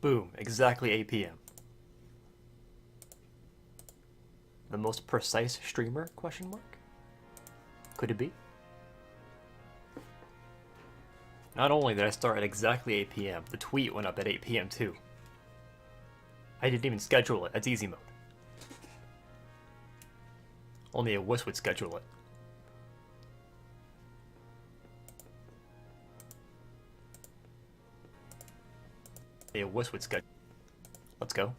Boom, exactly 8 p.m. The most precise streamer? Question mark. Could it be? Not only did I start at exactly 8 p.m., the tweet went up at 8 p.m. too. I didn't even schedule it. That's easy mode. Only a wuss would schedule it. A wuss would schedule. Let's go.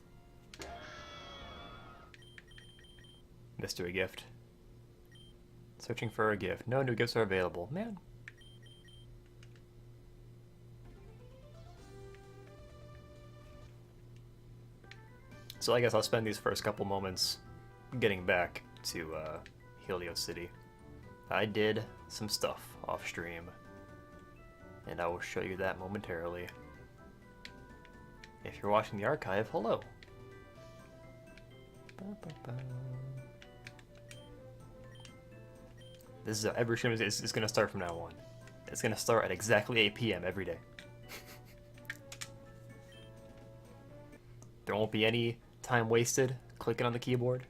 Mystery gift. Searching for a gift. No new gifts are available. Man. So I guess I'll spend these first couple moments getting back to Helios City. I did some stuff off stream, and I will show you that momentarily. If you're watching the archive, hello. This is every stream is going to start from now on. It's going to start at exactly 8 p.m. every day. There won't be any time wasted clicking on the keyboard.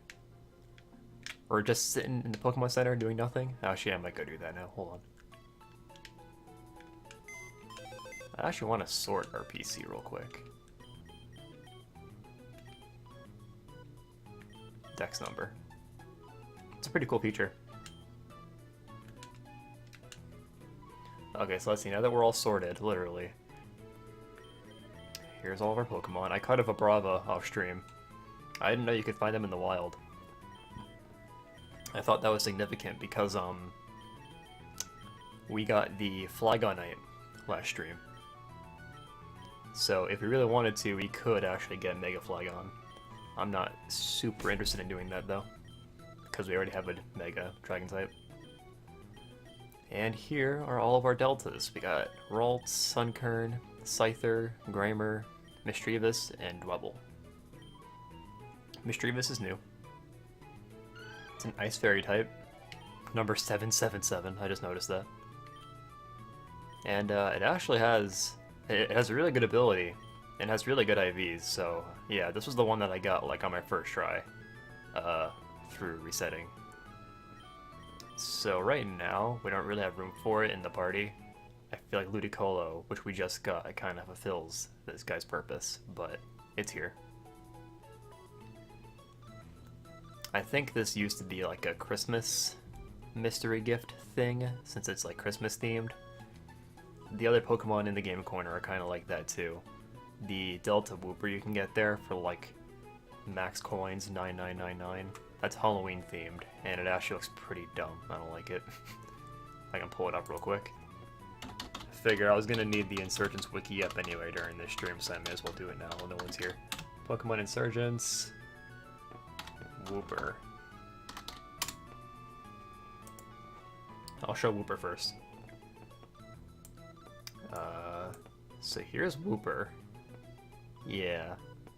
Or just sitting in the Pokemon Center doing nothing. Actually, I might go do that now. Hold on. I actually want to sort our PC real quick. Dex number. It's a pretty cool feature. Okay, so let's see. Now that we're all sorted, literally. Here's all of our Pokemon. I caught a Vibrava off stream. I didn't know you could find them in the wild. I thought that was significant because we got the Flygonite last stream. So if we really wanted to, we could actually get Mega Flygon. I'm not super interested in doing that though, because we already have a Mega Dragon type. And here are all of our Deltas. We got Ralts, Sunkern, Scyther, Grimer, Mischievous, and Dwebble. Mischievous is new. It's an Ice Fairy type. Number 777, I just noticed that. And it actually has... It has a really good ability, and has really good IVs, so yeah, this was the one that I got like on my first try through resetting. So right now, we don't really have room for it in the party. I feel like Ludicolo, which we just got, it kind of fulfills this guy's purpose, but it's here. I think this used to be like a Christmas mystery gift thing, since it's like Christmas themed. The other Pokemon in the game corner are kind of like that too. The Delta Wooper you can get there for like max coins, 9999. That's Halloween themed, and it actually looks pretty dumb. I don't like it. I can pull it up real quick. I figure I was gonna need the Insurgence wiki up anyway during this stream, so I may as well do it now while no one's here. Pokemon Insurgence. Wooper. I'll show Wooper first. So here's Wooper. Yeah.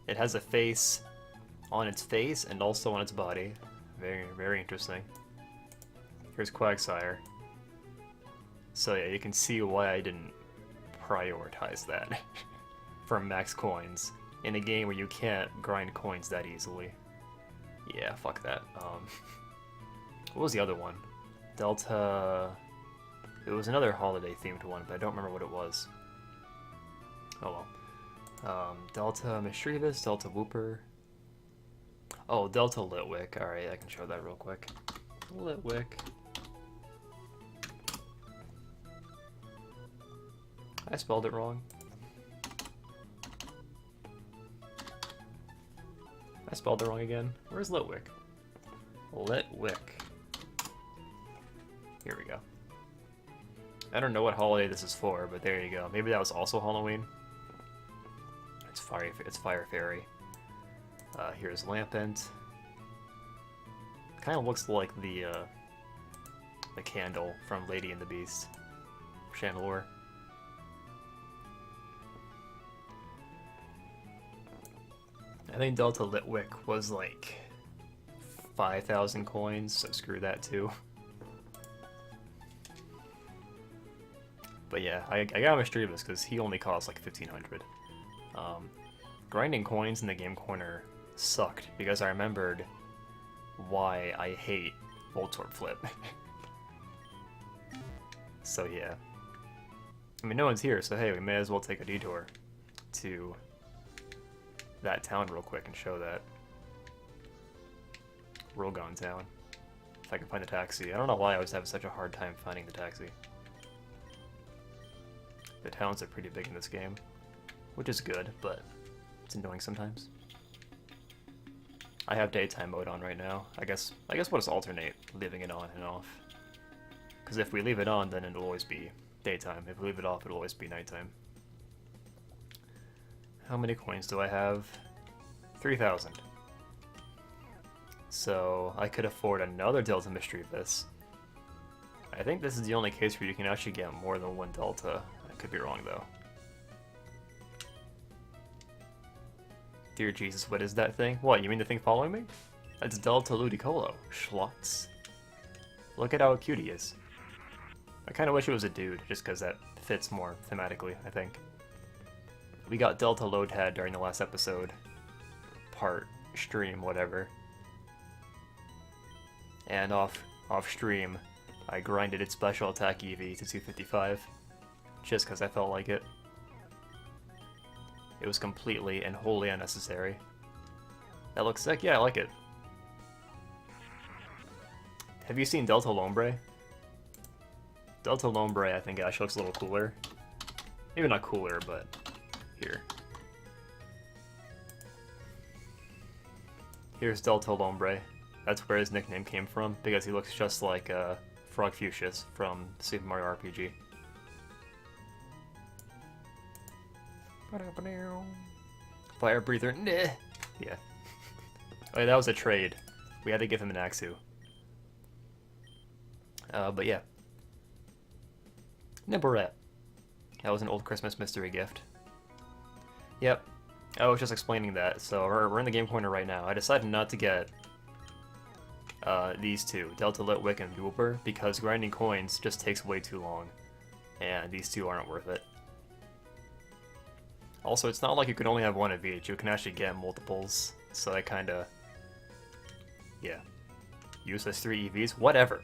It has a face on its face and also on its body. Very, very interesting. Here's Quagsire. So yeah, you can see why I didn't prioritize that for max coins in a game where you can't grind coins that easily. Yeah, fuck that. What was the other one? Delta... It was another holiday-themed one, but I don't remember what it was. Oh well. Delta Mischievous, Delta Wooper. Oh, Delta Litwick. Alright, I can show that real quick. Litwick. I spelled it wrong. I spelled it wrong again. Where's Litwick? Litwick. Here we go. I don't know what holiday this is for, but there you go. Maybe that was also Halloween. It's Fire Fairy. Here's Lampent. Kind of looks like the candle from Lady and the Beast. Chandelure. I think Delta Litwick was like 5,000 coins, so screw that too. But yeah, I got Mischievous because he only costs like 1,500. Grinding coins in the game corner sucked because I remembered why I hate Voltorb Flip. So yeah. I mean, no one's here, so hey, we may as well take a detour to that town real quick and show that. Rogon Town. If I can find the taxi. I don't know why I was having such a hard time finding the taxi. The towns are pretty big in this game, which is good, but it's annoying sometimes. I have daytime mode on right now. I guess we'll just alternate leaving it on and off. Because if we leave it on, then it'll always be daytime. If we leave it off, it'll always be nighttime. How many coins do I have? 3,000. So I could afford another Delta Mystery Abyss. I think this is the only case where you can actually get more than one Delta. I could be wrong though. Dear Jesus, what is that thing? What, you mean the thing following me? That's Delta Ludicolo. Schlotz. Look at how cute he is. I kind of wish it was a dude, just because that fits more thematically, I think. We got Delta Loadhead during the last episode. Part, stream, whatever. And off stream, I grinded its special attack EV to 255, just because I felt like it. It was completely and wholly unnecessary. That looks sick? Yeah, I like it. Have you seen Delta Lombre? Delta Lombre, I think, actually looks a little cooler. Maybe not cooler, but here. Here's Delta Lombre. That's where his nickname came from, because he looks just like Frog Fuchsius from Super Mario RPG. Fire breather, nah. Yeah. Oh, yeah, that was a trade. We had to give him an Axu. But yeah. Nibbleret. That was an old Christmas mystery gift. Yep. I was just explaining that. So we're in the game corner right now. I decided not to get these two, Delta Litwick and Wooper, because grinding coins just takes way too long. And these two aren't worth it. Also, it's not like you can only have one of each. You can actually get multiples. So I kinda... yeah. Useless 3 EVs? Whatever.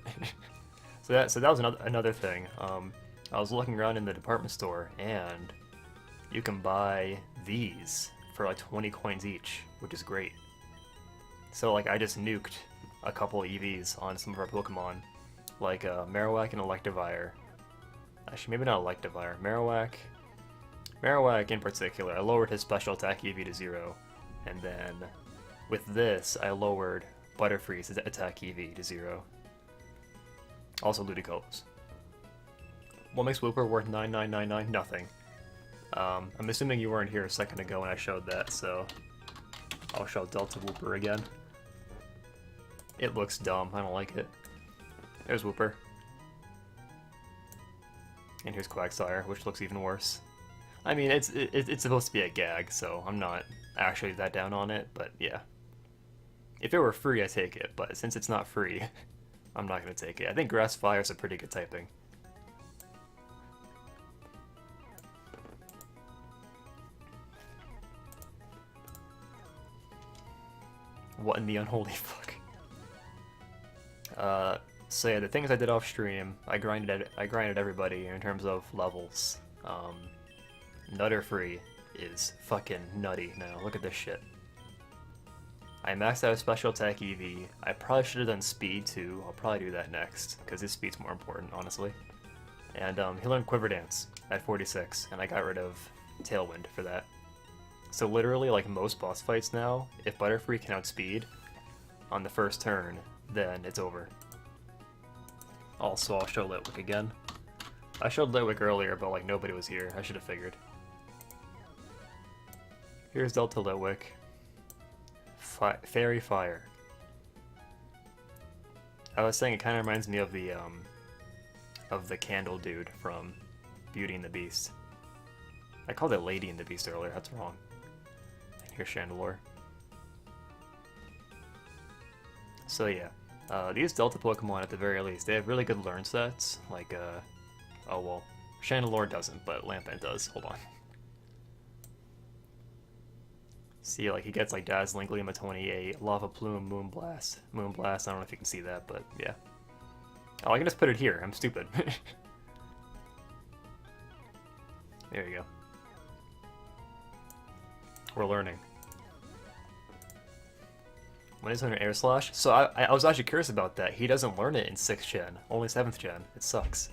So that was another thing. I was looking around in the department store, and you can buy these for like 20 coins each, which is great. So like I just nuked a couple EVs on some of our Pokemon, like Marowak and Electivire. Actually, maybe not Electivire. Marowak in particular, I lowered his special attack EV to 0, and then with this, I lowered Butterfree's attack EV to 0. Also Ludicolo's. What makes Wooper worth 9999? Nothing. I'm assuming you weren't here a second ago when I showed that, so I'll show Delta Wooper again. It looks dumb, I don't like it. There's Wooper. And here's Quagsire, which looks even worse. I mean, it's supposed to be a gag, so I'm not actually that down on it, but yeah. If it were free, I'd take it, but since it's not free, I'm not going to take it. I think Grass Fire is a pretty good typing. What in the unholy fuck? So yeah, the things I did off stream, I grinded everybody in terms of levels. Nutter Free is fucking nutty now. Look at this shit. I maxed out special attack EV. I probably should have done speed too. I'll probably do that next, because his speed's more important, honestly. And he learned Quiver Dance at 46, and I got rid of Tailwind for that. So literally, like most boss fights now, if Butterfree can outspeed on the first turn, then it's over. Also, I'll show Litwick again. I showed Litwick earlier, but like nobody was here. I should have figured. Here's Delta Litwick. Fairy Fire. I was saying it kind of reminds me of the candle dude from Beauty and the Beast. I called it Lady and the Beast earlier, that's wrong. Here's Chandelure. So yeah, these Delta Pokemon at the very least, they have really good learn sets, like, oh well, Chandelure doesn't, but Lampent does, hold on. See, like, he gets, like, Dazzling Gleam of 28, Lava Plume, Moonblast. Moonblast, I don't know if you can see that, but yeah. Oh, I can just put it here. I'm stupid. There you go. We're learning. When is an Air Slash? So I was actually curious about that. He doesn't learn it in 6th gen, only 7th gen. It sucks.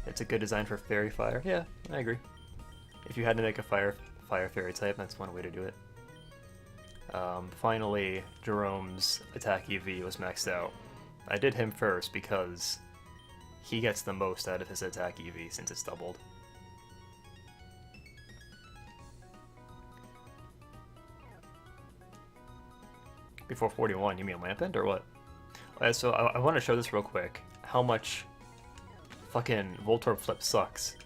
It's a good design for Fairy Fire. Yeah, I agree. If you had to make a Fire Fairy type, that's one way to do it. Finally, Jerome's attack EV was maxed out. I did him first because he gets the most out of his attack EV since it's doubled. Before 41, you mean Lampent or what? So I want to show this real quick. How much fucking Voltorb Flip sucks.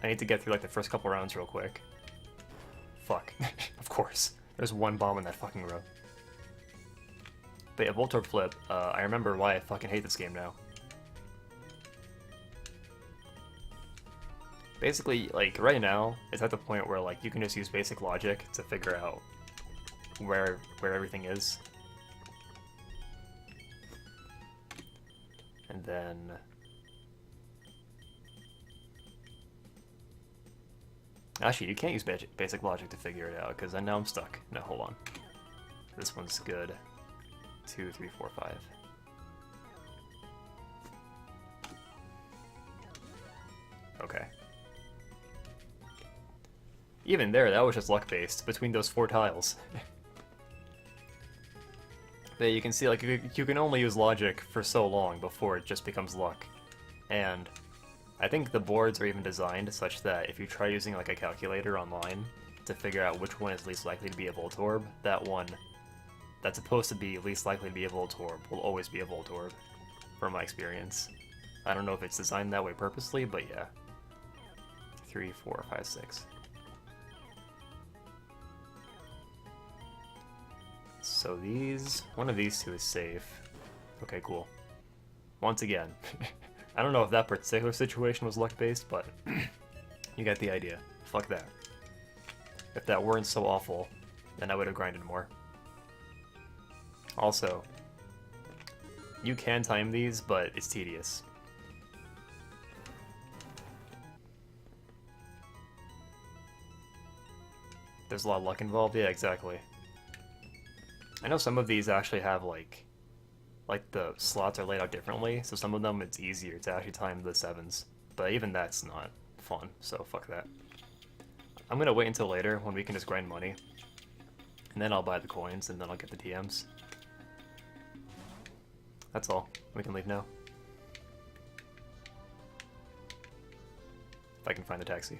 I need to get through like the first couple rounds real quick. Fuck. Of course. There's one bomb in that fucking row. But yeah, Voltorb Flip, I remember why I fucking hate this game now. Basically, like, right now, it's at the point where, like, you can just use basic logic to figure out where everything is. And then... Actually, you can't use basic logic to figure it out, because now I'm stuck. No, hold on. This one's good. 2, 3, 4, 5. Okay. Even there, that was just luck-based, between those 4 tiles. But you can see, like, you can only use logic for so long before it just becomes luck. And I think the boards are even designed such that if you try using, like, a calculator online to figure out which one is least likely to be a Voltorb, that one that's supposed to be least likely to be a Voltorb will always be a Voltorb, from my experience. I don't know if it's designed that way purposely, but yeah. 3, 4, 5, 6. So one of these two is safe. Okay, cool. Once again, I don't know if that particular situation was luck-based, but you get the idea. Fuck that. If that weren't so awful, then I would have grinded more. Also, you can time these, but it's tedious. There's a lot of luck involved? Yeah, exactly. I know some of these actually have, like the slots are laid out differently, so some of them it's easier to actually time the 7s. But even that's not fun, so fuck that. I'm gonna wait until later when we can just grind money. And then I'll buy the coins, and then I'll get the TMs. That's all. We can leave now. If I can find the taxi.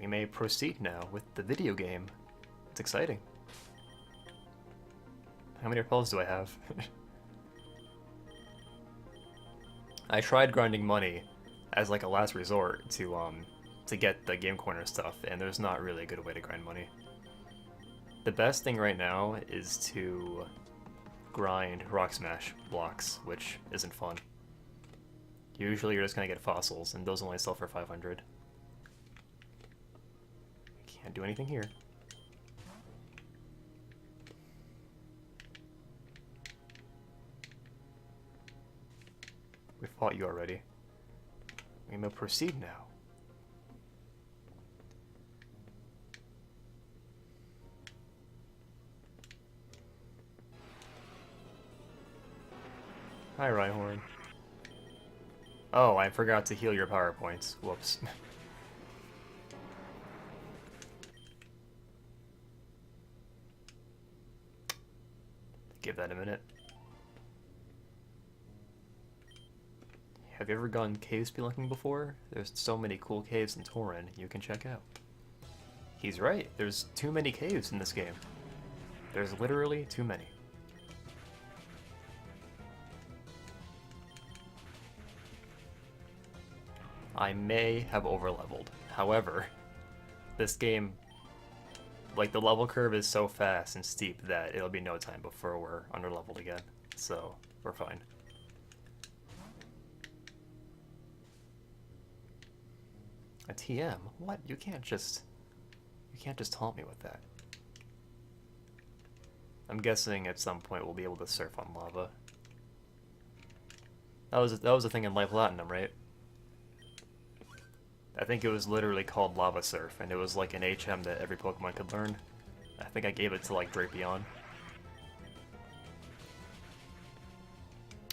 We may proceed now with the video game. It's exciting. How many repels do I have? I tried grinding money as like a last resort to get the game corner stuff, and there's not really a good way to grind money. The best thing right now is to grind rock smash blocks, which isn't fun. Usually you're just gonna get fossils, and those only sell for 500. Can't do anything here. We fought you already. We may proceed now. Hi, Rhyhorn. Oh, I forgot to heal your power points. Whoops. Give that a minute. Have you ever gone cave spelunking before? There's so many cool caves in Torren you can check out. He's right, there's too many caves in this game. There's literally too many. I may have overleveled. However, this game like the level curve is so fast and steep that it'll be no time before we're under leveled again. So we're fine. A TM? What? You can't just taunt me with that. I'm guessing at some point we'll be able to surf on lava. That was a thing in Life Platinum, right? I think it was literally called Lava Surf, and it was like an HM that every Pokemon could learn. I think I gave it to like Drapion.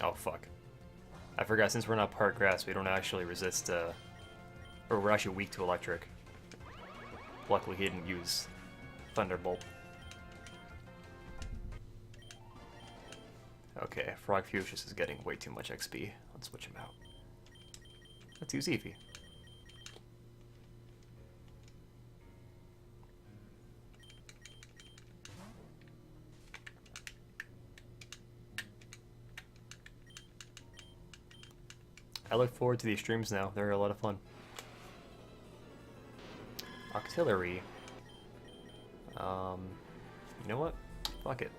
Oh fuck. I forgot, since we're not part grass, we don't actually resist, or we're actually weak to electric. Luckily he didn't use Thunderbolt. Okay, Frog Fuchsius is getting way too much XP. Let's switch him out. Let's use Eevee. I look forward to these streams now. They're a lot of fun. Octillery. You know what? Fuck it.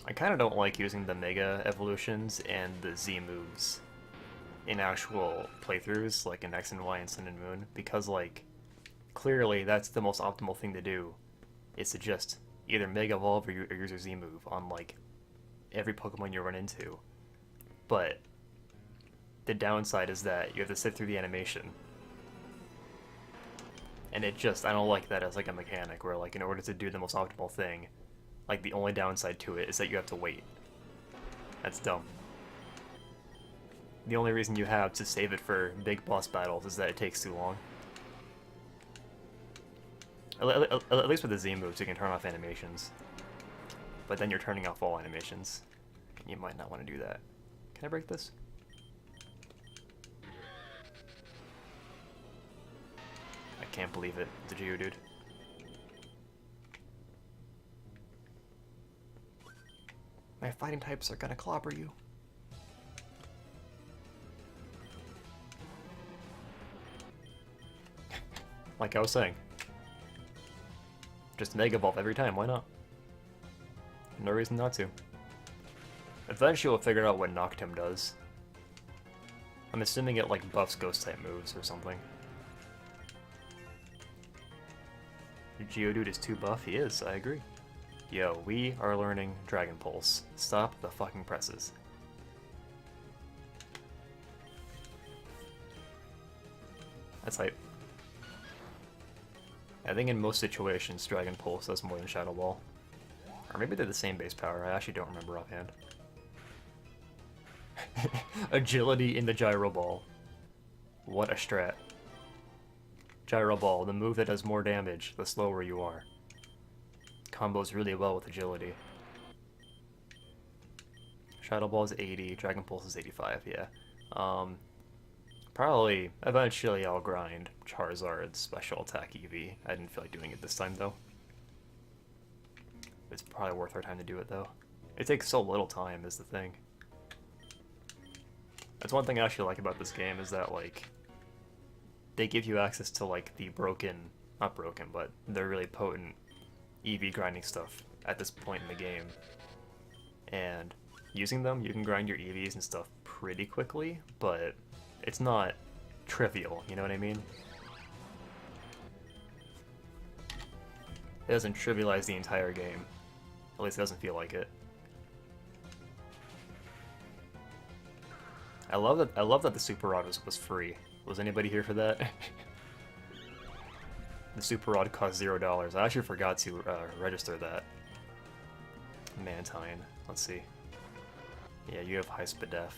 I kind of don't like using the Mega Evolutions and the Z moves in actual playthroughs, like in X and Y and Sun and Moon, because, like, clearly that's the most optimal thing to do, is to just either Mega Evolve or use your Z move on, like, every Pokemon you run into. But the downside is that you have to sit through the animation. And it just, I don't like that as, like, a mechanic, where, like, in order to do the most optimal thing, like, the only downside to it is that you have to wait. That's dumb. The only reason you have to save it for big boss battles is that it takes too long. At least with the Z moves, you can turn off animations. But then you're turning off all animations. You might not want to do that. Can I break this? I can't believe it. It's a Geodude. My fighting types are gonna clobber you. Like I was saying. Just Mega Evolve every time, why not? No reason not to. Eventually we'll figure out what Noctem does. I'm assuming it like buffs ghost type moves or something. Your Geodude is too buff? He is, I agree. Yo, we are learning Dragon Pulse. Stop the fucking presses. That's hype. I think in most situations, Dragon Pulse does more than Shadow Ball. Or maybe they're the same base power, I actually don't remember offhand. Agility in the Gyro Ball. What a strat. Gyro Ball, the move that does more damage the slower you are. Combos really well with agility. Shadow Ball is 80, Dragon Pulse is 85, yeah. Probably, eventually I'll grind Charizard's special attack Eevee. I didn't feel like doing it this time though. It's probably worth our time to do it though. It takes so little time is the thing. That's one thing I actually like about this game, is that, like, they give you access to, like, the not broken, but they're really potent EV grinding stuff at this point in the game. And using them, you can grind your EVs and stuff pretty quickly, but it's not trivial, you know what I mean? It doesn't trivialize the entire game. At least it doesn't feel like it. I love that the Super Rod was free. Was anybody here for that? The Super Rod cost $0. I actually forgot to register that. Mantine. Let's see. Yeah, you have high Spadef.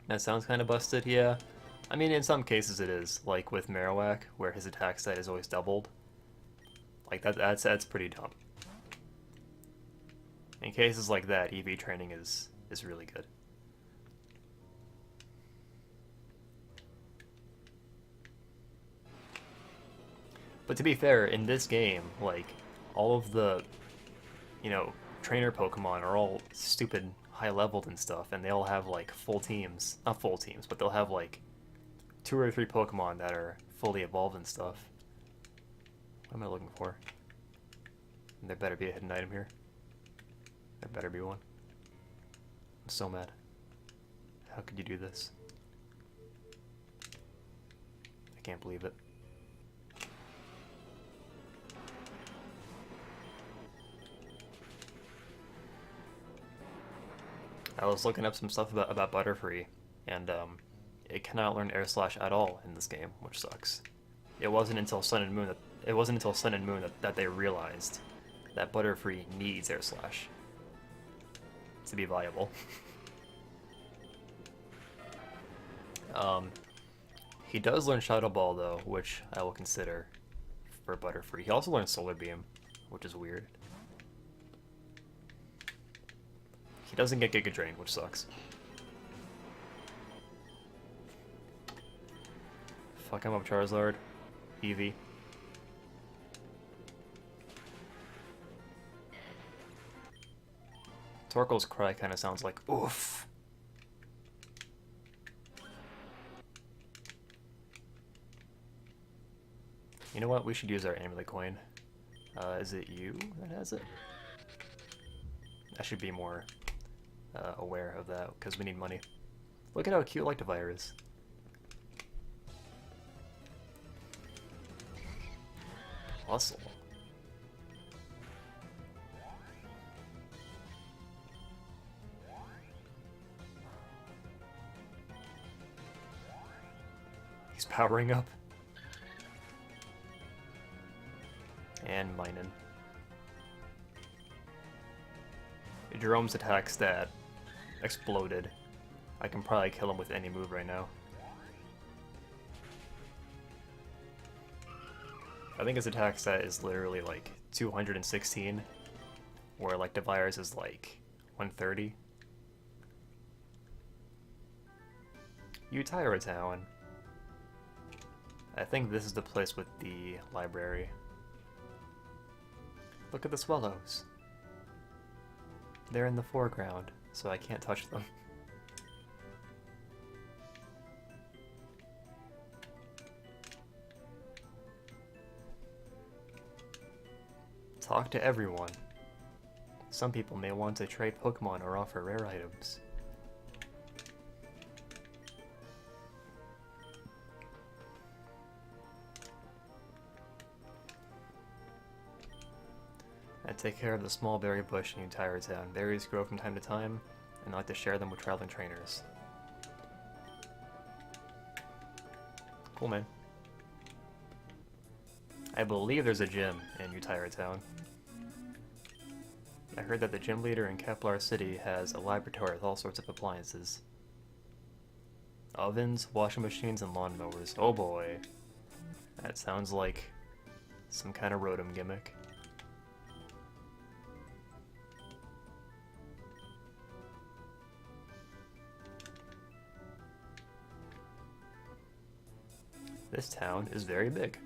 That sounds kind of busted, yeah. I mean, in some cases it is, like with Marowak, where his attack stat is always doubled. Like, that's pretty dumb. In cases like that, EV training is really good. But to be fair, in this game, like, all of the, you know, trainer Pokemon are all stupid high-leveled and stuff, and they all have like full teams. Not full teams, but they'll have like 2 or 3 Pokemon that are fully evolved and stuff. What am I looking for? There better be a hidden item here. There better be one. I'm so mad. How could you do this? I can't believe it. I was looking up some stuff about Butterfree, and it cannot learn Air Slash at all in this game, which sucks. It wasn't until Sun and Moon that they realized that Butterfree needs Air Slash to be viable. He does learn Shadow Ball though, which I will consider for Butterfree. He also learns Solar Beam, which is weird. He doesn't get Giga Drain, which sucks. Fuck him up, Charizard. Eevee. Torkoal's cry kind of sounds like oof. You know what? We should use our amulet coin. Is it you that has it? I should be more aware of that, because we need money. Look at how cute Electivire is. Hustle. He's powering up. And Minun. Jerome's attack stat exploded. I can probably kill him with any move right now. I think his attack stat is literally like 216, where like Electivire's is like 130. Utira Town. I think this is the place with the library. Look at the swallows. They're in the foreground, so I can't touch them. Talk to everyone. Some people may want to trade Pokemon or offer rare items. I take care of the small berry bush in Utira Town. Berries grow from time to time, and I like to share them with traveling trainers. Cool, man. I believe there's a gym in Utira Town. I heard that the gym leader in Kepler City has a laboratory with all sorts of appliances. Ovens, washing machines, and lawnmowers. Oh boy. That sounds like some kind of Rotom gimmick. This town is very big.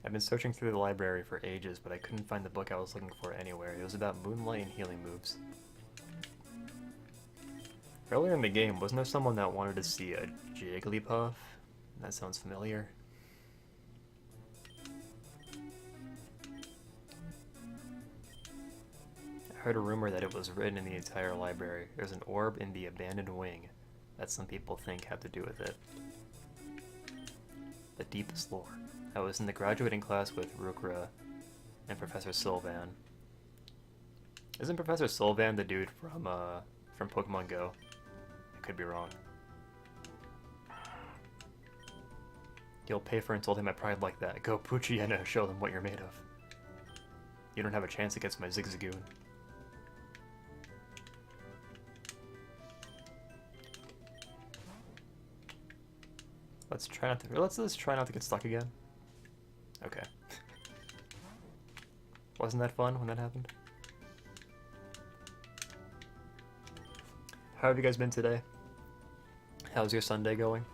I've been searching through the library for ages, but I couldn't find the book I was looking for anywhere. It was about moonlight and healing moves. Earlier in the game, wasn't there someone that wanted to see a Jigglypuff? That sounds familiar. I heard a rumor that it was written in the entire library. There's an orb in the abandoned wing that some people think have to do with it. The deepest lore. I was in the graduating class with Rukra and Professor Sylvan. Isn't Professor Sylvan the dude from Pokemon Go? I could be wrong. You'll pay for insulting my pride like that. Go Poochyena, show them what you're made of. You don't have a chance against my Zigzagoon. Let's just try not to get stuck again. Okay. Wasn't that fun when that happened? How have you guys been today? How's your Sunday going?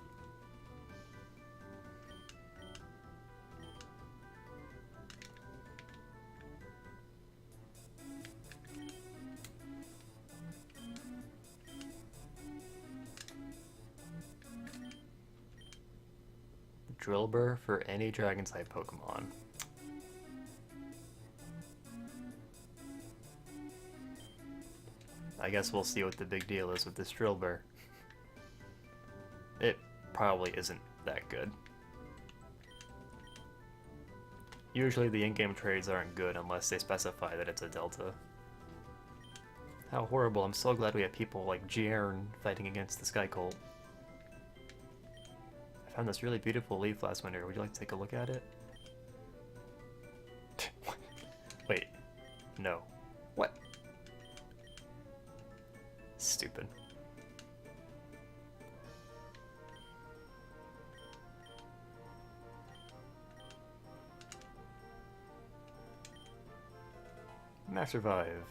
Drillbur for any dragon-type Pokemon. I guess we'll see what the big deal is with this Drillbur. It probably isn't that good. Usually the in-game trades aren't good unless they specify that it's a Delta. How horrible, I'm so glad we have people like Jiern fighting against the Sky Cult. I found this really beautiful leaf last winter, would you like to take a look at it? Wait, no. What? Stupid. Max Revive.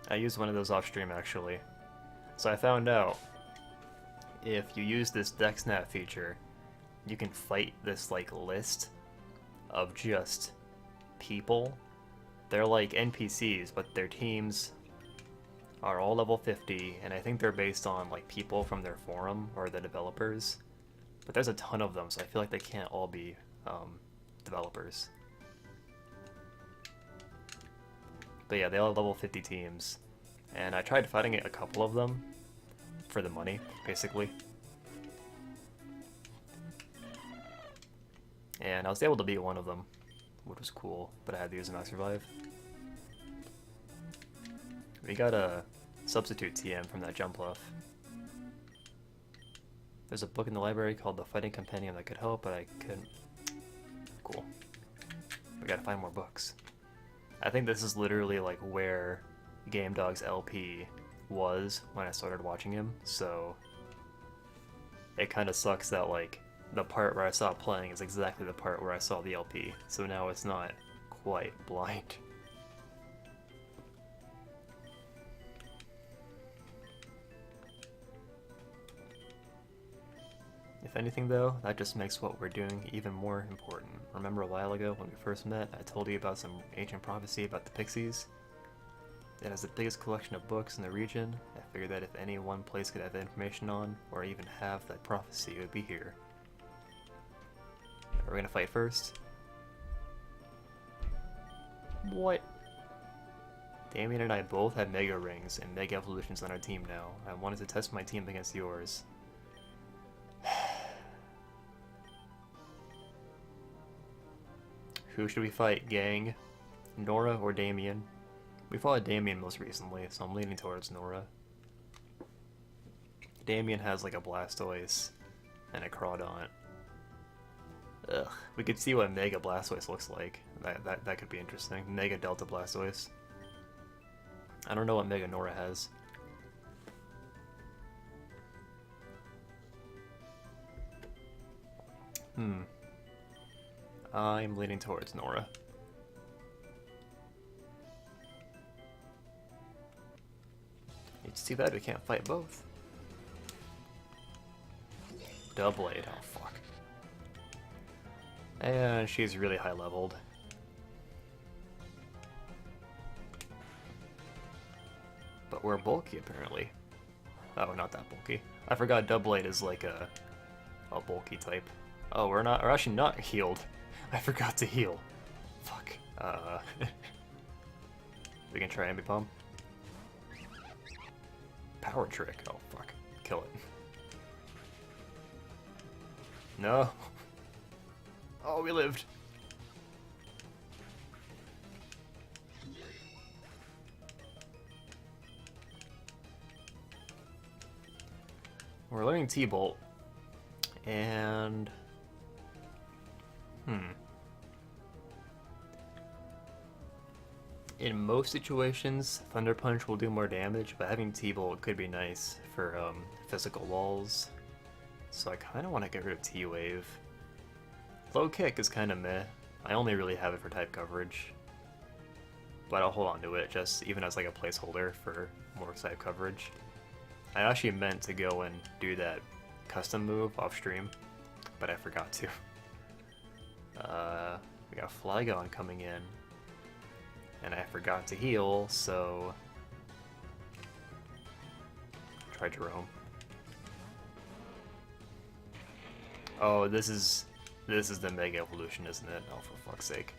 I used one of those off stream actually. So I found out if you use this DexNat feature, you can fight this like list of just people. They're like NPCs, but their teams are all level 50, and I think they're based on like people from their forum or the developers. But there's a ton of them, so I feel like they can't all be developers. But yeah, they all have level 50 teams. And I tried fighting a couple of them for the money, basically. And I was able to beat one of them, which was cool, but I had to use a Max Revive. We got a substitute TM from that jump off. There's a book in the library called The Fighting Compendium that could help, but I couldn't. Cool. We gotta find more books. I think this is literally like where Game Dog's LP was when I started watching him, so it kind of sucks that like the part where I stopped playing is exactly the part where I saw the LP, so now it's not quite blind. If anything though, that just makes what we're doing even more important. Remember a while ago when we first met, I told you about some ancient prophecy about the Pixies? It has the biggest collection of books in the region. I figured that if any one place could have information on, or even have that prophecy, it would be here. Are we gonna fight first? What? Damien and I both have Mega Rings and Mega Evolutions on our team now. I wanted to test my team against yours. Who should we fight, gang? Nora or Damien? We fought Damien most recently, so I'm leaning towards Nora. Damien has like a Blastoise and a Crawdaunt. Ugh, we could see what Mega Blastoise looks like. That could be interesting. Mega Delta Blastoise. I don't know what Mega Nora has. I'm leaning towards Nora. It's too bad we can't fight both. Doublade, oh fuck. And she's really high leveled. But we're bulky apparently. Oh, not that bulky. I forgot Doublade is like a bulky type. Oh, we're actually not healed. I forgot to heal. Fuck. We can try Ambipom. Power Trick. Oh, fuck. Kill it. No. Oh, we lived. We're learning T-Bolt. And... In most situations, Thunder Punch will do more damage, but having T-Bolt could be nice for physical walls. So I kind of want to get rid of T-Wave. Low Kick is kind of meh. I only really have it for type coverage. But I'll hold on to it, just even as like a placeholder for more type coverage. I actually meant to go and do that custom move off stream, but I forgot to. We got Flygon coming in. And I forgot to heal, so... Try Jerome. Oh, this is the Mega Evolution, isn't it? Oh, for fuck's sake.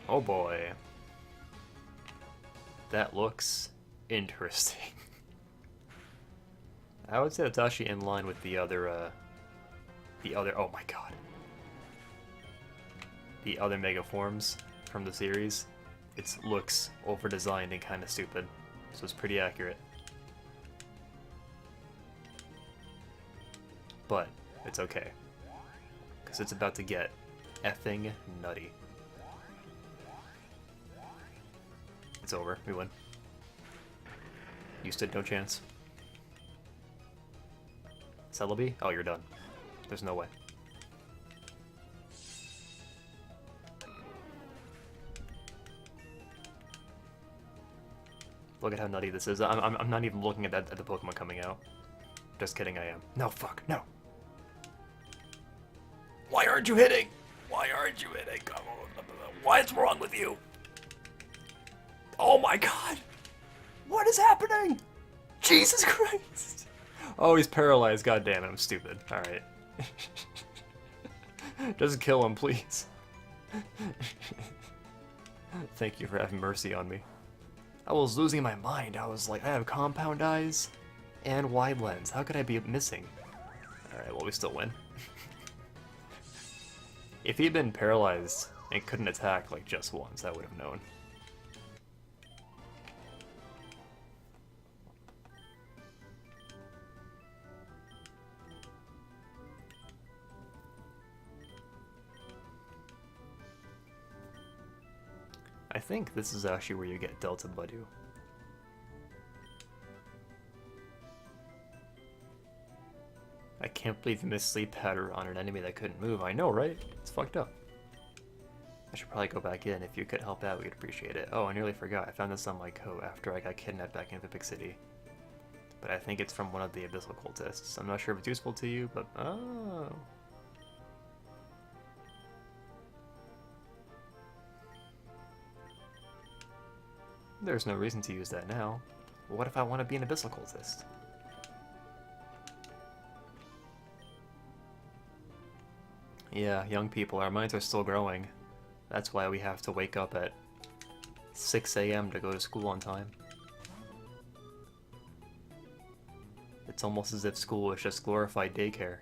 Oh boy. That looks interesting. I would say that's actually in line with the other, oh my god. The other Mega Forms from the series. It looks over-designed and kind of stupid, so it's pretty accurate. But it's okay, because it's about to get effing nutty. It's over. We win. You stood no chance. Celebi? Oh, you're done. There's no way. Look at how nutty this is. I'm not even looking at the Pokemon coming out. Just kidding, I am. No, fuck, no. Why aren't you hitting? Why aren't you hitting? What's wrong with you? Oh my god! What is happening? Jesus Christ! Oh, he's paralyzed. God damn it, I'm stupid. Alright. Just kill him, please. Thank you for having mercy on me. I was losing my mind. I was like, I have compound eyes and wide lens. How could I be missing? Alright, well, we still win. If he'd been paralyzed and couldn't attack like just once, I would have known. I think this is actually where you get Delta Badu. I can't believe you missed Sleep Powder on an enemy that couldn't move. I know, right? It's fucked up. I should probably go back in. If you could help out, we'd appreciate it. Oh, I nearly forgot. I found this on my coat after I got kidnapped back in Vipik City. But I think it's from one of the Abyssal cultists. I'm not sure if it's useful to you, but... oh... There's no reason to use that now. What if I want to be an Abyssal cultist? Yeah, young people, our minds are still growing. That's why we have to wake up at 6 AM to go to school on time. It's almost as if school is just glorified daycare.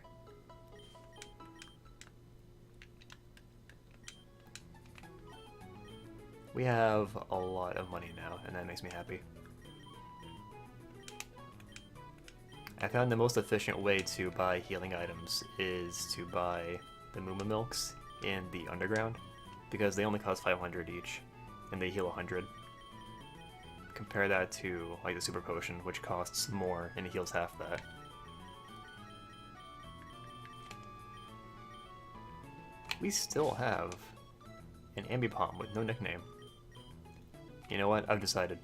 We have a lot of money now, and that makes me happy. I found the most efficient way to buy healing items is to buy the Muma Milks in the underground, because they only cost 500 each, and they heal 100. Compare that to like the Super Potion, which costs more and heals half that. We still have an Ambipom with no nickname. You know what? I've decided.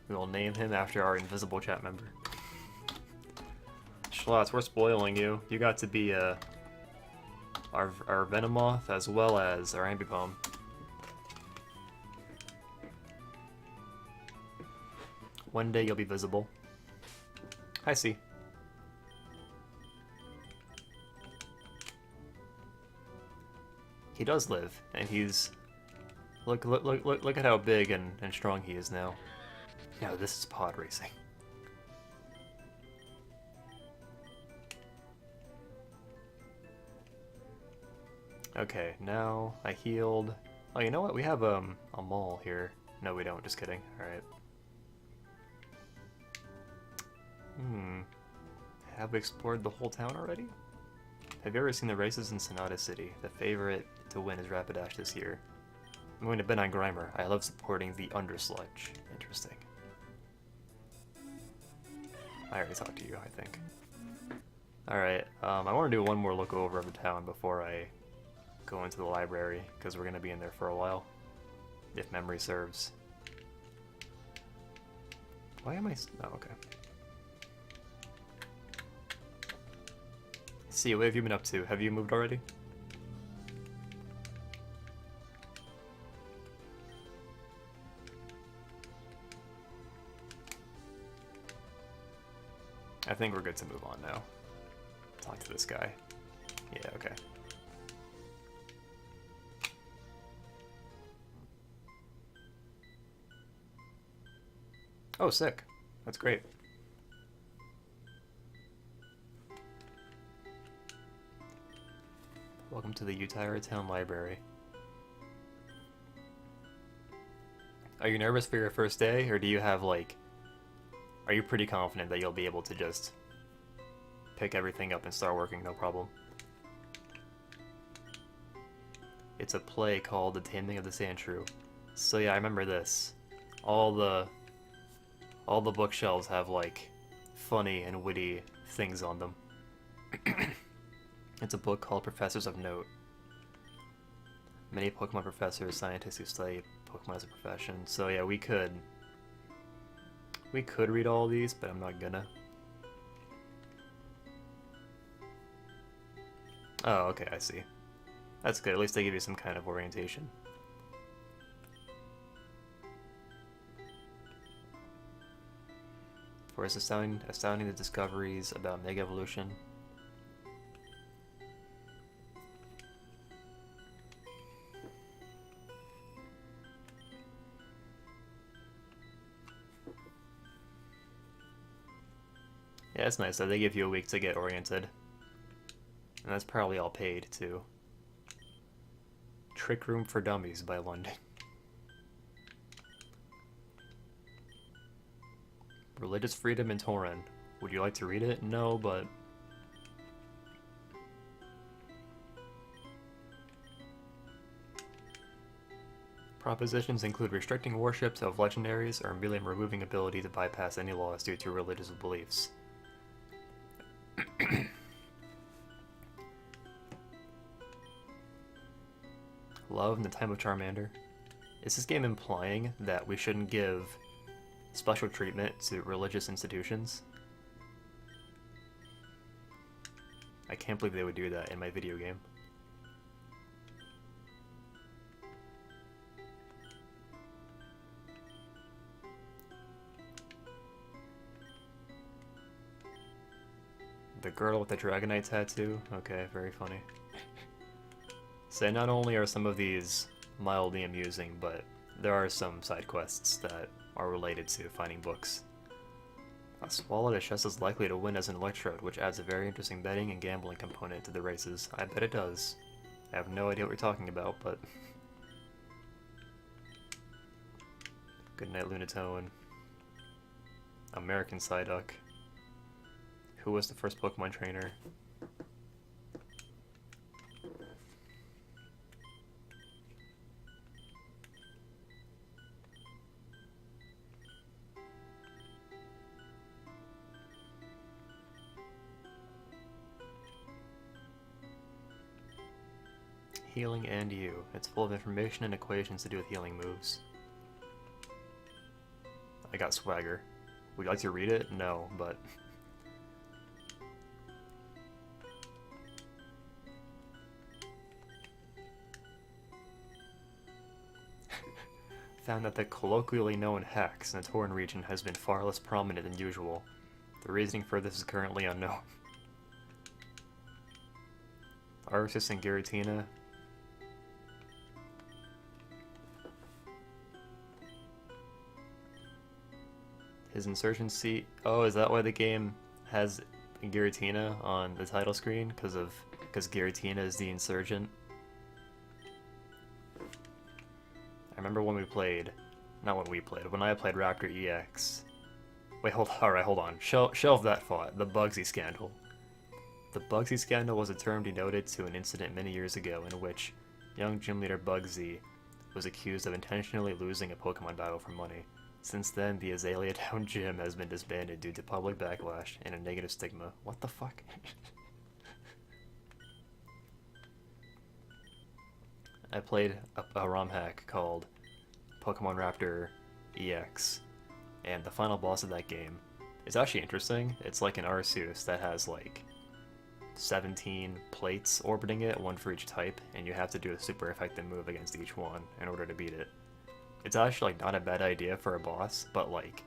We will name him after our invisible chat member. Schlotz, we're spoiling you. You got to be our Venomoth as well as our Ambipom. One day you'll be visible. I see. He does live, and he's... Look at how big and strong he is now. Now this is pod racing. Okay, now I healed... Oh, you know what? We have a mall here. No, we don't. Just kidding. Alright. Have we explored the whole town already? Have you ever seen the races in Sonata City? The favorite to win is Rapidash this year. I'm going to bet on Grimer. I love supporting the Undersludge. Interesting. I already talked to you, I think. Alright, I want to do one more look over of the town before I go into the library, because we're going to be in there for a while, if memory serves. Why am I... Oh, okay. See, what have you been up to? Have you moved already? I think we're good to move on now. Talk to this guy. Yeah, okay. Oh, sick. That's great. Welcome to the Utyra Town Library. Are you nervous for your first day, or do you have, like... Are you pretty confident that you'll be able to just pick everything up and start working, no problem? It's a play called The Taming of the Sandshrew. So yeah, I remember this. All the bookshelves have, like, funny and witty things on them. It's a book called Professors of Note. Many Pokemon professors, scientists who study Pokemon as a profession. So yeah, we could read all these, but I'm not gonna. Oh, okay, I see. That's good. At least they give you some kind of orientation. For his astounding the discoveries about Mega Evolution. Yeah, it's nice that they give you a week to get oriented. And that's probably all paid, too. Trick Room for Dummies by London. Religious Freedom in Torren. Would you like to read it? No, but... Propositions include restricting warships of legendaries or merely removing ability to bypass any laws due to religious beliefs. Love in the Time of Charmander. Is this game implying that we shouldn't give special treatment to religious institutions? I can't believe they would do that in my video game. The girl with the Dragonite tattoo? Okay, very funny. So not only are some of these mildly amusing, but there are some side quests that are related to finding books. A Swallow is just as likely to win as an Electrode, which adds a very interesting betting and gambling component to the races. I bet it does. I have no idea what you're talking about, but... Goodnight, Lunatone. American Psyduck. Who was the first Pokemon trainer? Healing and You. It's full of information and equations to do with healing moves. I got swagger. Would you like to read it? No, but... Found that the colloquially known hex in the Torren region has been far less prominent than usual. The reasoning for this is currently unknown. Arceus and Giratina. His Insurgency. Oh, is that why the game has Giratina on the title screen? Because Giratina is the Insurgent? I remember when we played, not when we played, when I played Raptor EX. Wait, alright, hold on. Shelve that thought. The Bugsy Scandal. The Bugsy Scandal was a term denoted to an incident many years ago in which young gym leader Bugsy was accused of intentionally losing a Pokemon battle for money. Since then, the Azalea Town Gym has been disbanded due to public backlash and a negative stigma. What the fuck? I played a ROM hack called Pokemon Raptor EX, and the final boss of that game is actually interesting. It's like an Arceus that has like 17 plates orbiting it, one for each type, and you have to do a super effective move against each one in order to beat it. It's actually like not a bad idea for a boss, but like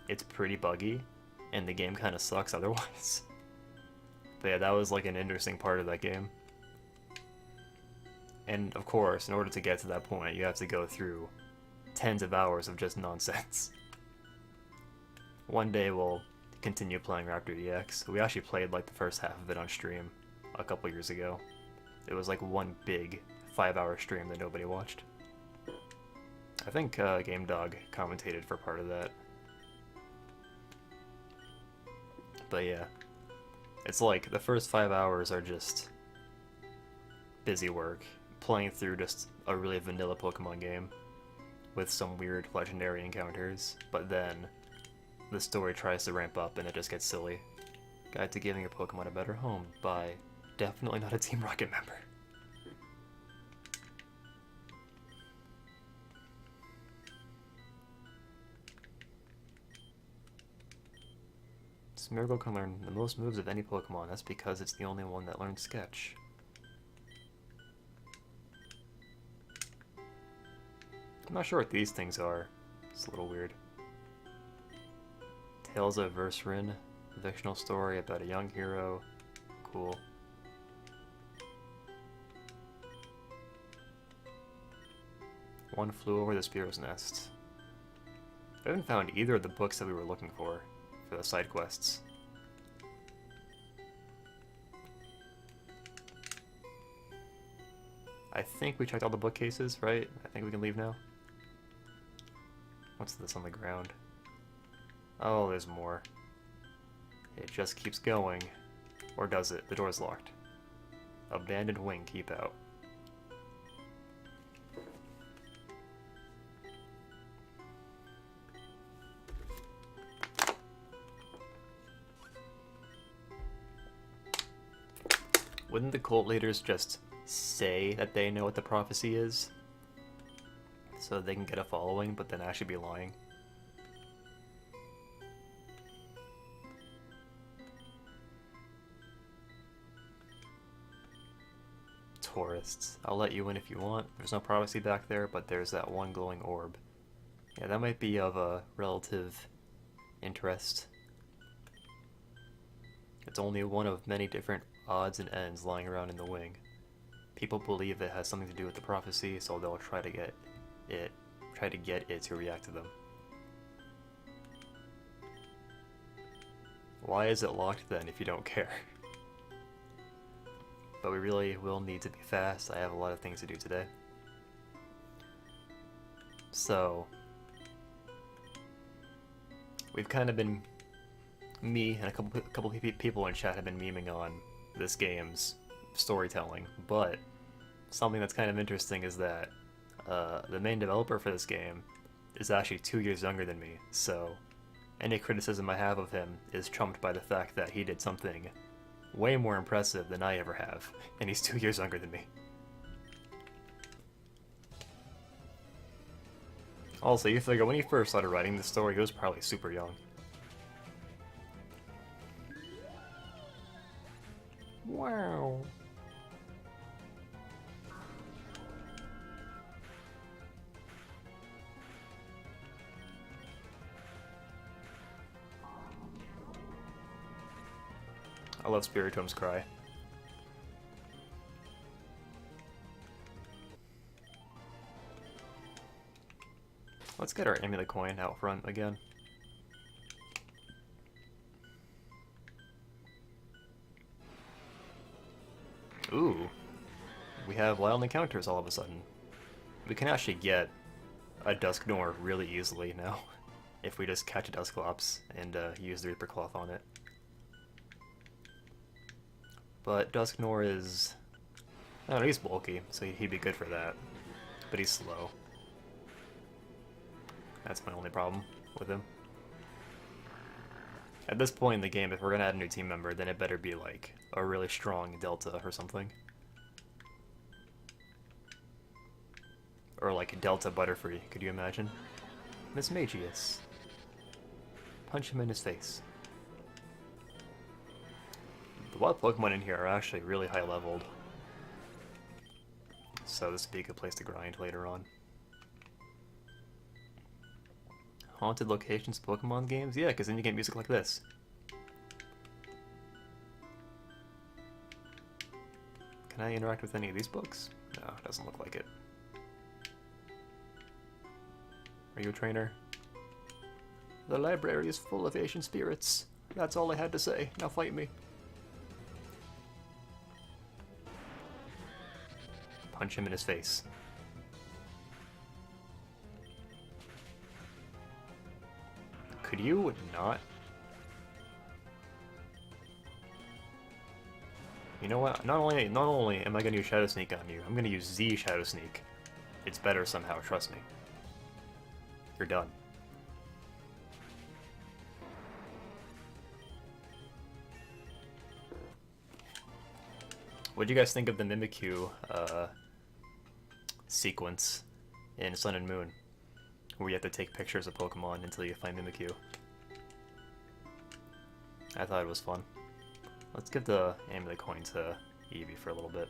it's pretty buggy, and the game kind of sucks otherwise. But yeah, that was like an interesting part of that game. And of course, in order to get to that point, you have to go through tens of hours of just nonsense. One day we'll continue playing Raptor DX. We actually played like the first half of it on stream a couple years ago. It was like one big 5-hour stream that nobody watched. I think Game Dog commentated for part of that. But yeah, it's like the first 5 hours are just busy work, playing through just a really vanilla Pokemon game with some weird legendary encounters, but then the story tries to ramp up and it just gets silly. Guide to Giving Your Pokemon a Better Home by definitely not a Team Rocket member. Smeargle can learn the most moves of any Pokemon. That's because it's the only one that learns Sketch. I'm not sure what these things are. It's a little weird. Tales of Verserin, a fictional story about a young hero. Cool. One Flew Over the Sparrow's Nest. I haven't found either of the books that we were looking for the side quests. I think we checked all the bookcases, right? I think we can leave now. What's this on the ground? Oh, there's more. It just keeps going. Or does it? The door's locked. Abandoned wing, keep out. Wouldn't the cult leaders just say that they know what the prophecy is, so they can get a following, but then actually be lying? Tourists. I'll let you in if you want. There's no prophecy back there, but there's that one glowing orb. Yeah, that might be of a relative interest. It's only one of many different odds and ends lying around in the wing. People believe it has something to do with the prophecy, so they'll try to get it to react to them. Why is it locked then if you don't care? But we really will need to be fast. I have a lot of things to do today. So we've kind of been, me and a couple people in chat have been memeing on this game's storytelling, but something that's kind of interesting is that the main developer for this game is actually 2 years younger than me, so any criticism I have of him is trumped by the fact that he did something way more impressive than I ever have, and he's 2 years younger than me. Also, you figure when he first started writing the story, he was probably super young. Wow. I love Spiritom's cry. Let's get our amulet coin out front again. Ooh, we have wild encounters all of a sudden. We can actually get a Dusknoir really easily now, if we just catch a Dusclops and use the Reaper Cloth on it. But Dusknoir is, I don't know, he's bulky, so he'd be good for that. But he's slow. That's my only problem with him. At this point in the game, if we're gonna add a new team member, then it better be like a really strong Delta or something. Or like Delta Butterfree, could you imagine? Miss Magius. Punch him in his face. The wild Pokemon in here are actually really high leveled. So this would be a good place to grind later on. Haunted locations Pokemon games? Yeah, because then you get music like this. Can I interact with any of these books? No, it doesn't look like it. Are you a trainer? The library is full of Asian spirits. That's all I had to say. Now fight me. Punch him in his face. Could you not? You know what? Not only am I gonna use Shadow Sneak on you, I'm gonna use Z Shadow Sneak. It's better somehow, trust me. You're done. What do you guys think of the Mimikyu sequence in Sun and Moon, where you have to take pictures of Pokemon until you find Mimikyu? I thought it was fun. Let's give the amulet coin to Eevee for a little bit.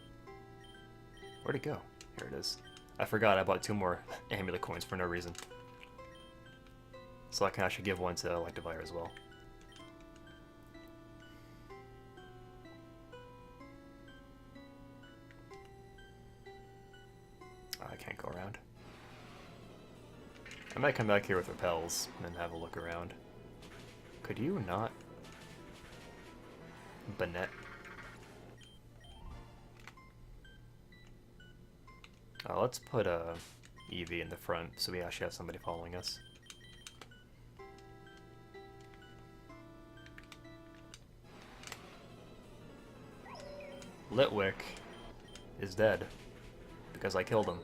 Where'd it go? Here it is. I forgot I bought 2 more amulet coins for no reason. So I can actually give one to Electivire as well. I can't go around. I might come back here with repels and have a look around. Could you not? Banette. Let's put Eevee in the front so we actually have somebody following us. Litwick is dead because I killed him.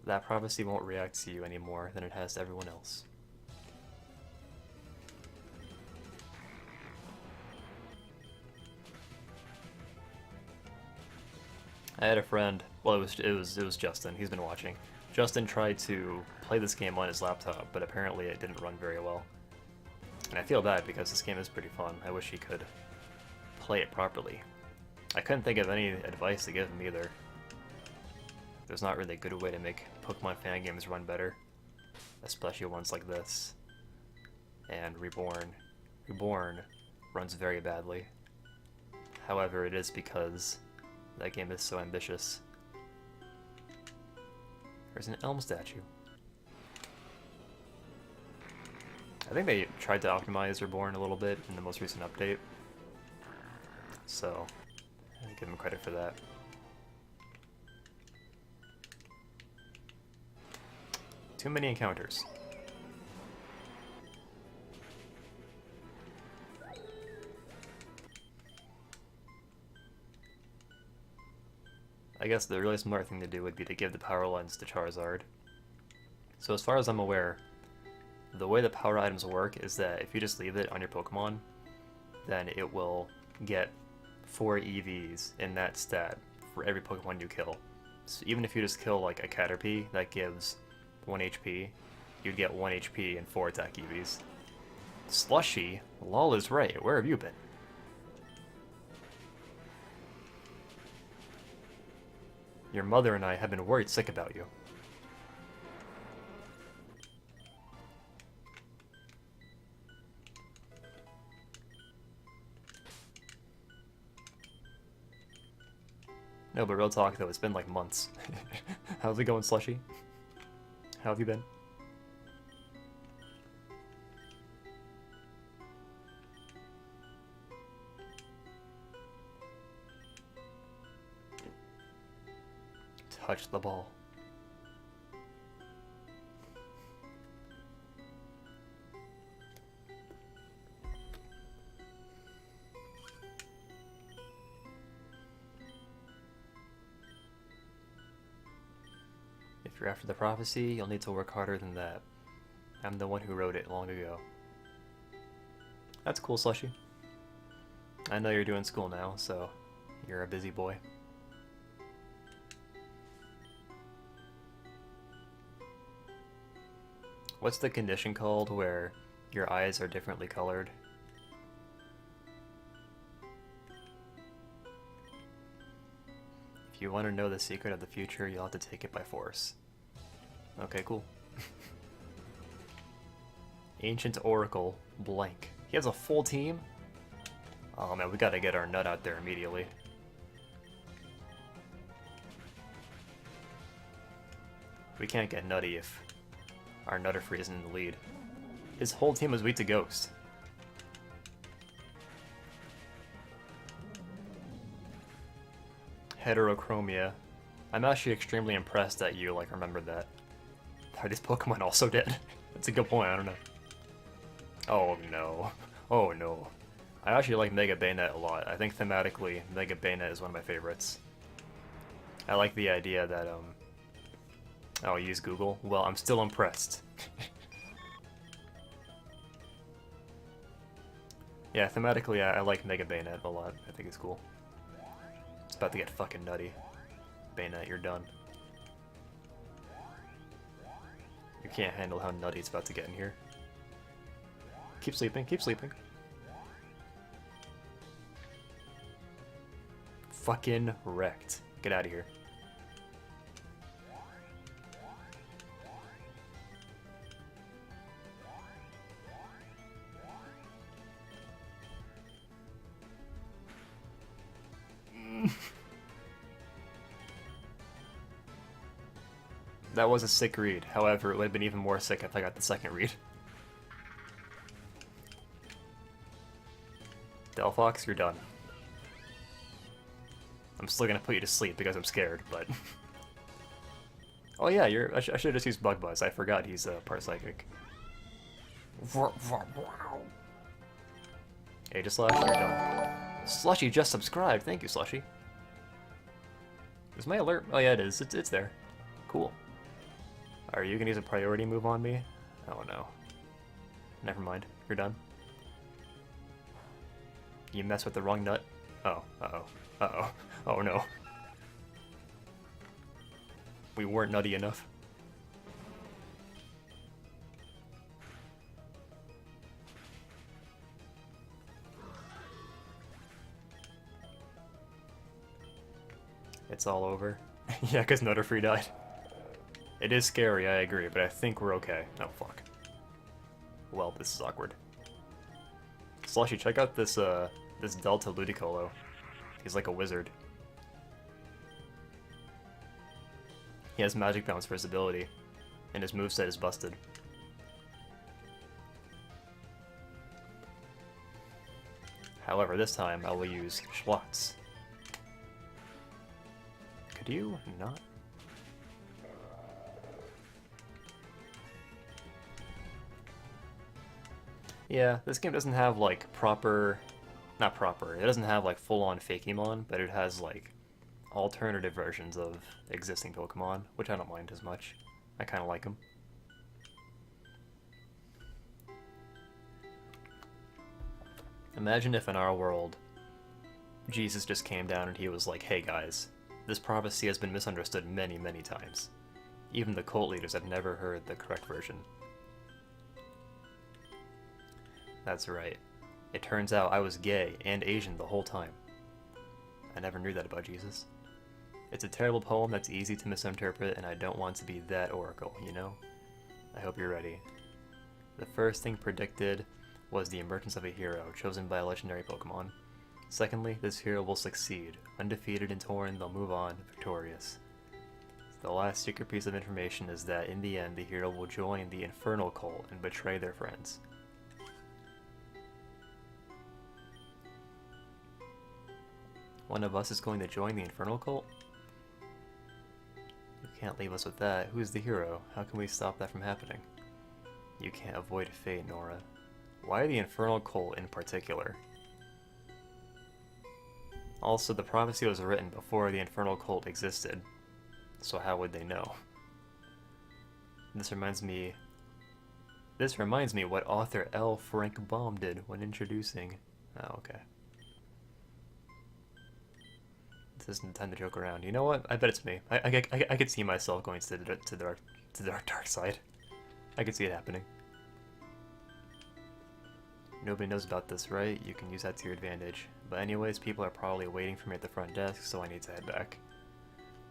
That prophecy won't react to you any more than it has to everyone else. I had a friend, well it was Justin, he's been watching. Justin tried to play this game on his laptop, but apparently it didn't run very well. And I feel bad because this game is pretty fun. I wish he could play it properly. I couldn't think of any advice to give him either. There's not really a good way to make Pokemon fan games run better, especially ones like this. And Reborn. Reborn runs very badly. However, it is because that game is so ambitious. There's an Elm statue. I think they tried to optimize Reborn a little bit in the most recent update. So, I give them credit for that. Too many encounters. I guess the really smart thing to do would be to give the power lens to Charizard. So as far as I'm aware, the way the power items work is that if you just leave it on your Pokemon, then it will get 4 EVs in that stat for every Pokemon you kill. So even if you just kill like a Caterpie that gives 1 HP, you'd get 1 HP and 4 attack EVs. Slushy, lol is right, where have you been? Your mother and I have been worried sick about you. No, but real talk though, it's been like months. How's it going, Slushy? How have you been? Touch the ball. If you're after the prophecy, you'll need to work harder than that. I'm the one who wrote it long ago. That's cool, Slushy. I know you're doing school now, so you're a busy boy. What's the condition called where your eyes are differently colored? If you want to know the secret of the future, you'll have to take it by force. Okay, cool. Ancient Oracle, blank. He has a full team? Oh man, we gotta get our nut out there immediately. We can't get nutty if our Nutterfree isn't in the lead. His whole team is weak to Ghost. Heterochromia. I'm actually extremely impressed that you, like, remembered that. Are these Pokemon also dead? That's a good point, I don't know. Oh no. Oh no. I actually like Mega Bayonet a lot. I think thematically, Mega Bayonet is one of my favorites. I like the idea that, I'll use Google. Well, I'm still impressed. Yeah, thematically, I like Mega Bayonet a lot. I think it's cool. It's about to get fucking nutty. Bayonet, you're done. You can't handle how nutty it's about to get in here. Keep sleeping, keep sleeping. Fucking wrecked. Get out of here. That was a sick read. However, it would have been even more sick if I got the second read. Delphox, you're done. I'm still gonna put you to sleep because I'm scared, but... Oh yeah, I should have just used Bug Buzz. I forgot he's part psychic. Aegislash, you're done. Slushy just subscribed. Thank you, Slushy. Is my alert? Oh yeah, it is. It's there. Cool. Are you gonna use a priority move on me? Oh no. Never mind. You're done. You mess with the wrong nut? Oh. Uh-oh. Uh-oh. Oh no. We weren't nutty enough. It's all over. Yeah, because Nutterfree died. It is scary, I agree, but I think we're okay. Oh, fuck. Well, this is awkward. Slushy, check out this, this Delta Ludicolo. He's like a wizard. He has Magic Bounce for his ability, and his moveset is busted. However, this time I will use Schwatz. Could you not? Yeah, this game doesn't have like proper... Not proper, it doesn't have like full-on Fakemon, but it has like alternative versions of existing Pokemon, which I don't mind as much. I kind of like them. Imagine if in our world, Jesus just came down and he was like, hey guys, this prophecy has been misunderstood many, many times. Even the cult leaders have never heard the correct version. That's right. It turns out I was gay and Asian the whole time. I never knew that about Jesus. It's a terrible poem that's easy to misinterpret, and I don't want to be that oracle, you know? I hope you're ready. The first thing predicted was the emergence of a hero, chosen by a legendary Pokemon. Secondly, this hero will succeed. Undefeated and torn, they'll move on, victorious. The last secret piece of information is that in the end, the hero will join the Infernal Cult and betray their friends. One of us is going to join the Infernal Cult? You can't leave us with that. Who's the hero? How can we stop that from happening? You can't avoid fate, Nora. Why the Infernal Cult in particular? Also, the prophecy was written before the Infernal Cult existed, so how would they know? This reminds me what author L. Frank Baum did when introducing... Oh, okay. This isn't the time to joke around. You know what? I bet it's me. I could see myself going to the dark side. I could see it happening. Nobody knows about this, right? You can use that to your advantage. But anyways, people are probably waiting for me at the front desk, so I need to head back.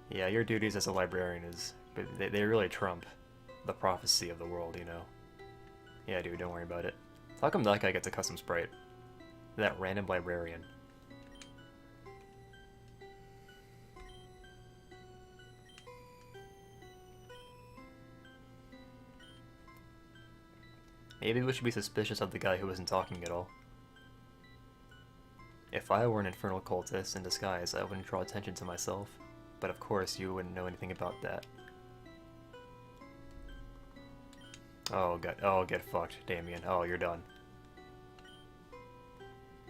Yeah, your duties as a librarian is... But they really trump the prophecy of the world, you know? Yeah, dude, don't worry about it. How come that guy gets a custom sprite? That random librarian. Maybe we should be suspicious of the guy who isn't talking at all. If I were an infernal cultist in disguise, I wouldn't draw attention to myself. But of course, you wouldn't know anything about that. Oh, God. Oh, get fucked, Damien. Oh, you're done.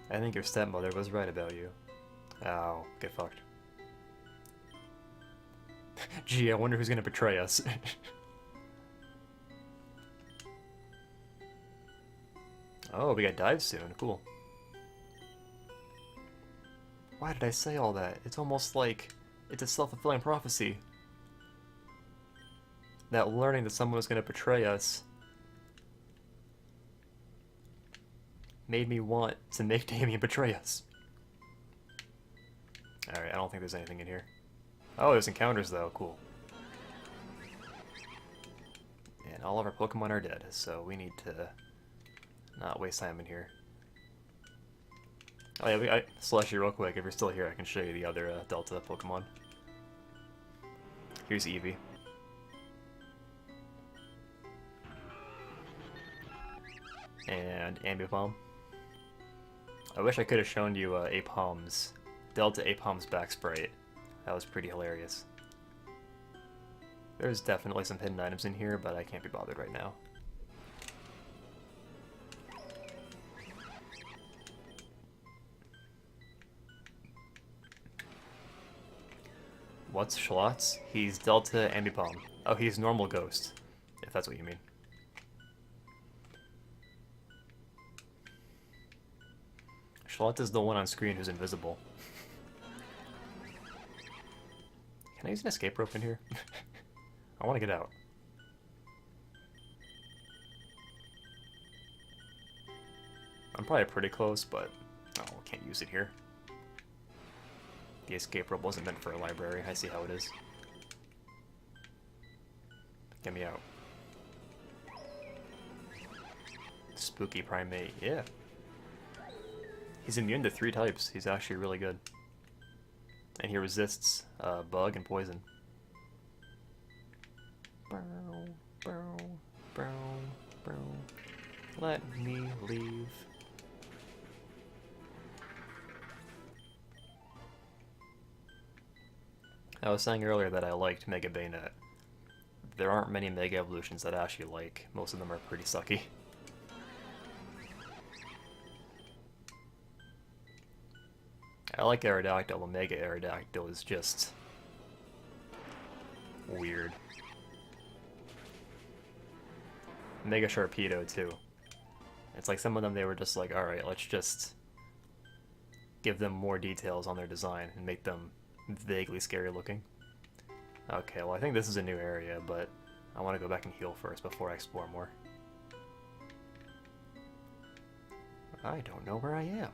I think your stepmother was right about you. Oh, get fucked. Gee, I wonder who's gonna betray us. Oh, we got dive soon. Cool. Why did I say all that? It's almost like it's a self-fulfilling prophecy. That learning that someone was going to betray us made me want to make Damien betray us. Alright, I don't think there's anything in here. Oh, there's encounters though. Cool. And all of our Pokemon are dead, so we need to not waste time in here. Oh yeah, Celestia, real quick, if you're still here, I can show you the other Delta Pokemon. Here's Eevee. And Ambipom. I wish I could have shown you Apom's, Delta Apom's back sprite. That was pretty hilarious. There's definitely some hidden items in here, but I can't be bothered right now. What's Schlotz? He's Delta Ambipom. Oh, he's normal ghost, if that's what you mean. Schlotz is the one on screen who's invisible. Can I use an escape rope in here? I want to get out. I'm probably pretty close, but oh, can't use it here. The escape rope wasn't meant for a library. I see how it is. Get me out. Spooky primate, yeah. He's immune to 3 types. He's actually really good. And he resists bug and poison. Let me leave. I was saying earlier that I liked Mega Bayonet. There aren't many Mega Evolutions that I actually like. Most of them are pretty sucky. I like Aerodactyl, but Mega Aerodactyl is just weird. Mega Sharpedo too. It's like some of them they were just like, alright, let's just give them more details on their design and make them vaguely scary looking. Okay, well I think this is a new area, but I want to go back and heal first before I explore more. I don't know where I am.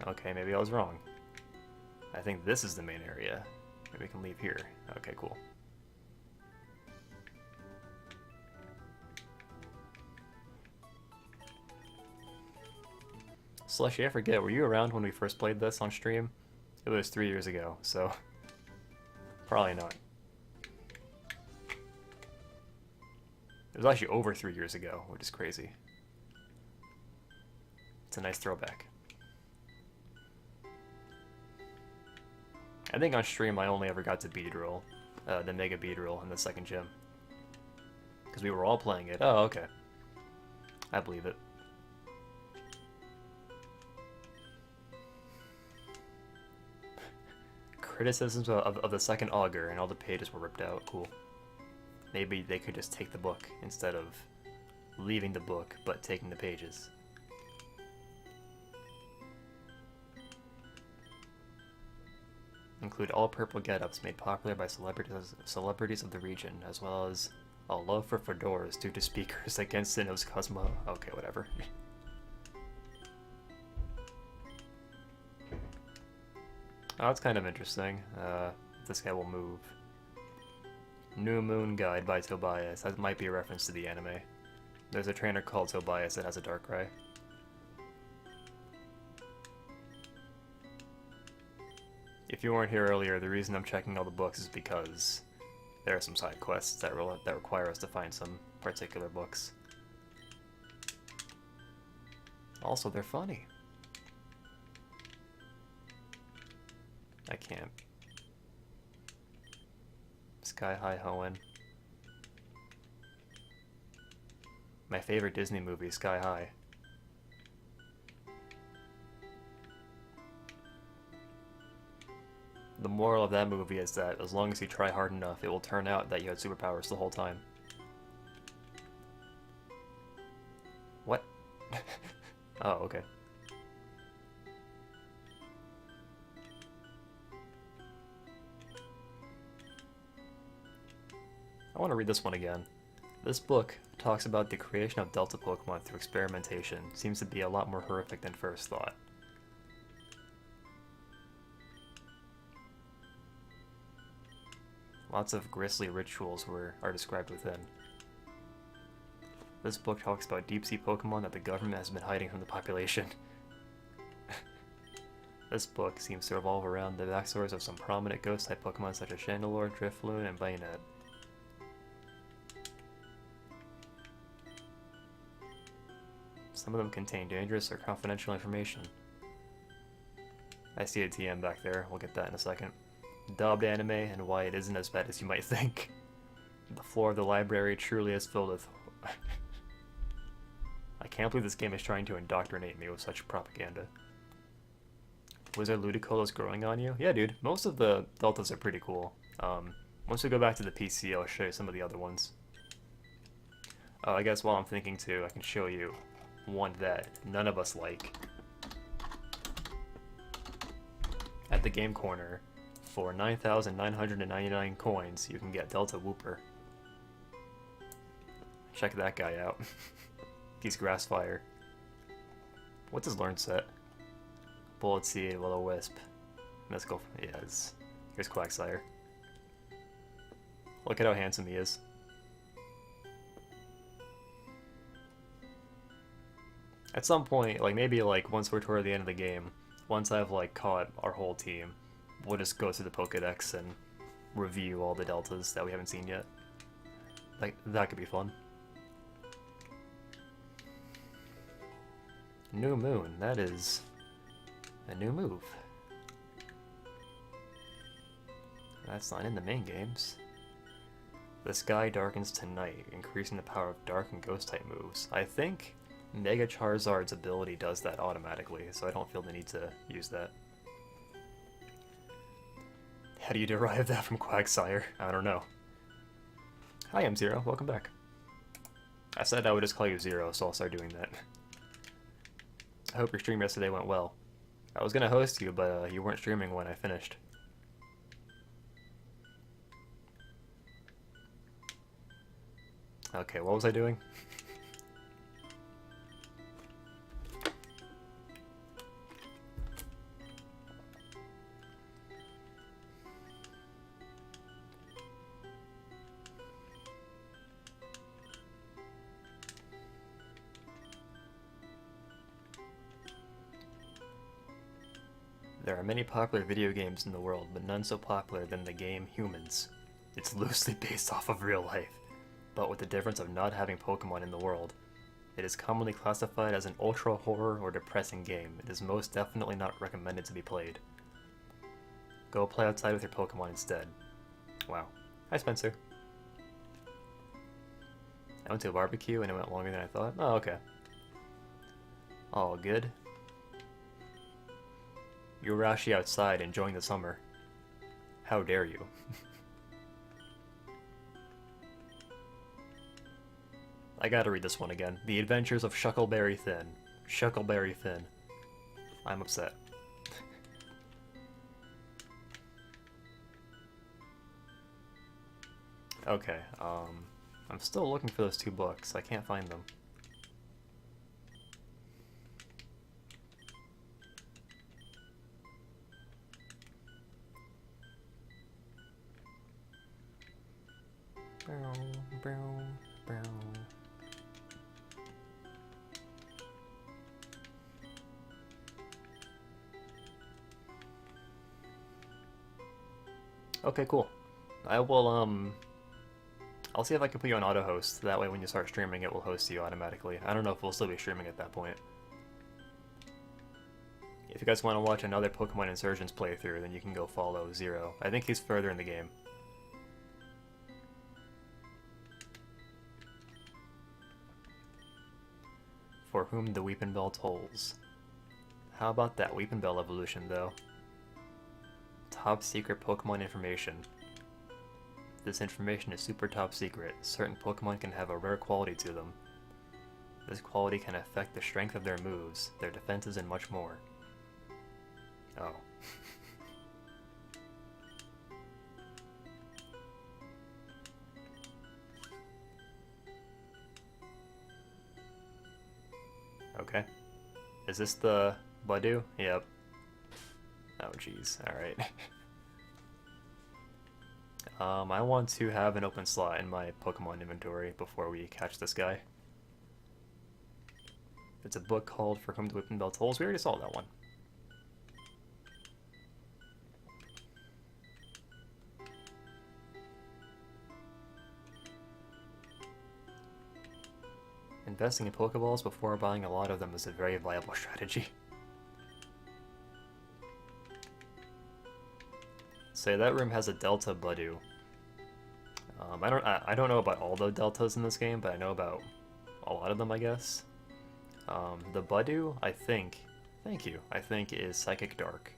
Okay, maybe I was wrong. I think this is the main area. Maybe we can leave here. Okay, cool. Celestia, I forget, were you around when we first played this on stream? It was 3 years ago, so probably not. It was actually over 3 years ago, which is crazy. It's a nice throwback. I think on stream I only ever got to Beedrill, the Mega Beedrill in the second gym. Because we were all playing it. Oh, okay. I believe it. Criticisms of the second augur, and all the pages were ripped out. Cool. Maybe they could just take the book instead of leaving the book, but taking the pages. Include all purple get-ups made popular by celebrities of the region, as well as a love for fedoras due to speakers like Sinnoh's Cosmo. Okay, whatever. Oh, that's kind of interesting. This guy will move. New Moon Guide by Tobias. That might be a reference to the anime. There's a trainer called Tobias that has a Darkrai. If you weren't here earlier, the reason I'm checking all the books is because there are some side quests that require us to find some particular books. Also, they're funny. I can't. Sky High Hoenn. My favorite Disney movie, Sky High. The moral of that movie is that as long as you try hard enough, it will turn out that you had superpowers the whole time. What? Oh, okay. I want to read this one again. This book talks about the creation of Delta Pokemon through experimentation. Seems to be a lot more horrific than first thought. Lots of grisly rituals are described within. This book talks about deep-sea Pokemon that the government has been hiding from the population. This book seems to revolve around the backstories of some prominent ghost-type Pokemon such as Chandelure, Drifloon, and Bayonet. Some of them contain dangerous or confidential information. I see a TM back there, we'll get that in a second. Dubbed anime and why it isn't as bad as you might think. The floor of the library truly is filled with... I can't believe this game is trying to indoctrinate me with such propaganda. Wizard Ludicolo's growing on you? Yeah, dude, most of the Deltas are pretty cool. Once we go back to the PC, I'll show you some of the other ones. Oh, I guess while I'm thinking too, I can show you one that none of us like. At the game corner, for 9,999 coins, you can get Delta Wooper. Check that guy out. He's Grassfire. What's his learn set? Bullet Seed, Will-O-Wisp. Mystical. Yes. Here's Quagsire. Look at how handsome he is. At some point, like maybe like once we're toward the end of the game, once I've like caught our whole team, we'll just go through the Pokédex and review all the Deltas that we haven't seen yet. Like, that could be fun. New Moon, that is a new move. That's not in the main games. The sky darkens tonight, increasing the power of dark and ghost type moves. I think Mega Charizard's ability does that automatically, so I don't feel the need to use that. How do you derive that from Quagsire? I don't know. Hi, I'm Zero. Welcome back. I said I would just call you Zero, so I'll start doing that. I hope your stream yesterday went well. I was gonna host you, but you weren't streaming when I finished. Okay, what was I doing? There are many popular video games in the world, but none so popular than the game Humans. It's loosely based off of real life, but with the difference of not having Pokemon in the world. It is commonly classified as an ultra-horror or depressing game. It is most definitely not recommended to be played. Go play outside with your Pokemon instead. Wow. Hi, Spencer. I went to a barbecue and it went longer than I thought. Oh, okay. All good. You were actually outside enjoying the summer. How dare you? I gotta read this one again. The Adventures of Shuckleberry Finn. Shuckleberry Finn. I'm upset. Okay, I'm still looking for those two books. I can't find them. Okay, cool. I will, I'll see if I can put you on auto host. That way when you start streaming, it will host you automatically. I don't know if we'll still be streaming at that point. If you guys want to watch another Pokemon Insurgence playthrough, then you can go follow Zero. I think he's further in the game. For whom the Weeping Bell tolls. How about that Weeping Bell evolution, though? Top secret Pokemon information. This information is super top secret. Certain Pokemon can have a rare quality to them. This quality can affect the strength of their moves, their defenses, and much more. Oh. Okay. Is this the Budew? Yep. Oh jeez, alright. I want to have an open slot in my Pokemon inventory before we catch this guy. It's a book called For Whom the Weeping Bell Tolls. We already saw that one. Investing in Pokeballs before buying a lot of them is a very viable strategy. Say that room has a Delta Budew. I don't know about all the Deltas in this game, but I know about a lot of them, I guess. The Budew, I think, thank you, I think is Psychic Dark.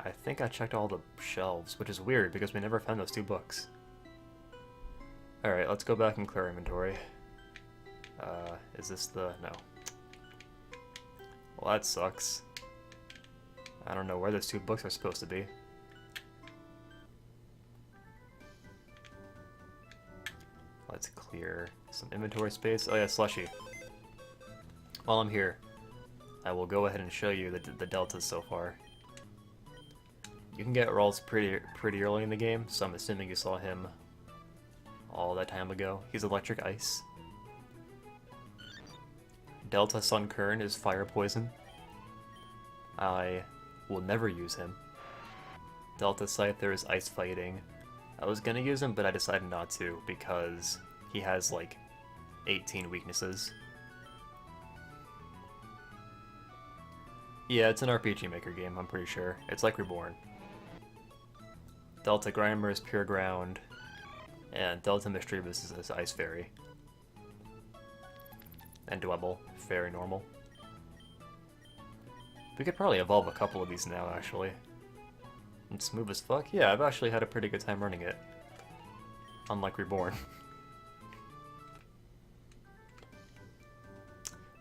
I think I checked all the shelves, which is weird because we never found those two books. Alright, let's go back and clear our inventory. Is this the... no. Well, that sucks. I don't know where those two books are supposed to be. Let's clear some inventory space. Oh yeah, Slushy. While I'm here, I will go ahead and show you the deltas so far. You can get Ralts pretty early in the game, so I'm assuming you saw him all that time ago. He's Electric Ice. Delta Sunkern is Fire Poison. I will never use him. Delta Scyther is Ice Fighting. I was gonna use him, but I decided not to because he has like 18 weaknesses. Yeah, it's an RPG Maker game, I'm pretty sure. It's like Reborn. Delta Grimer is Pure Ground, and Delta Mischievous is Ice Fairy. And Dwebble, Fairy Normal. We could probably evolve a couple of these now, actually. And smooth as fuck? Yeah, I've actually had a pretty good time running it. Unlike Reborn.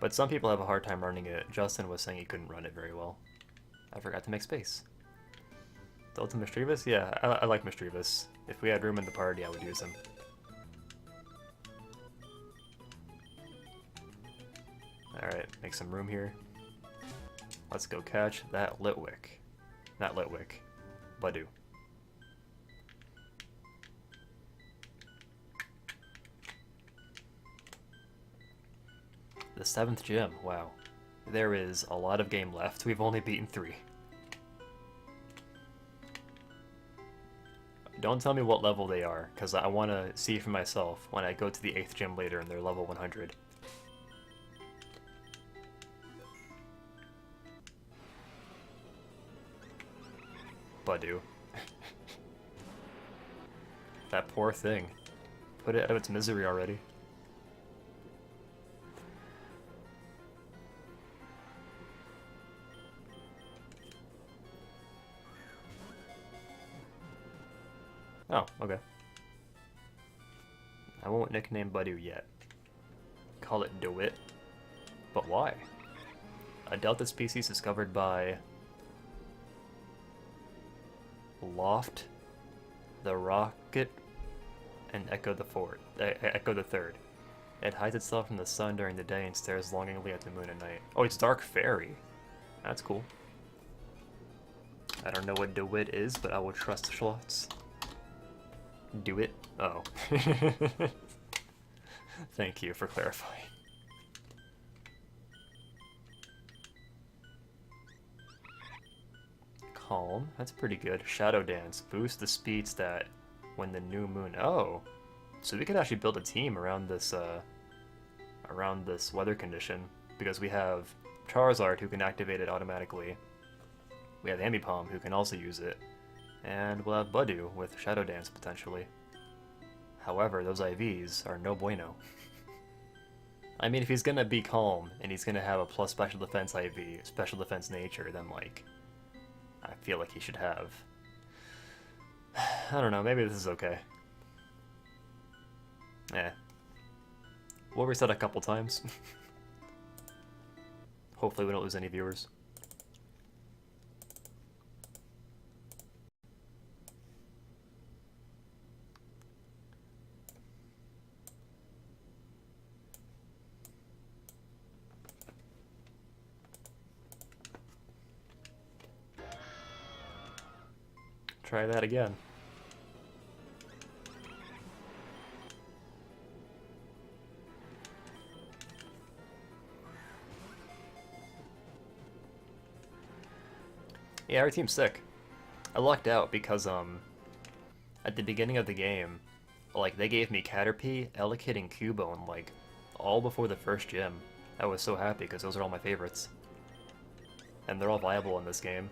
But some people have a hard time running it. Justin was saying he couldn't run it very well. I forgot to make space. Delta Mischievous? Yeah, I like Mischievous. If we had room in the party, I would use him. Alright, make some room here. Let's go catch that Litwick. Not Litwick. Budew. The 7th gym, wow. There is a lot of game left. We've only beaten 3. Don't tell me what level they are, because I want to see for myself when I go to the 8th gym later and they're level 100. Budew. That poor thing. Put it out of its misery already. Oh, okay. I won't nickname Budew yet. Call it DeWitt. But why? A Delta species discovered by Loft, the Rocket, and Echo the Third. It hides itself from the sun during the day and stares longingly at the moon at night. Oh, it's Dark Fairy. That's cool. I don't know what DeWitt is, but I will trust Schlots. Do it? Oh. Thank you for clarifying. Calm, that's pretty good. Shadow Dance, boost the speed stat when the new moon. Oh, so we could actually build a team around this weather condition because we have Charizard who can activate it automatically. We have Ambipom who can also use it, and we'll have Budew with Shadow Dance potentially. However, those IVs are no bueno. I mean, if he's gonna be calm and he's gonna have a plus special defense IV, special defense nature, then like, I feel like he should have. I don't know, maybe this is okay. Eh. We'll reset a couple times. Hopefully we don't lose any viewers. Try that again. Yeah, our team's sick. I lucked out because, at the beginning of the game, like, they gave me Caterpie, Elekid, and Cubone, like, all before the first gym. I was so happy because those are all my favorites. And they're all viable in this game.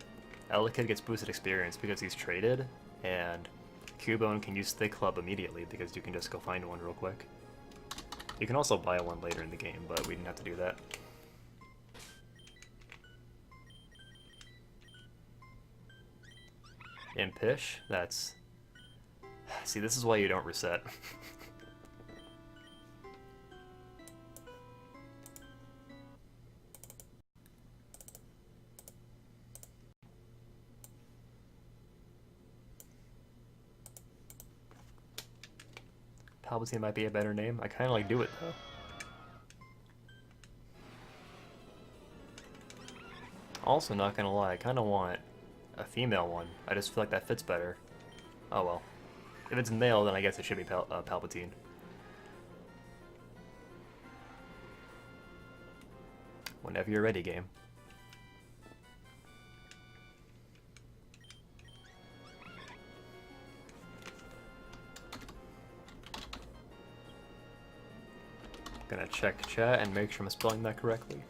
Elekid gets boosted experience because he's traded, and Cubone can use Thick Club immediately because you can just go find one real quick. You can also buy one later in the game, but we didn't have to do that. Impish, that's... See, this is why you don't reset. Palpatine might be a better name. I kind of like Do It, though. Also, not gonna lie, I kind of want a female one. I just feel like that fits better. Oh well. If it's male, then I guess it should be Palpatine. Whenever you're ready, game. Gonna check chat and make sure I'm spelling that correctly.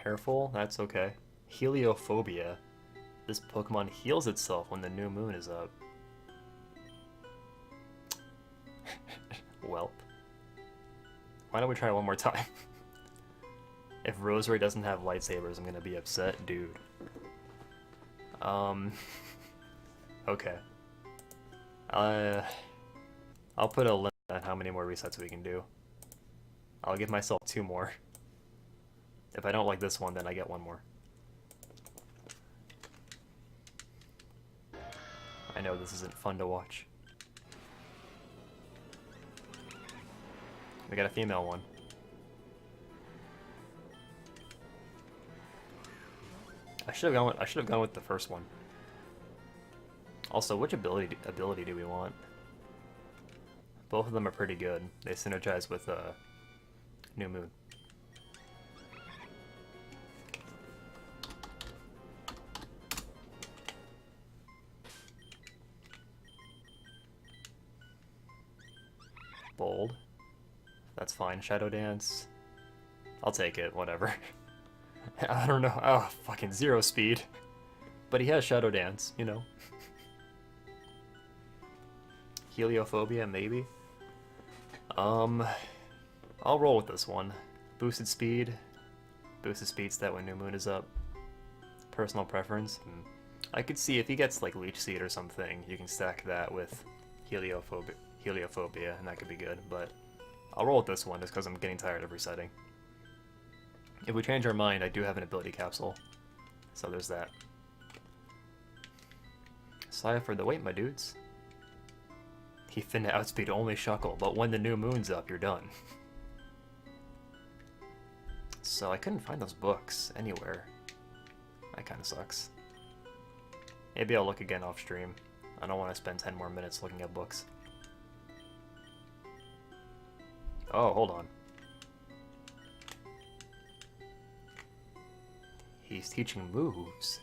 Careful, that's okay. Heliophobia. This Pokemon heals itself when the new moon is up. Welp. Why don't we try one more time? If Rosary doesn't have lightsabers, I'm gonna be upset, dude. Okay. I'll put a limit on how many more resets we can do. I'll give myself 2 more. If I don't like this one, then I get 1 more. I know this isn't fun to watch. We got a female one. I should have gone with the first one. Also, which ability do we want? Both of them are pretty good. They synergize with New Moon. Bold. That's fine. Shadow Dance. I'll take it, whatever. I don't know. Oh, fucking 0 speed. But he has Shadow Dance, you know. Heliophobia, maybe? I'll roll with this one. Boosted speed stat when New Moon is up. Personal preference. I could see if he gets like Leech Seed or something, you can stack that with Heliophobia, and that could be good, but I'll roll with this one just because I'm getting tired of resetting. If we change our mind, I do have an ability capsule, so there's that. Sorry for the wait, my dudes. He finna outspeed only Shuckle, but when the new moon's up, you're done. So I couldn't find those books anywhere. That kinda sucks. Maybe I'll look again off stream. I don't want to spend 10 more minutes looking at books. Oh, hold on. He's teaching moves.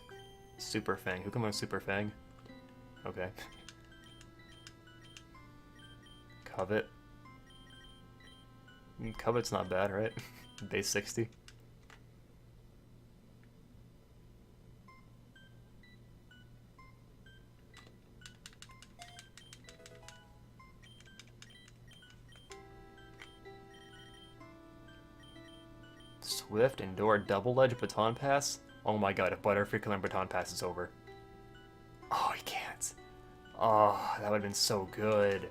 Super Fang. Who can learn Super Fang? Okay. Covet. Covet's not bad, right? Base 60. Swift, Endure, Double-Edge, Baton Pass? Oh my god, if Butterfree can learn Baton Pass, it's over. Oh, he can't. Oh, that would have been so good.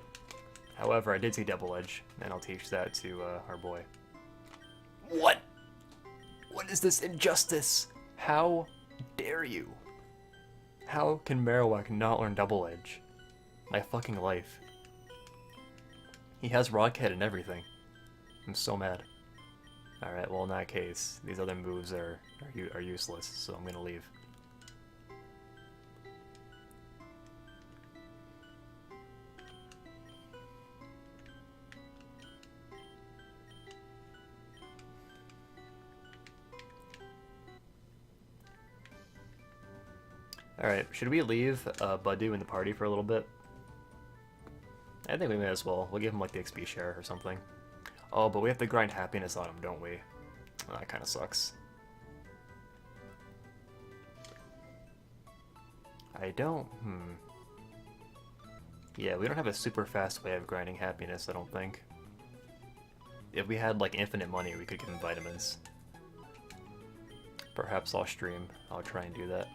However, I did see Double-Edge, and I'll teach that to our boy. What? What is this injustice? How dare you? How can Marowak not learn Double-Edge? My fucking life. He has Rockhead and everything. I'm so mad. Alright, well in that case, these other moves are useless, so I'm gonna leave. Alright, should we leave Budu in the party for a little bit? I think we may as well. We'll give him like the XP share or something. Oh, but we have to grind happiness on him, don't we? Oh, that kind of sucks. I don't... Yeah, we don't have a super fast way of grinding happiness, I don't think. If we had, like, infinite money, we could give him vitamins. Perhaps I'll stream. I'll try and do that.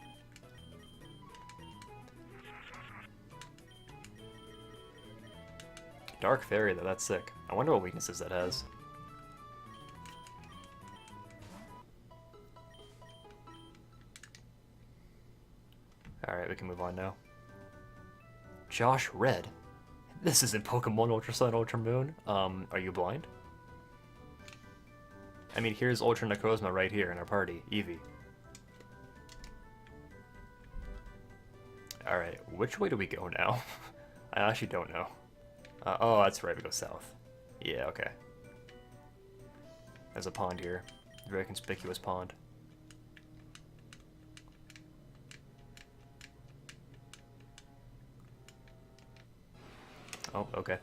Dark Fairy, though, that's sick. I wonder what weaknesses that has. Alright, we can move on now. Josh Red. This isn't Pokemon Ultra Sun, Ultra Moon. Are you blind? I mean, here's Ultra Necrozma right here in our party. Eevee. Alright, which way do we go now? I actually don't know. Oh, that's right, we go south. Yeah, okay. There's a pond here. Very conspicuous pond. Oh, okay.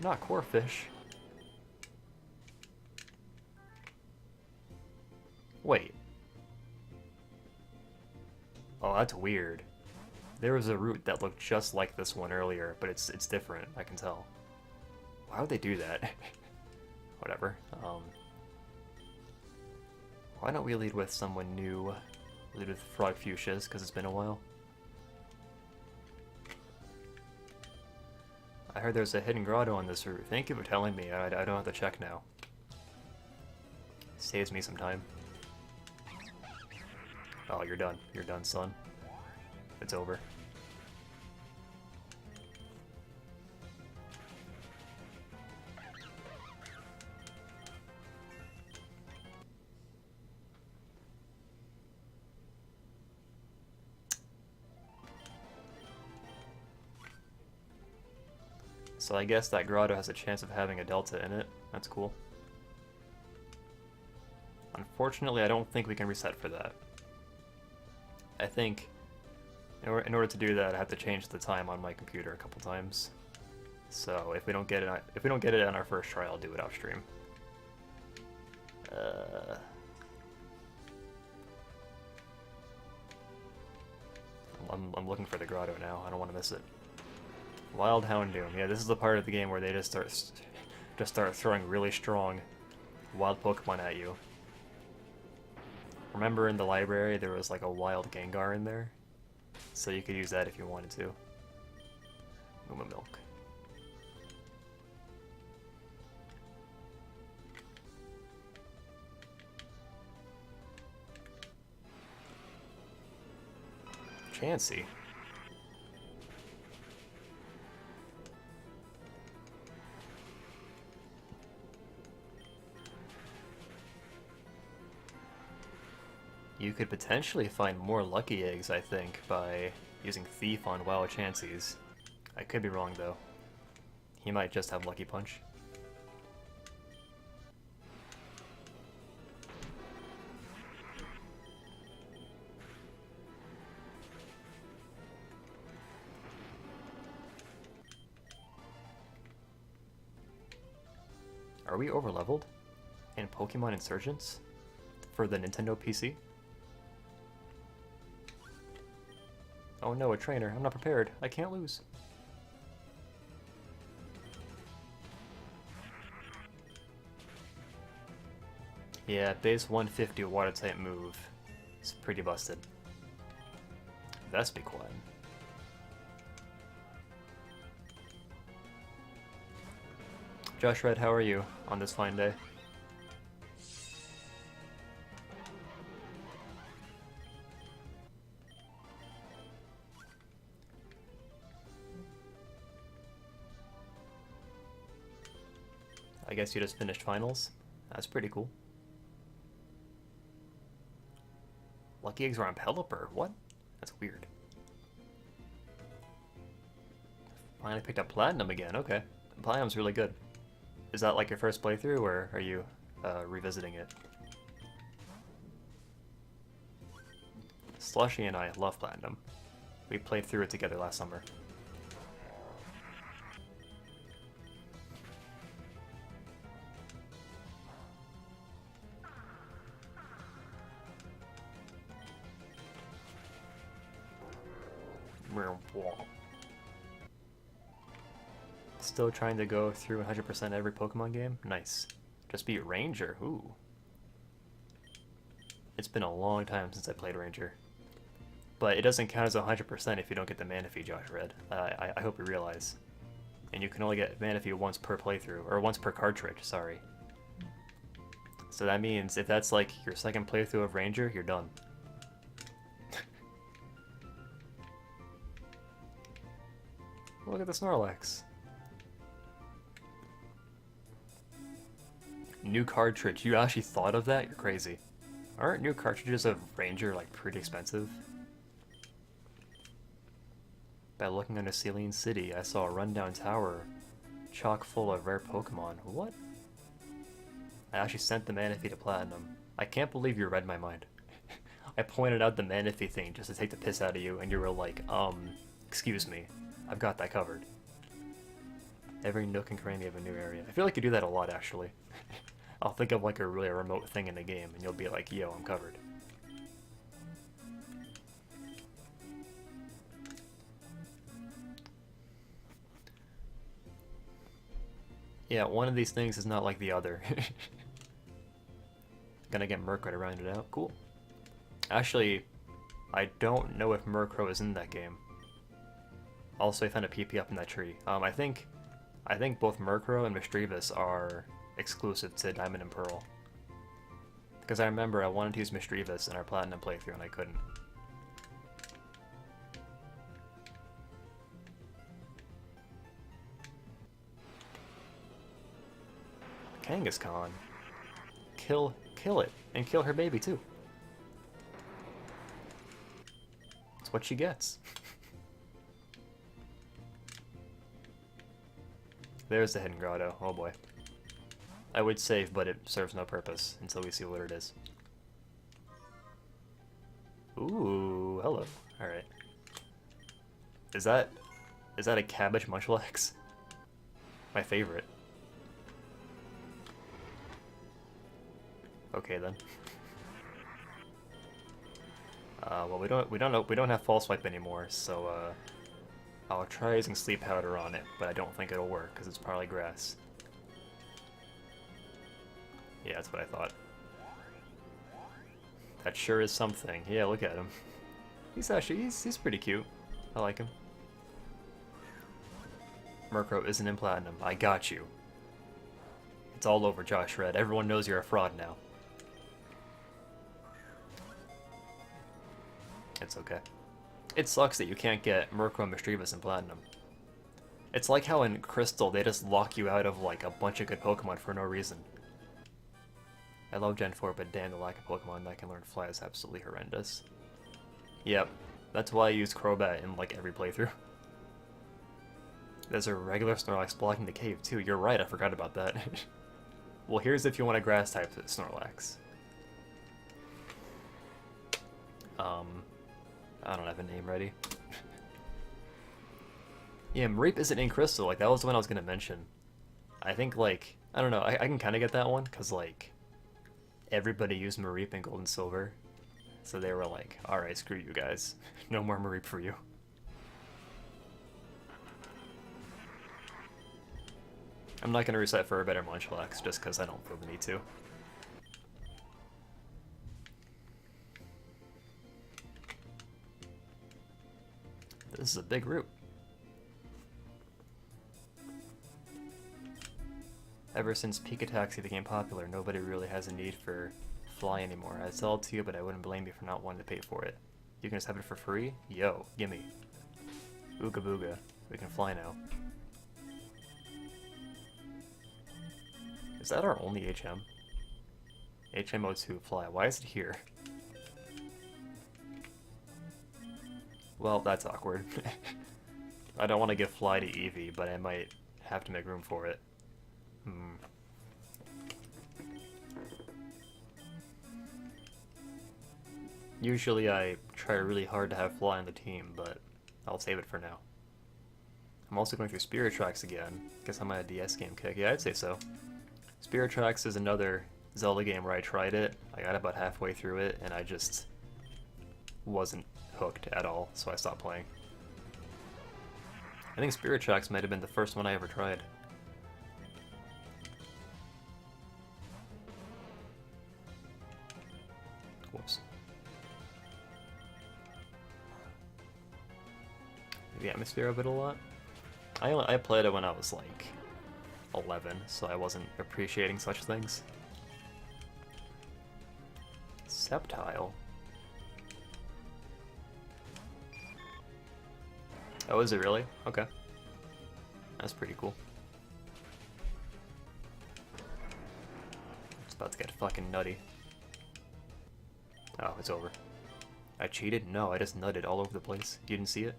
Not Corphish. Wait. Oh, that's weird. There was a route that looked just like this one earlier, but it's different, I can tell. Why would they do that? Whatever. Why don't we lead with someone new? Lead with Frog Fuchsias, because it's been a while. I heard there's a hidden grotto on this route. Thank you for telling me. I don't have to check now. Saves me some time. Oh, you're done. You're done, son. It's over. So I guess that grotto has a chance of having a delta in it. That's cool. Unfortunately, I don't think we can reset for that. I think in order to do that, I have to change the time on my computer a couple times. So if we don't get it on our first try, I'll do it off stream. I'm looking for the grotto now. I don't want to miss it. Wild Houndoom. Yeah, this is the part of the game where they just start throwing really strong wild Pokemon at you. Remember in the library there was like a wild Gengar in there? So you could use that if you wanted to. Moo Milk. Chansey. You could potentially find more lucky eggs, I think, by using Thief on Wild Chanseys. I could be wrong though. He might just have Lucky Punch. Are we overleveled in Pokémon Insurgence for the Nintendo PC? Oh no, a trainer. I'm not prepared. I can't lose. Yeah, base 150 water type move. It's pretty busted. Vespiquen. Josh Red, how are you on this fine day? I guess you just finished finals? That's pretty cool. Lucky eggs are on Pelipper? What? That's weird. Finally picked up Platinum again, okay. Platinum's really good. Is that like your first playthrough, or are you revisiting it? Slushy and I love Platinum. We played through it together last summer. Still trying to go through 100% every Pokemon game? Nice. Just beat Ranger, ooh. It's been a long time since I played Ranger. But it doesn't count as 100% if you don't get the Manaphy, Josh Red. I hope you realize. And you can only get Manaphy once per playthrough, or once per cartridge, sorry. So that means if that's like your second playthrough of Ranger, you're done. Look at the Snorlax. New cartridge. You actually thought of that? You're crazy. Aren't new cartridges of Ranger like pretty expensive? By looking under Celine City, I saw a rundown tower chock full of rare Pokemon. What? I actually sent the Manaphy to Platinum. I can't believe you read my mind. I pointed out the Manaphy thing just to take the piss out of you, and you were like, excuse me. I've got that covered. Every nook and cranny of a new area. I feel like you do that a lot, actually. I'll think of like a really remote thing in the game, and you'll be like, yo, I'm covered. Yeah, one of these things is not like the other. Gonna get Murkrow to round it out. Cool. Actually, I don't know if Murkrow is in that game. Also, I found a PP up in that tree. I think both Murkrow and Misdreavus are exclusive to Diamond and Pearl. Because I remember I wanted to use Misdreavus in our Platinum playthrough and I couldn't. Kangaskhan. Kill it. And kill her baby too. That's what she gets. There's the hidden grotto. Oh boy. I would save, but it serves no purpose until we see what it is. Ooh, hello. Alright. Is that a Cabbage Munchlax? My favorite. Okay then. Well, we don't have False Swipe anymore, so I'll try using Sleep Powder on it, but I don't think it'll work because it's probably grass. Yeah, that's what I thought. That sure is something. Yeah, look at him. He's pretty cute. I like him. Murkrow isn't in Platinum. I got you. It's all over, Josh Red. Everyone knows you're a fraud now. It's okay. It sucks that you can't get Murkrow and Misdreavus in Platinum. It's like how in Crystal they just lock you out of like a bunch of good Pokemon for no reason. I love Gen 4, but damn, the lack of Pokemon that can learn Fly is absolutely horrendous. Yep. That's why I use Crobat in like every playthrough. There's a regular Snorlax blocking the cave too. You're right, I forgot about that. Well, here's if you want a grass type Snorlax. I don't have a name ready. Yeah, Mareep isn't in Crystal. Like, that was the one I was gonna mention. I think, like, I don't know, I can kind of get that one, because, like, everybody used Mareep in Gold and Silver. So they were like, alright, screw you guys. No more Mareep for you. I'm not gonna reset for a better Munchlax, just because I don't feel the need to. This is a big route. Ever since Pikachu became popular, nobody really has a need for Fly anymore. I'd sell it to you, but I wouldn't blame you for not wanting to pay for it. You can just have it for free? Yo, gimme. Ooga booga. We can fly now. Is that our only HM? HMO2 fly. Why is it here? Well, that's awkward. I don't want to give fly to Eevee, but I might have to make room for it. Usually I try really hard to have fly on the team, but I'll save it for now. I'm also going through Spirit Tracks again. Guess I'm on a DS game kick. Yeah, I'd say so. Spirit Tracks is another Zelda game where I tried it. I got about halfway through it, and I just wasn't hooked at all, so I stopped playing. I think Spirit Tracks might have been the first one I ever tried. Whoops. The atmosphere of it a lot. I played it when I was like 11, so I wasn't appreciating such things. Sceptile. Oh, is it really? Okay. That's pretty cool. It's about to get fucking nutty. Oh, it's over. I cheated? No, I just nutted all over the place. You didn't see it?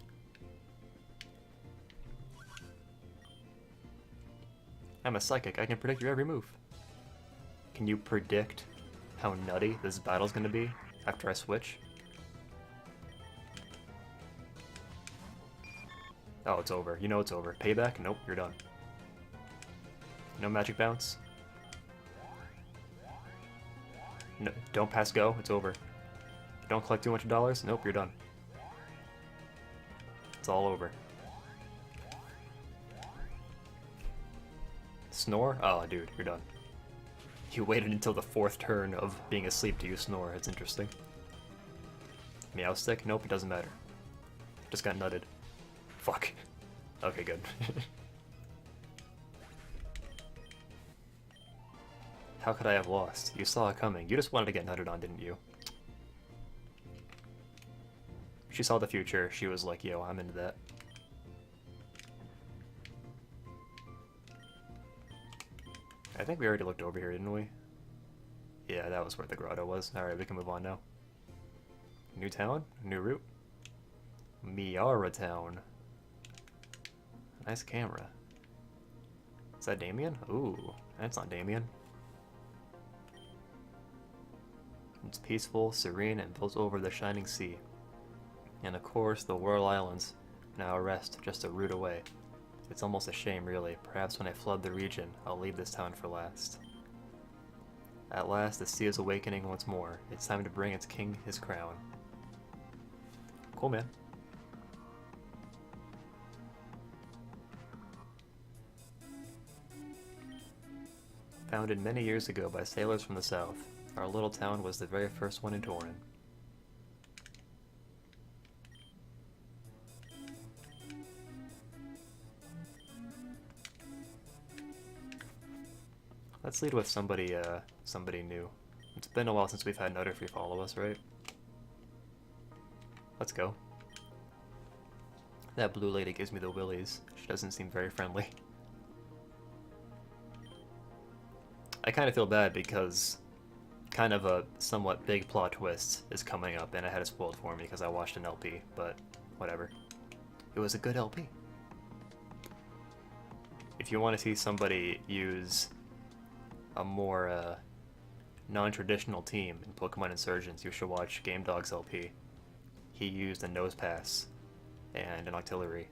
I'm a psychic. I can predict your every move. Can you predict how nutty this battle's gonna be after I switch? Oh, it's over. You know it's over. Payback? Nope, you're done. No magic bounce? No, don't pass go. It's over. Don't collect too much dollars? Nope, you're done. It's all over. Snore? Oh, dude, you're done. You waited until the 4th turn of being asleep to use Snore. It's interesting. Meowstick? Nope, it doesn't matter. Just got nutted. Fuck. Okay, good. How could I have lost? You saw it coming. You just wanted to get nutted on, didn't you? She saw the future. She was like, yo, I'm into that. I think we already looked over here, didn't we? Yeah, that was where the grotto was. Alright, we can move on now. New town? New route? Miara Town. Nice camera. Is that Damien? Ooh, that's not Damien. It's peaceful, serene, and built over the shining sea. And of course, the Whirl Islands now rest just a route away. It's almost a shame, really. Perhaps when I flood the region, I'll leave this town for last. At last, the sea is awakening once more. It's time to bring its king his crown. Cool, man. Founded many years ago by sailors from the south, our little town was the very first one in Torin. Let's lead with somebody new. It's been a while since we've had Nutterfree follow us, right? Let's go. That blue lady gives me the willies. She doesn't seem very friendly. I kind of feel bad because kind of a somewhat big plot twist is coming up, and I had it spoiled for me because I watched an LP, but whatever. It was a good LP. If you want to see somebody use a more non-traditional team in Pokemon Insurgence, you should watch Game Dog's LP. He used a Nose Pass and an Octillery.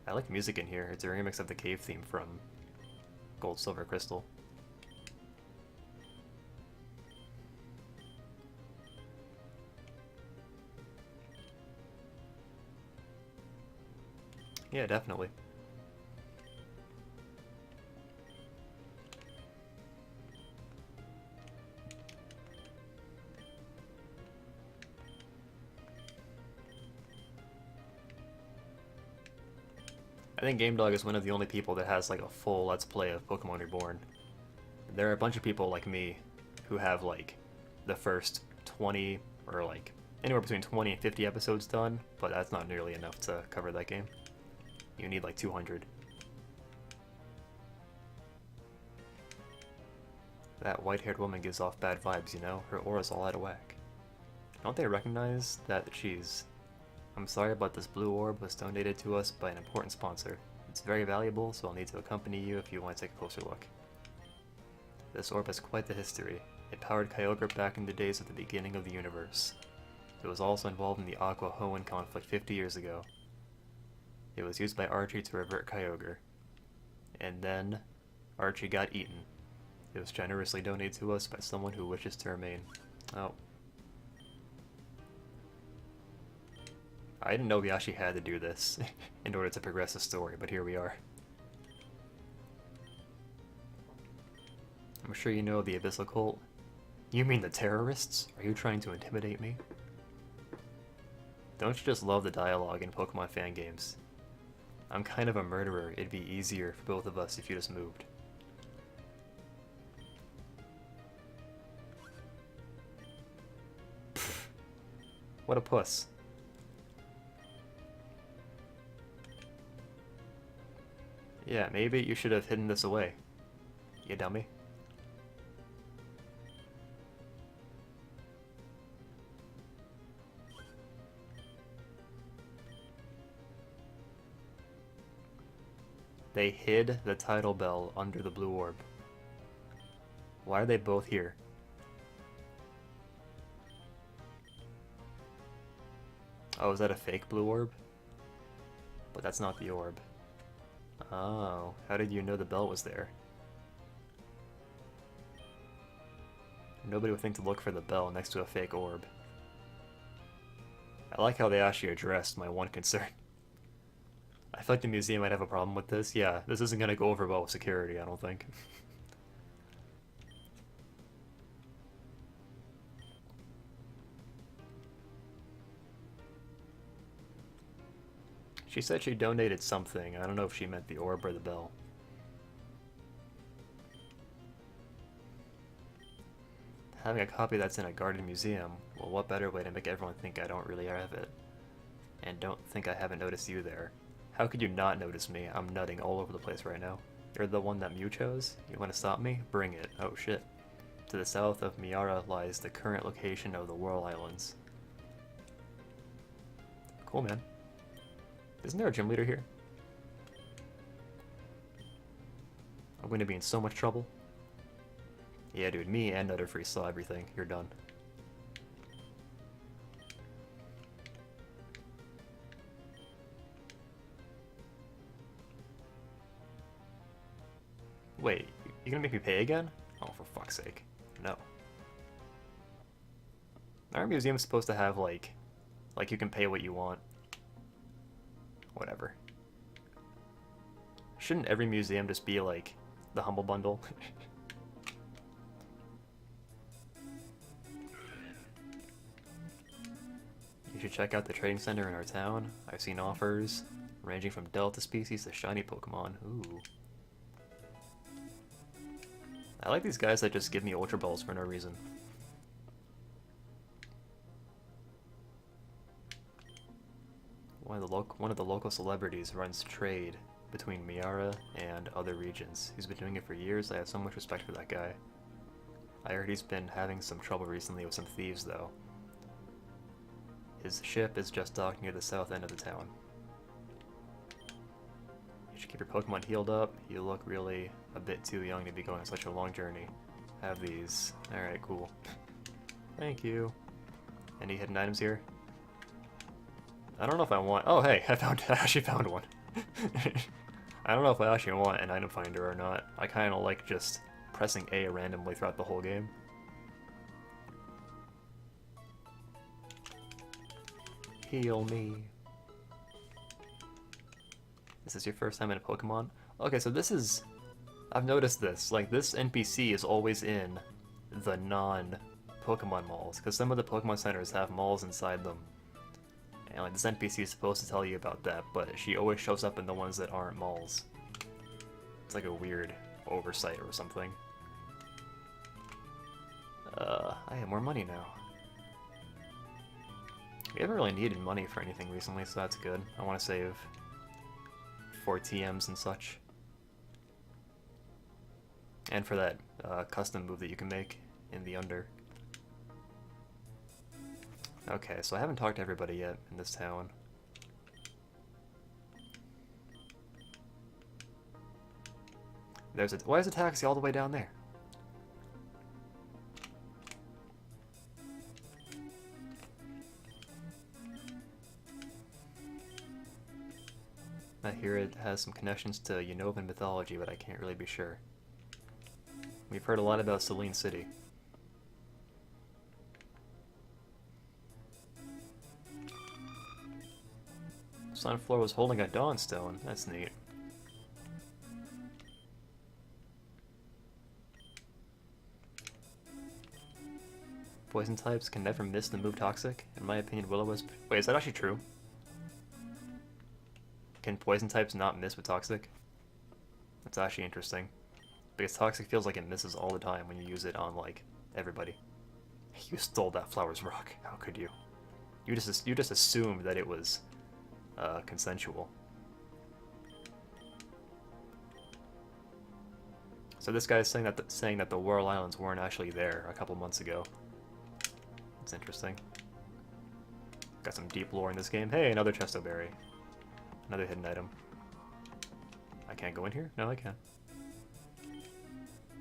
I like the music in here. It's a remix of the cave theme from Gold, Silver, Crystal. Yeah, definitely. I think Game Dog is one of the only people that has like a full Let's Play of Pokemon Reborn. There are a bunch of people like me who have like the first 20 or like anywhere between 20 and 50 episodes done, but that's not nearly enough to cover that game. You need like 200. That white-haired woman gives off bad vibes, you know? Her aura's all out of whack. Don't they recognize that she's... I'm sorry, but this blue orb was donated to us by an important sponsor. It's very valuable, so I'll need to accompany you if you want to take a closer look. This orb has quite the history. It powered Kyogre back in the days of the beginning of the universe. It was also involved in the Aqua-Hoenn conflict 50 years ago. It was used by Archie to revert Kyogre. And then, Archie got eaten. It was generously donated to us by someone who wishes to remain. Oh. I didn't know we actually had to do this in order to progress the story, but here we are. I'm sure you know the Abyssal Cult. You mean the terrorists? Are you trying to intimidate me? Don't you just love the dialogue in Pokemon fan games? I'm kind of a murderer. It'd be easier for both of us if you just moved. Pfft. What a puss. Yeah, maybe you should have hidden this away. You dummy. They hid the title bell under the blue orb. Why are they both here? Oh, is that a fake blue orb? But that's not the orb. Oh, how did you know the bell was there? Nobody would think to look for the bell next to a fake orb. I like how they actually addressed my one concern. I feel like the museum might have a problem with this. Yeah, this isn't going to go over well with security, I don't think. She said she donated something. I don't know if she meant the orb or the bell. Having a copy that's in a guarded museum, well, what better way to make everyone think I don't really have it? And don't think I haven't noticed you there. How could you not notice me? I'm nutting all over the place right now. You're the one that Mew chose? You want to stop me? Bring it. Oh shit. To the south of Miara lies the current location of the Whirl Islands. Cool, man. Isn't there a gym leader here? I'm going to be in so much trouble. Yeah, dude, me and Nutterfree saw everything. You're done. Wait, you gonna make me pay again? Oh, for fuck's sake. No. Our museum's supposed to have, like you can pay what you want. Whatever. Shouldn't every museum just be like the Humble Bundle? You should check out the trading center in our town. I've seen offers ranging from Delta species to shiny Pokemon. Ooh. I like these guys that just give me Ultra Balls for no reason. One of the local celebrities runs trade between Miara and other regions. He's been doing it for years. I have so much respect for that guy. I heard he's been having some trouble recently with some thieves, though. His ship is just docked near the south end of the town. You should keep your Pokemon healed up. You look really a bit too young to be going on such a long journey. Have these. Alright, cool. Thank you. Any hidden items here? I don't know if I want... Oh, hey, I actually found one. I don't know if I actually want an item finder or not. I kind of like just pressing A randomly throughout the whole game. Heal me. This is your first time in a Pokemon? Okay, so this is... I've noticed this. Like, this NPC is always in the non-Pokemon malls, because some of the Pokemon centers have malls inside them. And like, this NPC is supposed to tell you about that, but she always shows up in the ones that aren't malls. It's like a weird oversight or something. I have more money now. We haven't really needed money for anything recently, so that's good. I want to save for TMs and such. And for that custom move that you can make in the Under. Okay, so I haven't talked to everybody yet in this town. Why is a taxi all the way down there? I hear it has some connections to Unovan mythology, but I can't really be sure. We've heard a lot about Celine City. Sunflower was holding a Dawnstone. That's neat. Poison types can never miss the move Toxic. In my opinion, Will-O-Wisp... Wait, is that actually true? Can poison types not miss with Toxic? That's actually interesting. Because Toxic feels like it misses all the time when you use it on, like, everybody. You stole that flower's rock. How could you? You just assumed that it was consensual. So this guy is saying that the Whirl Islands weren't actually there a couple months ago. That's interesting. Got some deep lore in this game. Hey, another Chesto Berry. Another hidden item. I can't go in here? No, I can.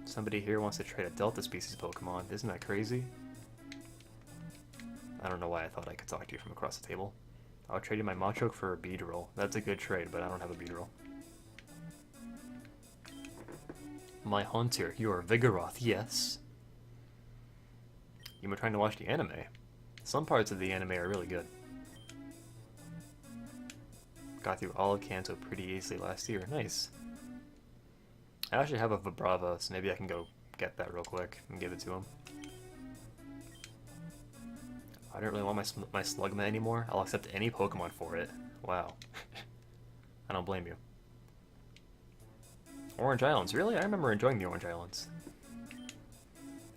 Somebody here wants to trade a Delta species Pokemon. Isn't that crazy? I don't know why I thought I could talk to you from across the table. I'll trade you my Machoke for a Beedrill. That's a good trade, but I don't have a Beedrill. My Haunter, you are Vigoroth, yes. You were trying to watch the anime. Some parts of the anime are really good. Got through all of Kanto pretty easily last year. Nice. I actually have a Vibrava, so maybe I can go get that real quick and give it to him. I don't really want my Slugma anymore. I'll accept any Pokemon for it. Wow. I don't blame you. Orange Islands. Really? I remember enjoying the Orange Islands.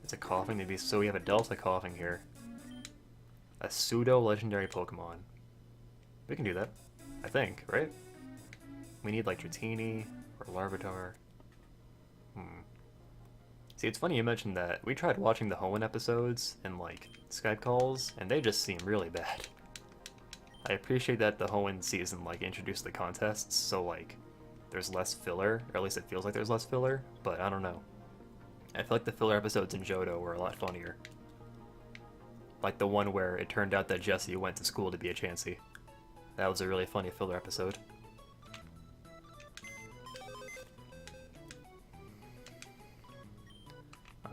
It's a coughing maybe. So we have a Delta coughing here. A pseudo-legendary Pokemon. We can do that. I think, right? We need like Dratini or Larvitar. See, it's funny you mentioned that. We tried watching the Hoenn episodes in like Skype calls, and they just seem really bad. I appreciate that the Hoenn season like introduced the contests, so like there's less filler, or at least it feels like there's less filler, but I don't know. I feel like the filler episodes in Johto were a lot funnier. Like the one where it turned out that Jessie went to school to be a Chansey. That was a really funny filler episode.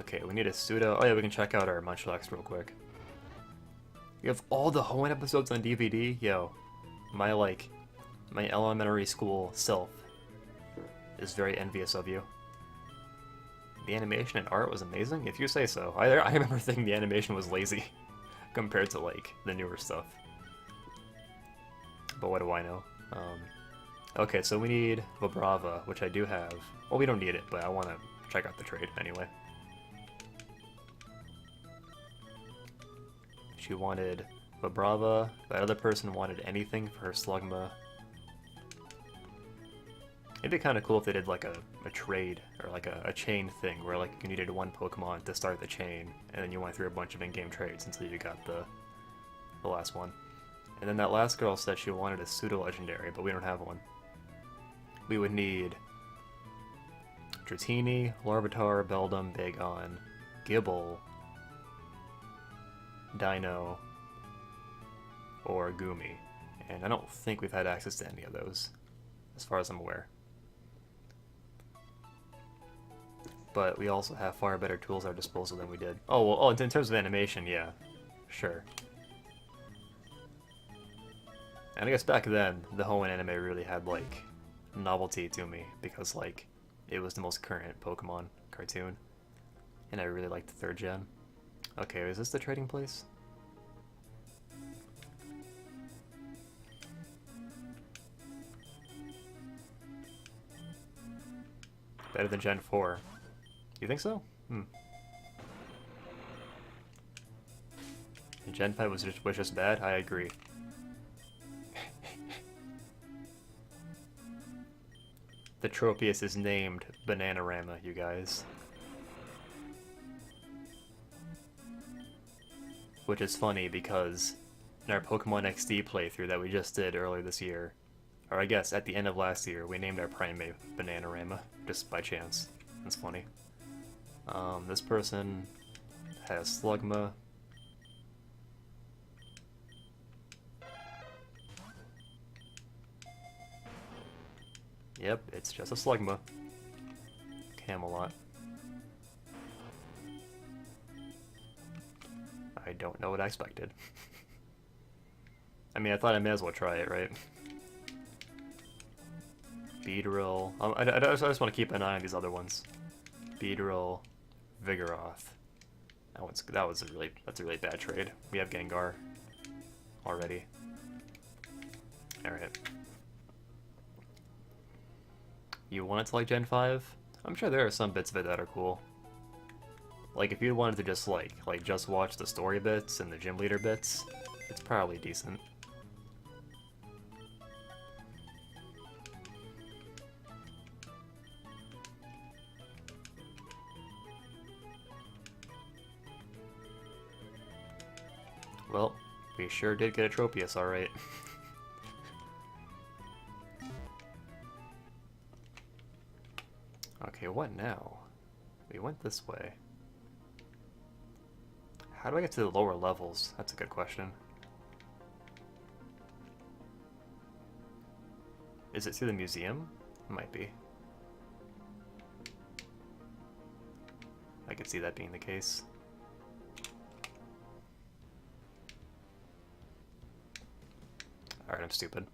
Okay, we need a pseudo... Oh yeah, we can check out our Munchlax real quick. You have all the Hoenn episodes on DVD? Yo, my elementary school self is very envious of you. The animation and art was amazing, if you say so. I remember thinking the animation was lazy compared to, like, the newer stuff. But what do I know? Okay, so we need Vibrava, which I do have. Well, we don't need it, but I want to check out the trade anyway. She wanted Vibrava. That other person wanted anything for her Slugma. It'd be kind of cool if they did like a trade or like a chain thing where like you needed one Pokemon to start the chain, and then you went through a bunch of in-game trades until you got the last one. And then that last girl said she wanted a pseudo-legendary, but we don't have one. We would need Dratini, Larvitar, Beldum, Bagon, Gible, Dino, or Gumi. And I don't think we've had access to any of those, as far as I'm aware. But we also have far better tools at our disposal than we did. Oh, well, in terms of animation, yeah, sure. And I guess back then, the Hoenn anime really had, like, novelty to me, because, like, it was the most current Pokemon cartoon. And I really liked the 3rd gen. Okay, is this the trading place? Better than Gen 4. You think so? And Gen 5 was just bad? I agree. The Tropius is named Bananarama, you guys. Which is funny because in our Pokemon XD playthrough that we just did earlier this year, or I guess at the end of last year, we named our Primate Bananarama, just by chance. That's funny. This person has Slugma. Yep, it's just a Slugma. Camelot. I don't know what I expected. I mean, I thought I may as well try it, right? Beedrill. I just want to keep an eye on these other ones. Beedrill, Vigoroth. That's a really bad trade. We have Gengar already. Alright. You want it to like Gen 5? I'm sure there are some bits of it that are cool. Like if you wanted to just just watch the story bits and the gym leader bits, it's probably decent. Well, we sure did get a Tropius, alright. Okay, what now? We went this way. How do I get to the lower levels? That's a good question. Is it through the museum? It might be. I could see that being the case. Alright, I'm stupid.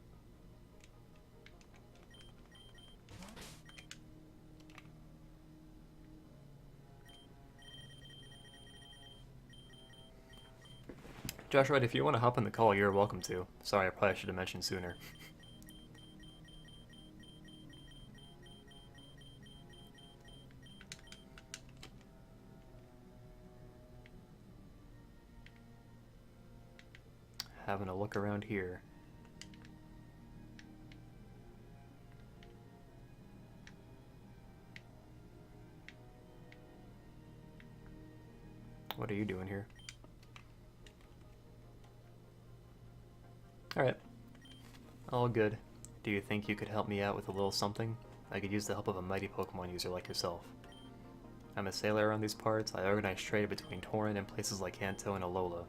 Josh Wright, if you want to hop on the call, you're welcome to. Sorry, I probably should have mentioned sooner. Having a look around here. What are you doing here? Alright. All good. Do you think you could help me out with a little something? I could use the help of a mighty Pokemon user like yourself. I'm a sailor around these parts. I organize trade between Torren and places like Kanto and Alola.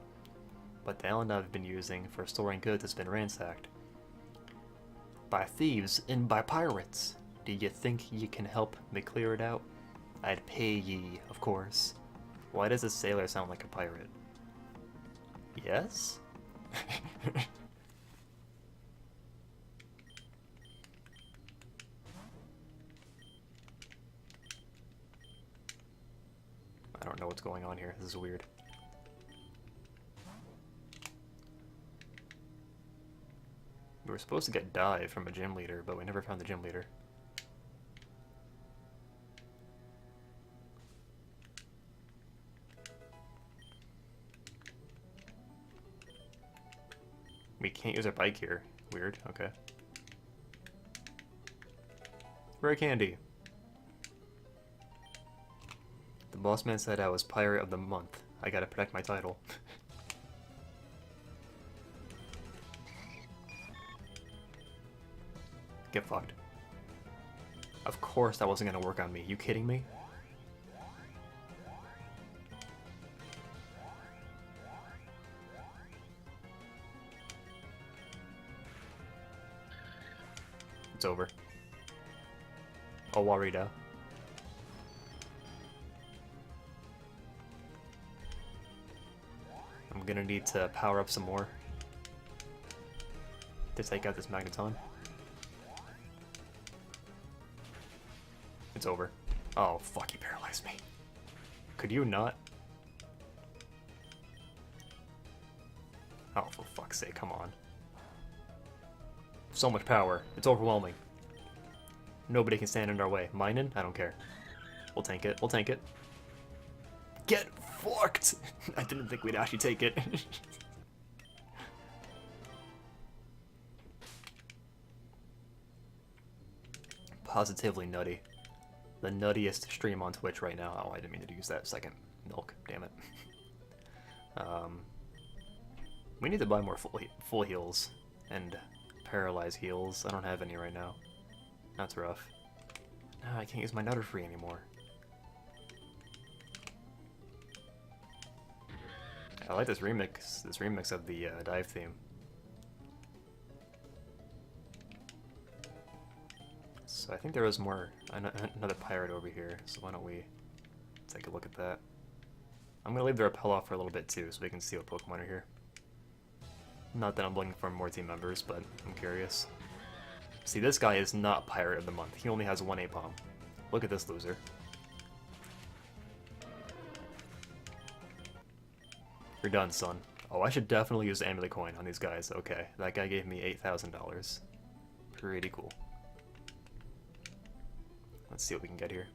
But the island I've been using for storing goods has been ransacked. By thieves and by pirates. Do you think you can help me clear it out? I'd pay ye, of course. Why does a sailor sound like a pirate? Yes? I don't know what's going on here. This is weird. We were supposed to get Dive from a gym leader, but we never found the gym leader. We can't use our bike here. Weird, okay. Rare candy. The boss man said I was Pirate of the Month. I gotta protect my title. Get fucked. Of course that wasn't gonna work on me. You kidding me? It's over. Oh, Warida. I'm gonna need to power up some more to take out this Magneton. It's over. Oh, fuck, you paralyzed me. Could you not? Oh, for fuck's sake, come on. So much power. It's overwhelming. Nobody can stand in our way. Minin? I don't care. We'll tank it. We'll tank it. Get fucked! I didn't think we'd actually take it. Positively nutty. The nuttiest stream on Twitch right now. Oh, I didn't mean to use that second milk. Damn it. We need to buy more full heals and paralyze heals. I don't have any right now. That's rough. No, I can't use my Nutter Free anymore. I like this remix of the dive theme. So I think there was another pirate over here, so why don't we take a look at that. I'm gonna leave the rappel off for a little bit too, so we can see what Pokemon are here. Not that I'm looking for more team members, but I'm curious. See, this guy is not Pirate of the Month. He only has one Apom. Look at this loser. You're done, son. Oh, I should definitely use the Amulet Coin on these guys. Okay, that guy gave me $8,000. Pretty cool. Let's see what we can get here.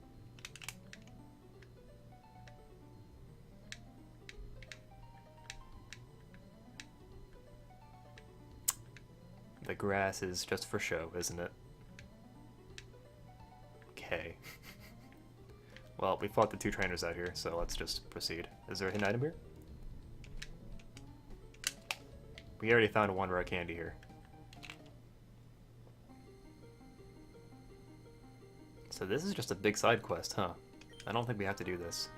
The grass is just for show, isn't it? Okay. Well, we fought the two trainers out here, so let's just proceed. Is there a hidden item here? We already found one rare candy here. So this is just a big side quest, huh? I don't think we have to do this.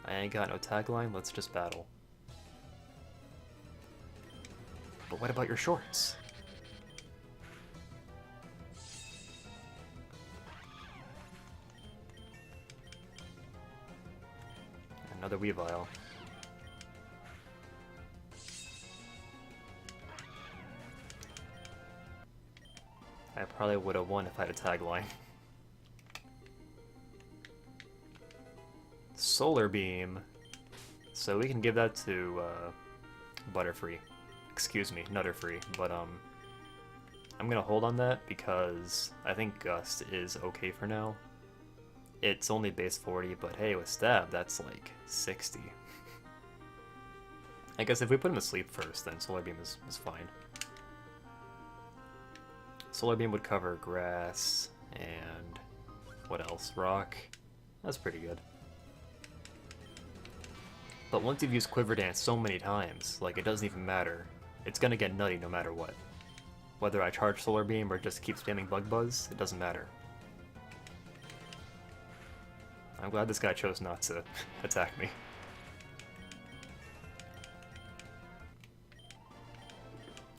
I ain't got no tagline, let's just battle. But what about your shorts? Another Weavile. I probably would have won if I had a tagline. Solar Beam. So we can give that to Butterfree. Excuse me, Nutterfree. But I'm gonna hold on that because I think Gust is okay for now. It's only base 40, but hey, with Stab, that's like 60. I guess if we put him to sleep first, then Solar Beam is fine. Solar Beam would cover grass, and what else? Rock. That's pretty good. But once you've used Quiver Dance so many times, like, it doesn't even matter. It's gonna get nutty no matter what. Whether I charge Solar Beam or just keep spamming Bug Buzz, it doesn't matter. I'm glad this guy chose not to attack me.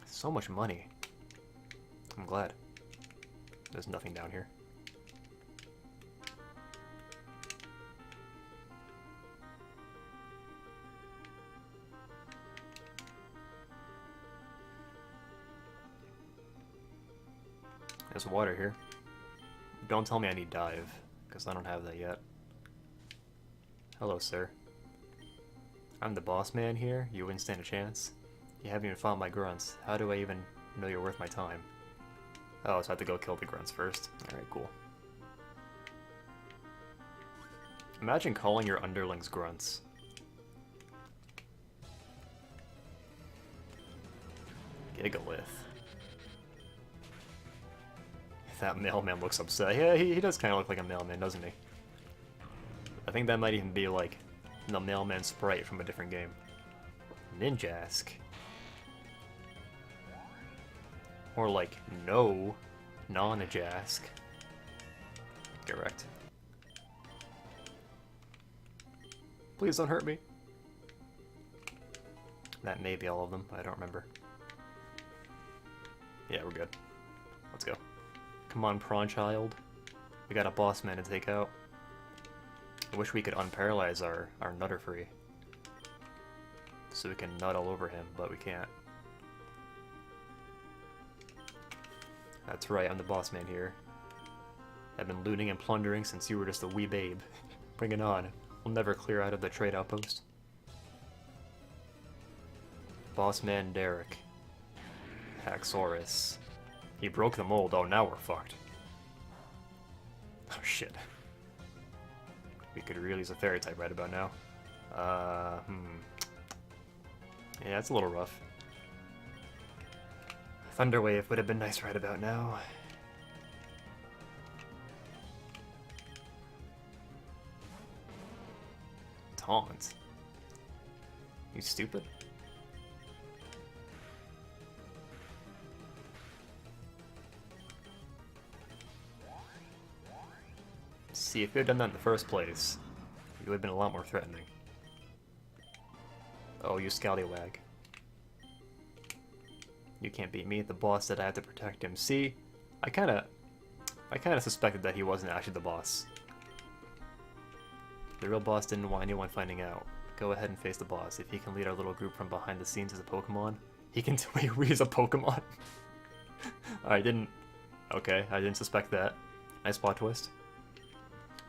So much money. I'm glad. There's nothing down here. There's water here. Don't tell me I need dive, because I don't have that yet. Hello, sir. I'm the boss man here. You wouldn't stand a chance. You haven't even fought my grunts. How do I even know you're worth my time? Oh, so I have to go kill the grunts first. Alright, cool. Imagine calling your underlings grunts. Gigalith. That mailman looks upset. Yeah, he does kind of look like a mailman, doesn't he? I think that might even be like the mailman sprite from a different game. Ninjask. Or like, no, non-Ajask. Correct. Please don't hurt me. That may be all of them, I don't remember. Yeah, we're good. Let's go. Come on, prawn child. We got a boss man to take out. I wish we could unparalyze our nutter free. So we can nut all over him, but we can't. That's right, I'm the boss man here. I've been looting and plundering since you were just a wee babe. Bring it on. We'll never clear out of the trade outpost. Boss man Derek. Haxorus. He broke the mold. Oh, now we're fucked. Oh, shit. We could really use a fairy type right about now. Yeah, it's a little rough. Thunderwave would have been nice right about now. Taunt? You stupid? See, if you had done that in the first place, you would have been a lot more threatening. Oh, you scallywag. You can't beat me. The boss said I had to protect him. See, I kinda suspected that he wasn't actually the boss. The real boss didn't want anyone finding out. Go ahead and face the boss. If he can lead our little group from behind the scenes as a Pokémon, he can wait, he's a Pokémon. I didn't suspect that. Nice plot twist.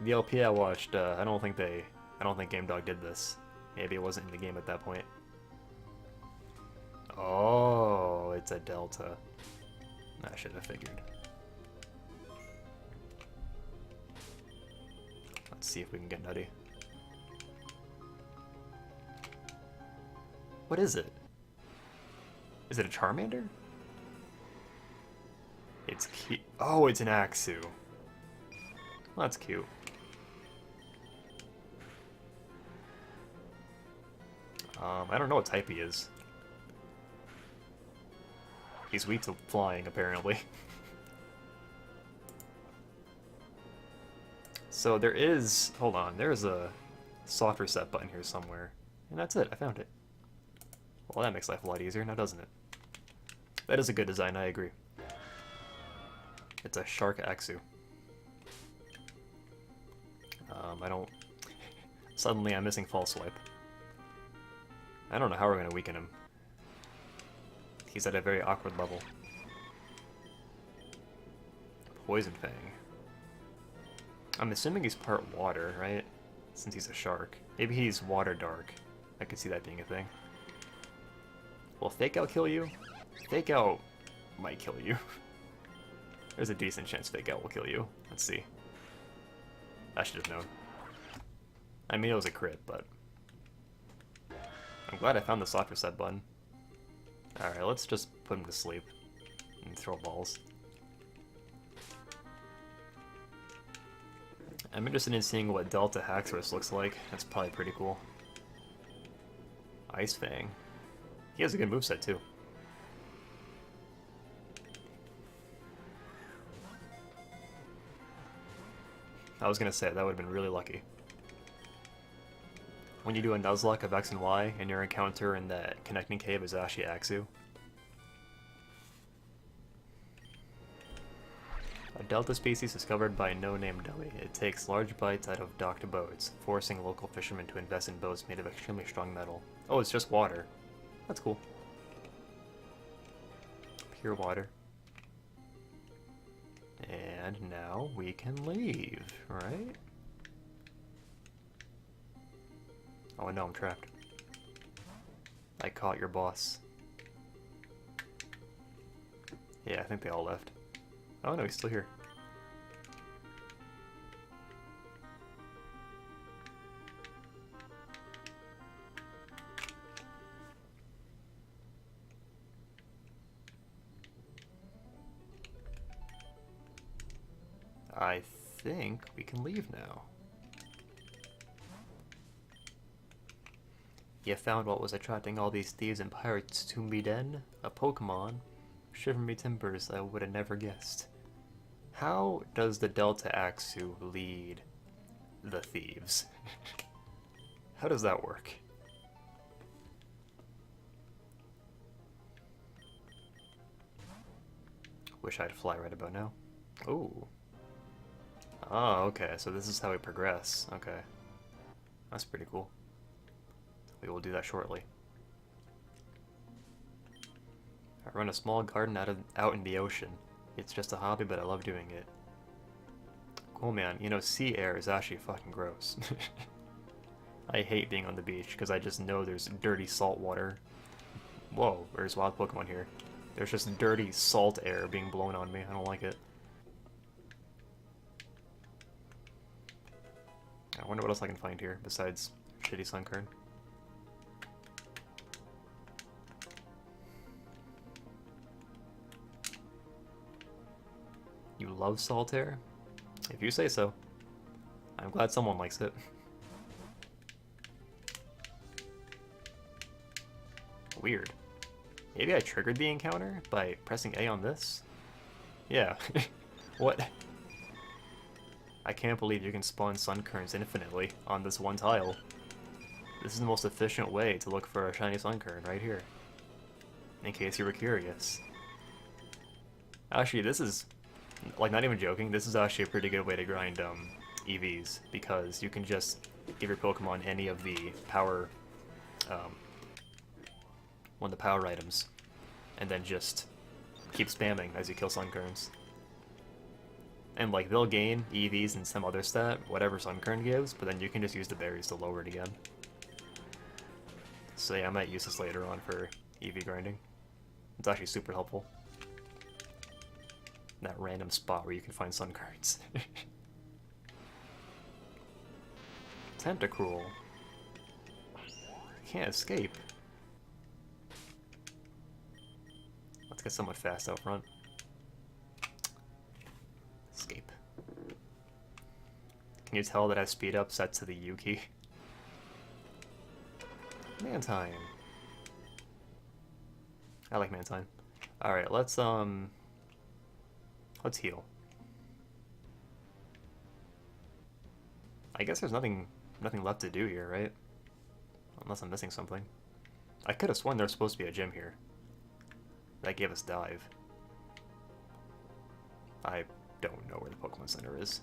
The LP I watched, I don't think GameDog did this. Maybe it wasn't in the game at that point. Oh, it's a Delta. I should have figured. Let's see if we can get nutty. What is it? Is it a Charmander? It's cute. Oh, it's an Axew. Well, that's cute. I don't know what type he is. He's weak to flying, apparently. So there is... Hold on, there's a soft reset button here somewhere. And that's it, I found it. Well, that makes life a lot easier now, doesn't it? That is a good design, I agree. It's a Shark Axew. I don't... Suddenly I'm missing False Swipe. I don't know how we're going to weaken him. He's at a very awkward level. Poison Fang. I'm assuming he's part water, right? Since he's a shark. Maybe he's water dark. I could see that being a thing. Will Fake Out kill you? Fake Out might kill you. There's a decent chance Fake Out will kill you. Let's see. I should have known. I mean, it was a crit, but... I'm glad I found the soft reset button. Alright, let's just put him to sleep. And throw balls. I'm interested in seeing what Delta Haxorus looks like. That's probably pretty cool. Ice Fang. He has a good moveset, too. I was gonna say, that would have been really lucky. When you do a Nuzlocke of X and Y, and your encounter in that connecting cave is actually Axew. A Delta species discovered by a no-name dummy. It takes large bites out of docked boats, forcing local fishermen to invest in boats made of extremely strong metal. Oh, it's just water. That's cool. Pure water. And now we can leave, right? Oh no, I'm trapped. I caught your boss. Yeah, I think they all left. Oh no, he's still here. I think we can leave now. You found what was attracting all these thieves and pirates to me den? A Pokémon? Shiver me timbers, I would have never guessed. How does the Delta Axu lead the thieves? How does that work? Wish I'd fly right about now. Ooh. Oh, okay, so this is how we progress. Okay. That's pretty cool. We will do that shortly. I run a small garden out in the ocean. It's just a hobby, but I love doing it. Cool, man. You know, sea air is actually fucking gross. I hate being on the beach, because I just know there's dirty salt water. Whoa, there's wild Pokemon here. There's just dirty salt air being blown on me. I don't like it. I wonder what else I can find here, besides shitty Sunkern. You love salt air? If you say so. I'm glad someone likes it. Weird. Maybe I triggered the encounter by pressing A on this? Yeah. What? I can't believe you can spawn Sunkern infinitely on this one tile. This is the most efficient way to look for a shiny Sunkern right here. In case you were curious. Actually, this is, like, not even joking, this is actually a pretty good way to grind EVs, because you can just give your Pokemon any of the power, one of the power items, and then just keep spamming as you kill Sunkerns. And, like, they'll gain EVs and some other stat, whatever Sunkern gives, but then you can just use the berries to lower it again. So yeah, I might use this later on for EV grinding. It's actually super helpful. That random spot where you can find Sunkerns. Tentacruel. Can't escape. Let's get someone fast out front. Escape. Can you tell that I have speed up set to the U key? Mantine. I like Mantine. Alright, let's heal. I guess there's nothing left to do here, right? Unless I'm missing something. I could have sworn there's supposed to be a gym here. That gave us dive. I don't know where the Pokemon Center is.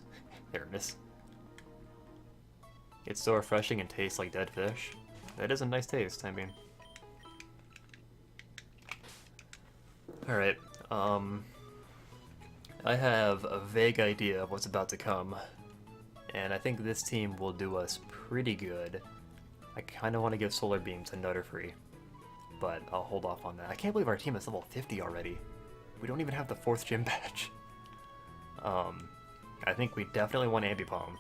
There it is. It's so refreshing and tastes like dead fish. That is a nice taste, I mean. Alright, I have a vague idea of what's about to come, and I think this team will do us pretty good. I kind of want to give Solar Beam to Nutterfree, but I'll hold off on that. I can't believe our team is level 50 already. We don't even have the 4th gym badge. I think we definitely want Ambipom.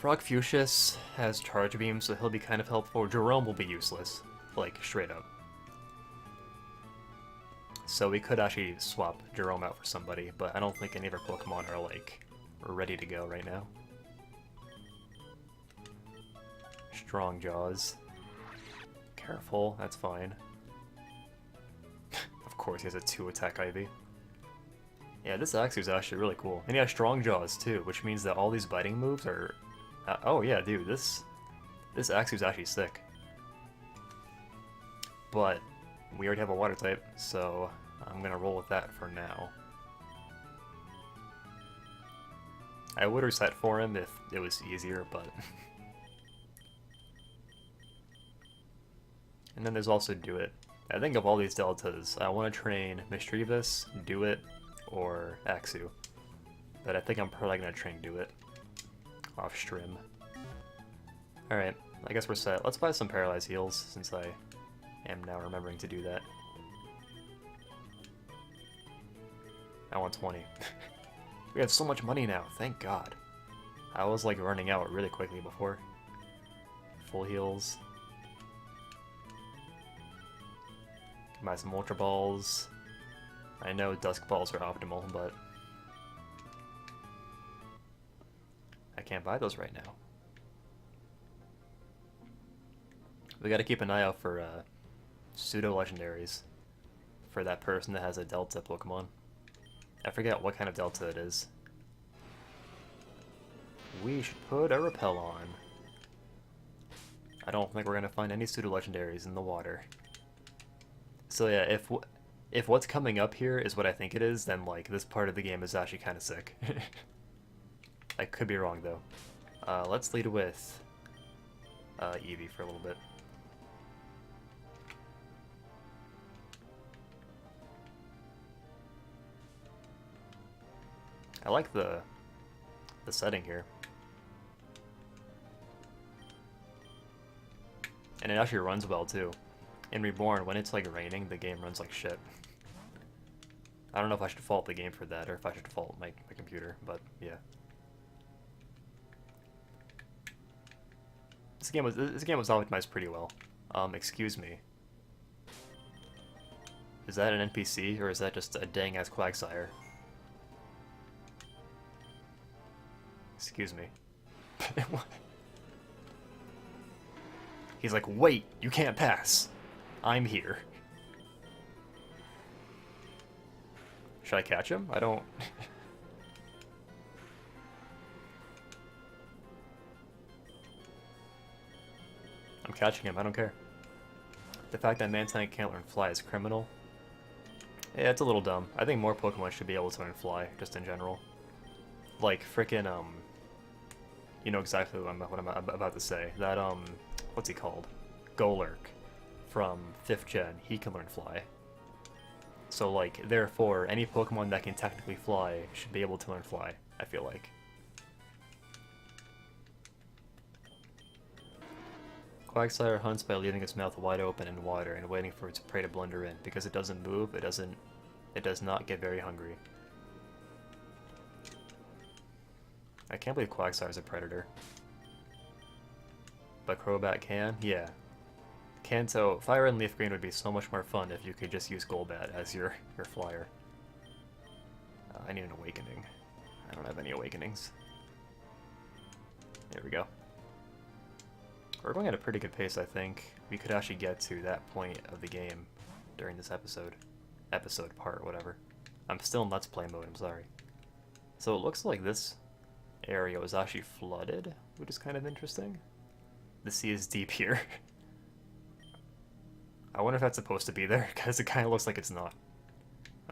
Frogfucius has Charge Beam, so he'll be kind of helpful. Jerome will be useless, like, straight up. So we could actually swap Jerome out for somebody, but I don't think any of our Pokemon are, like, ready to go right now. Strong Jaws. Careful, that's fine. Of course, he has a 2-attack Ivy. Yeah, this Axew is actually really cool. And he has Strong Jaws, too, which means that all these biting moves are... oh yeah, dude, this Axew is actually sick. But we already have a Water type, so I'm gonna roll with that for now. I would reset for him if it was easier, but... And then there's also Do It. I think of all these deltas, I want to train Mischievous, Do It, or Axew. But I think I'm probably gonna train Do It off Strim. Alright, I guess we're set. Let's buy some Paralyzed Heals, since I am now remembering to do that. I want 20. We have so much money now, thank God. I was like running out really quickly before. Full heals. Can buy some Ultra Balls. I know dusk balls are optimal, but I can't buy those right now. We gotta keep an eye out for pseudo-legendaries for that person that has a Delta Pokemon. I forget what kind of Delta it is. We should put a repel on. I don't think we're gonna find any pseudo-legendaries in the water. So yeah, if what's coming up here is what I think it is, then like this part of the game is actually kind of sick. I could be wrong though. Let's lead with Eevee for a little bit. I like the setting here. And it actually runs well too. In Reborn, when it's like raining, the game runs like shit. I don't know if I should fault the game for that or if I should fault my computer, but yeah. This game was optimized pretty well. Excuse me. Is that an NPC or is that just a dang ass Quagsire? Excuse me. He's like, wait, you can't pass. I'm here. Should I catch him? I don't... I'm catching him, I don't care. The fact that Mantine can't learn Fly is criminal. Yeah, it's a little dumb. I think more Pokemon should be able to learn Fly, just in general. Like, frickin', you know exactly what I'm about to say. That, what's he called? Golurk from 5th gen, he can learn Fly. So, like, therefore, any Pokemon that can technically fly should be able to learn Fly, I feel like. Quagsire hunts by leaving its mouth wide open in water and waiting for its prey to blunder in. Because it doesn't move, it does not get very hungry. I can't believe Quagsire is a predator. But Crobat can? Yeah. Kanto, Fire and Leaf Green would be so much more fun if you could just use Golbat as your flyer. I need an awakening. I don't have any awakenings. There we go. We're going at a pretty good pace, I think. We could actually get to that point of the game during this episode. Episode part, whatever. I'm still in Let's Play mode, I'm sorry. So it looks like this area was actually flooded, which is kind of interesting. The sea is deep here. I wonder if that's supposed to be there, because it kind of looks like it's not.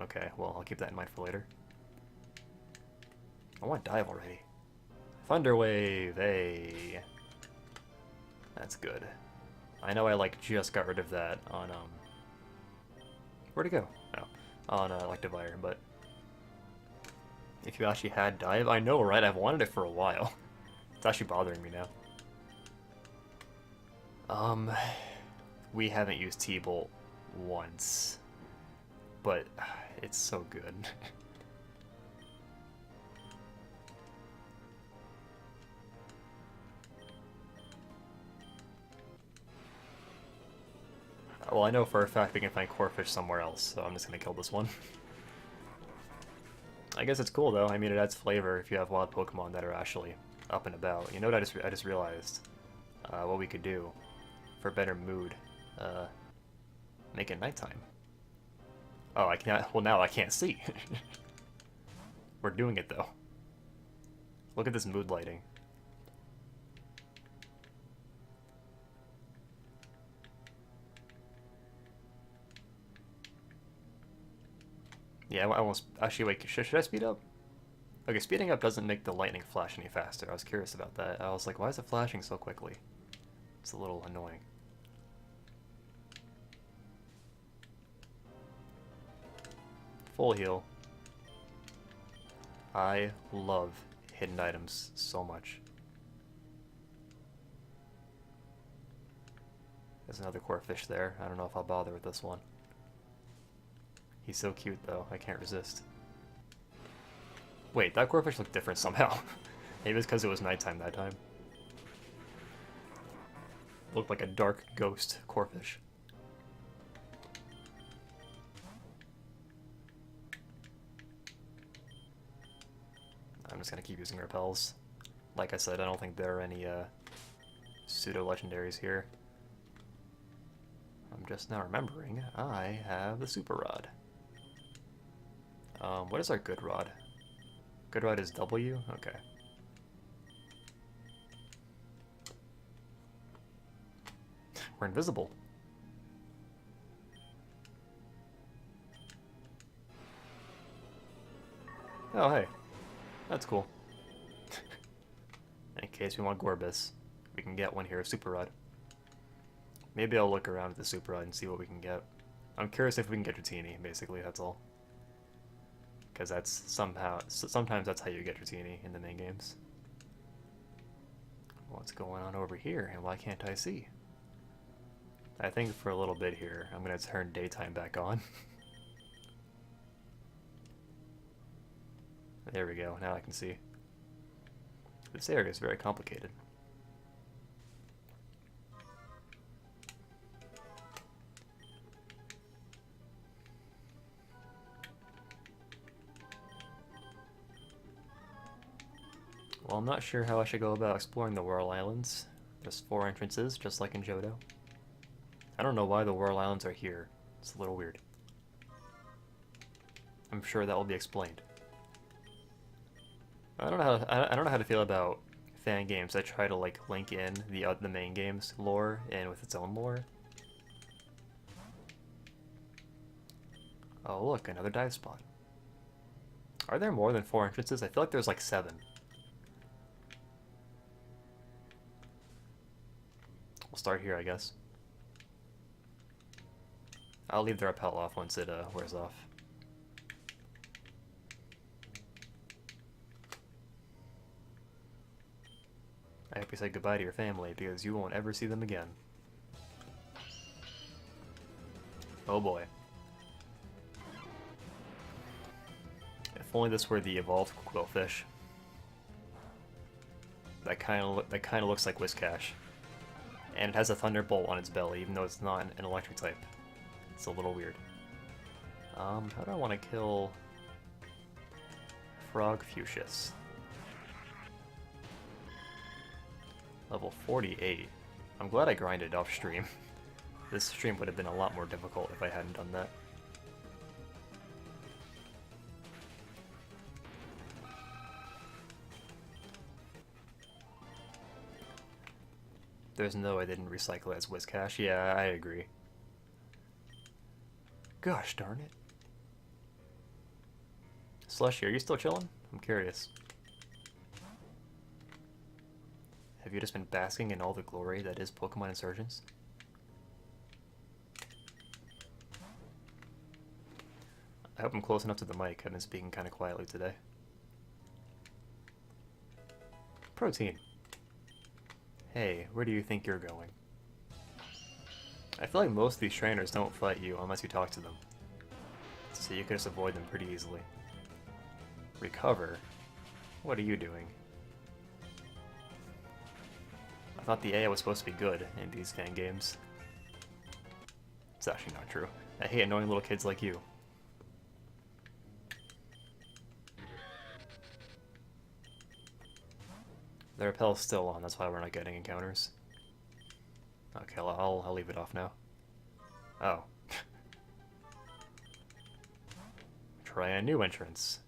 Okay, well, I'll keep that in mind for later. I want to dive already. Thunder Wave, hey. That's good. I know I, like, just got rid of that on, where'd it go? Oh, on, Electivire, but if you actually had dive, I know, right? I've wanted it for a while. It's actually bothering me now. We haven't used T-Bolt once, but it's so good. Well, I know for a fact we can find Corphish somewhere else, so I'm just gonna kill this one. I guess it's cool though. I mean, it adds flavor if you have wild Pokemon that are actually up and about. You know what I just realized? What we could do for better mood. Make it nighttime. Oh, I can't. Well, now I can't see. We're doing it though. Look at this mood lighting. Yeah, I almost... Actually, wait, should I speed up? Okay, speeding up doesn't make the lightning flash any faster. I was curious about that. I was like, why is it flashing so quickly? It's a little annoying. Full heal. I love hidden items so much. There's another Corphish there. I don't know if I'll bother with this one. He's so cute, though. I can't resist. Wait, that Corphish looked different somehow. Maybe it's because it was nighttime that time. Looked like a dark ghost Corphish. I'm just gonna keep using repels. Like I said, I don't think there are any pseudo-legendaries here. I'm just now remembering I have the super rod. What is our good rod? Good rod is W? Okay. We're invisible. Oh, hey. That's cool. In case we want Gorbis, we can get one here, Super Rod. Maybe I'll look around at the Super Rod and see what we can get. I'm curious if we can get Dratini, basically, that's all. Because that's sometimes that's how you get Dratini in the main games. What's going on over here, and why can't I see? I think for a little bit here, I'm going to turn daytime back on. There we go, now I can see. This area is very complicated. Well, I'm not sure how I should go about exploring the Whirl Islands. There's 4 entrances, just like in Johto. I don't know why the Whirl Islands are here. It's a little weird. I'm sure that will be explained. I don't know how to feel about fan games that try to like link in the main game's lore and with its own lore. Oh look, another dive spot. Are there more than 4 entrances? I feel like there's like 7. We'll start here, I guess. I'll leave the rappel off once it wears off. I hope you say goodbye to your family, because you won't ever see them again. Oh boy. If only this were the evolved quillfish. That kind of looks like Whiscash. And it has a thunderbolt on its belly, even though it's not an electric type. It's a little weird. How do I want to kill Frog Fuchsius? Level 48. I'm glad I grinded off stream. This stream would have been a lot more difficult if I hadn't done that. There's no way I didn't recycle it as Whiscash. Yeah, I agree. Gosh darn it. Slushy, are you still chilling? I'm curious. Have you just been basking in all the glory that is Pokemon Insurgence? I hope I'm close enough to the mic. I've been speaking kind of quietly today. Protein. Hey, where do you think you're going? I feel like most of these trainers don't fight you unless you talk to them. So you can just avoid them pretty easily. Recover? What are you doing? I thought the AI was supposed to be good in these fan games. It's actually not true. I hate annoying little kids like you. The rappel's still on, that's why we're not getting encounters. Okay, I'll leave it off now. Oh. Try a new entrance.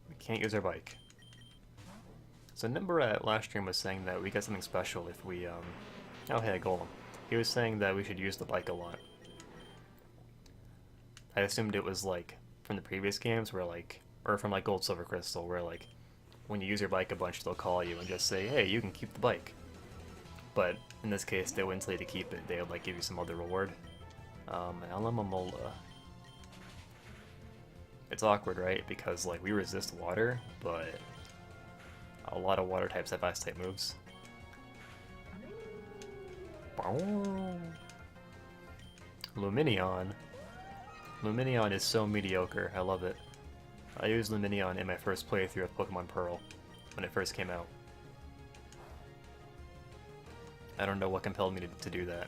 We can't use our bike. So Nimber at last stream was saying that we get something special if we, oh hey, Golem. He was saying that we should use the bike a lot. I assumed it was like from the previous games where like, or from like Gold, Silver, Crystal, where like when you use your bike a bunch they'll call you and just say, hey, you can keep the bike. But in this case they wouldn't tell you to keep it, they would like give you some other reward. Alamamola. It's awkward, right? Because like we resist water, but a lot of water types have ice type moves. Luminion. Luminion is so mediocre, I love it. I used Luminion in my first playthrough of Pokemon Pearl, when it first came out. I don't know what compelled me to do that.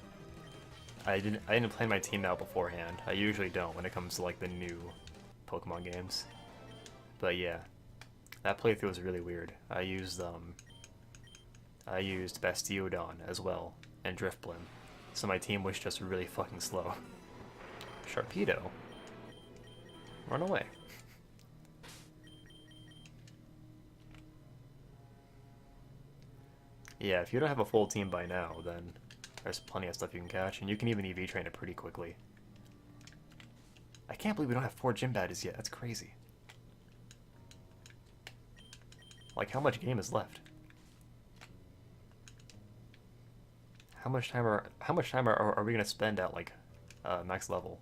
I didn't plan my team out beforehand. I usually don't when it comes to like the new Pokemon games. But yeah, that playthrough was really weird. I used Bastiodon as well and Drifblim, so my team was just really fucking slow. Sharpedo, run away. Yeah, if you don't have a full team by now, then there's plenty of stuff you can catch, and you can even EV train it pretty quickly. I can't believe we don't have 4 gym badges yet. That's crazy. Like, how much game is left? How much time are we gonna spend at like max level?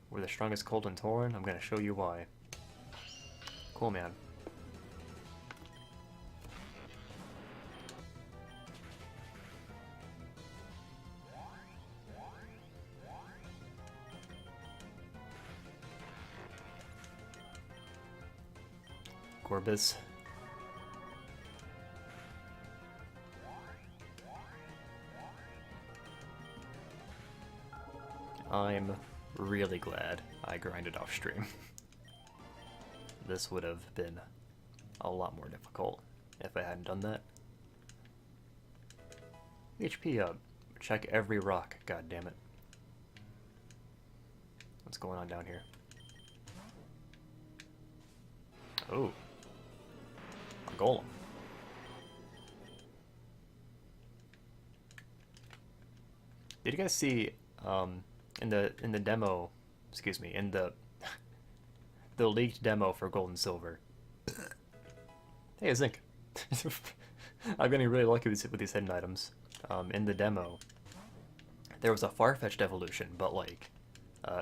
We're the strongest cold and Tauren. I'm gonna show you why. Cool, man. Gorbis. I'm really glad I grinded off stream. This would have been a lot more difficult if I hadn't done that. HP up. Check every rock, god damn it. What's going on down here? Oh. A golem. Did you guys see in the demo, excuse me, in the the leaked demo for Gold and Silver? Hey, a Zinc. I'm getting really lucky with these hidden items. In the demo, there was a far-fetched evolution, but like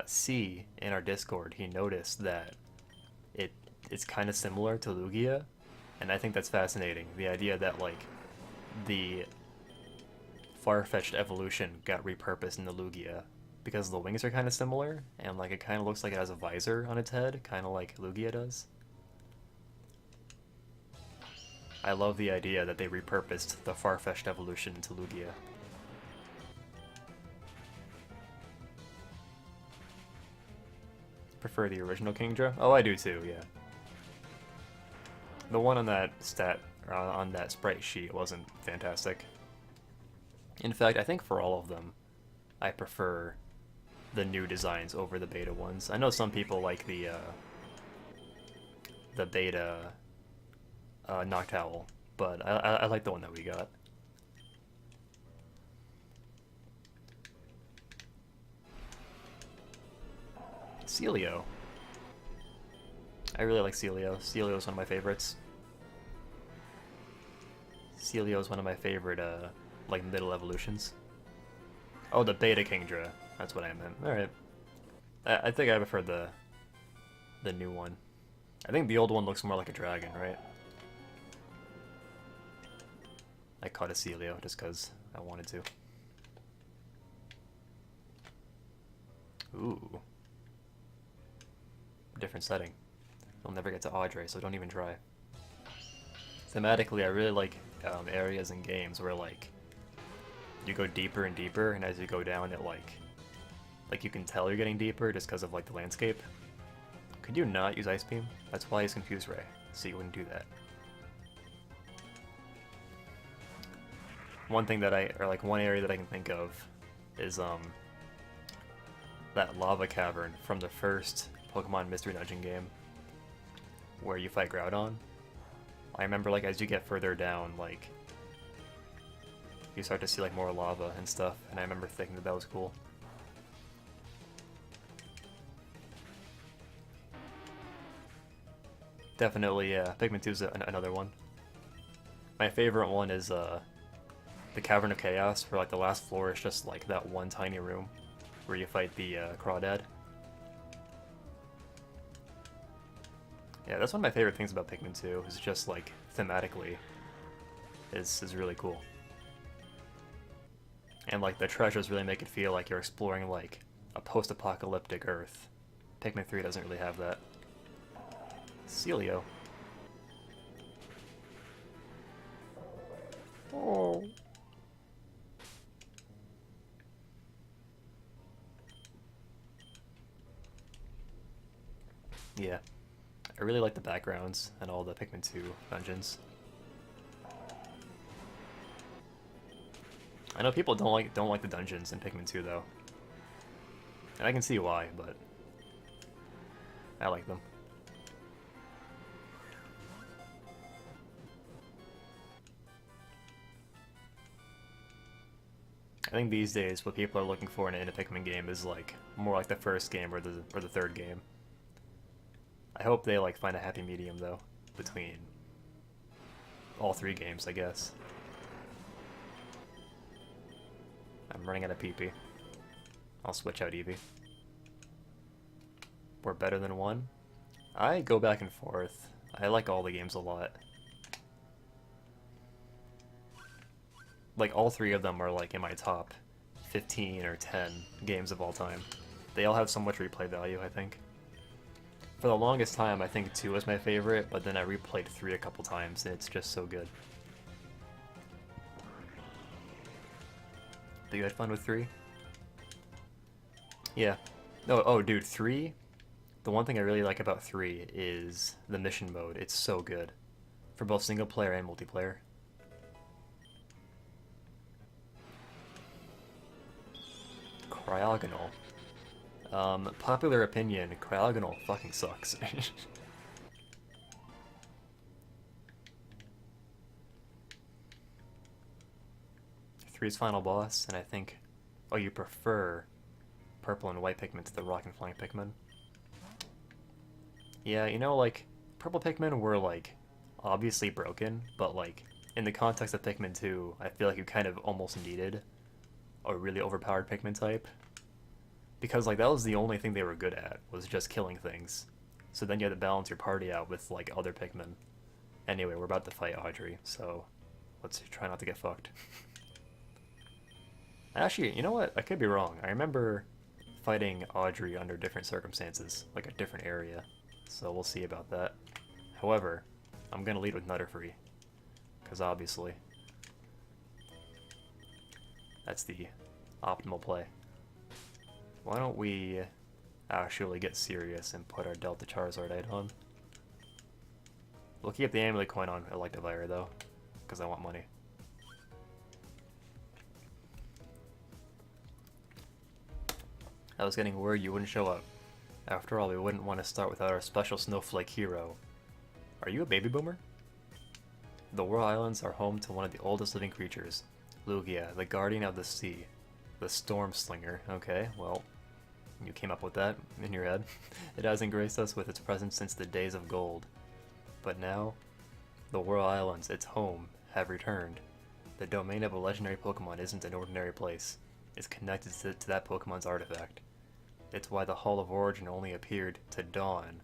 C in our Discord, he noticed that it's kind of similar to Lugia, and I think that's fascinating. The idea that like the far-fetched evolution got repurposed in the Lugia because the wings are kind of similar, and like it kind of looks like it has a visor on its head, kind of like Lugia does. I love the idea that they repurposed the far-fetched evolution into Lugia. Prefer the original Kingdra? Oh, I do too, yeah. The one on that on that sprite sheet wasn't fantastic. In fact, I think for all of them, I prefer the new designs over the beta ones. I know some people like the beta Noctowl, but I like the one that we got. Celio. I really like Celio. Celio is one of my favorites. Celio is one of my favorite, like, middle evolutions. Oh, the Beta Kingdra. That's what I meant. Alright. I think I prefer the new one. I think the old one looks more like a dragon, right? I caught a Celio just because I wanted to. Ooh. Different setting. You'll never get to Audrey, so don't even try. Thematically, I really like areas in games where like you go deeper and deeper, and as you go down, it like you can tell you're getting deeper just because of like the landscape. Could you not use Ice Beam? That's why he's Confuse Ray, so you wouldn't do that. One thing that one area that I can think of is that lava cavern from the first Pokemon Mystery Dungeon game, where you fight Groudon. I remember like as you get further down, like you start to see like more lava and stuff, and I remember thinking that was cool. Definitely, yeah. Pikmin 2 is another one. My favorite one is the Cavern of Chaos, where like the last floor is just like that one tiny room where you fight the Crawdad. Yeah, that's one of my favorite things about Pikmin 2, is just like thematically is really cool. And like the treasures really make it feel like you're exploring like a post-apocalyptic Earth. Pikmin 3 doesn't really have that. Celio. Oh. Yeah, I really like the backgrounds and all the Pikmin 2 dungeons. I know people don't like the dungeons in Pikmin 2 though, and I can see why, but I like them. I think these days what people are looking for in a Pikmin game is like more like the first game or the third game. I hope they like find a happy medium though between all three games, I guess. I'm running out of PP. I'll switch out Eevee. We're better than one. I go back and forth. I like all the games a lot. Like all three of them are like in my top 15 or 10 games of all time. They all have so much replay value, I think. For the longest time, I think 2 was my favorite, but then I replayed 3 a couple times, and it's just so good. But you had fun with 3? Yeah. No, oh, dude, 3? The one thing I really like about 3 is the mission mode. It's so good. For both single player and multiplayer. Cryogonal. Popular opinion, Cryogonal fucking sucks. Three's final boss, and I think... Oh, you prefer purple and white Pikmin to the rock and flying Pikmin? Yeah, you know, like, purple Pikmin were, like, obviously broken, but, like, in the context of Pikmin 2, I feel like you kind of almost needed a really overpowered Pikmin type. Because, like, that was the only thing they were good at, was just killing things. So then you had to balance your party out with, like, other Pikmin. Anyway, we're about to fight Audrey, so let's try not to get fucked. Actually, you know what? I could be wrong. I remember fighting Audrey under different circumstances, like a different area. So we'll see about that. However, I'm gonna lead with Nutterfree, because obviously that's the optimal play. Why don't we actually get serious and put our Delta Charizardite on? We'll keep the Amulet Coin on Electivire though, because I want money. I was getting worried you wouldn't show up. After all, we wouldn't want to start without our special snowflake hero. Are you a baby boomer? The Whirl Islands are home to one of the oldest living creatures, Lugia, the guardian of the sea. The Storm Slinger. Okay, well, you came up with that in your head. It has graced us with its presence since the days of gold. But now, the Whirl Islands, its home, have returned. The domain of a legendary Pokemon isn't an ordinary place. It's connected to that Pokemon's artifact. It's why the Hall of Origin only appeared to Dawn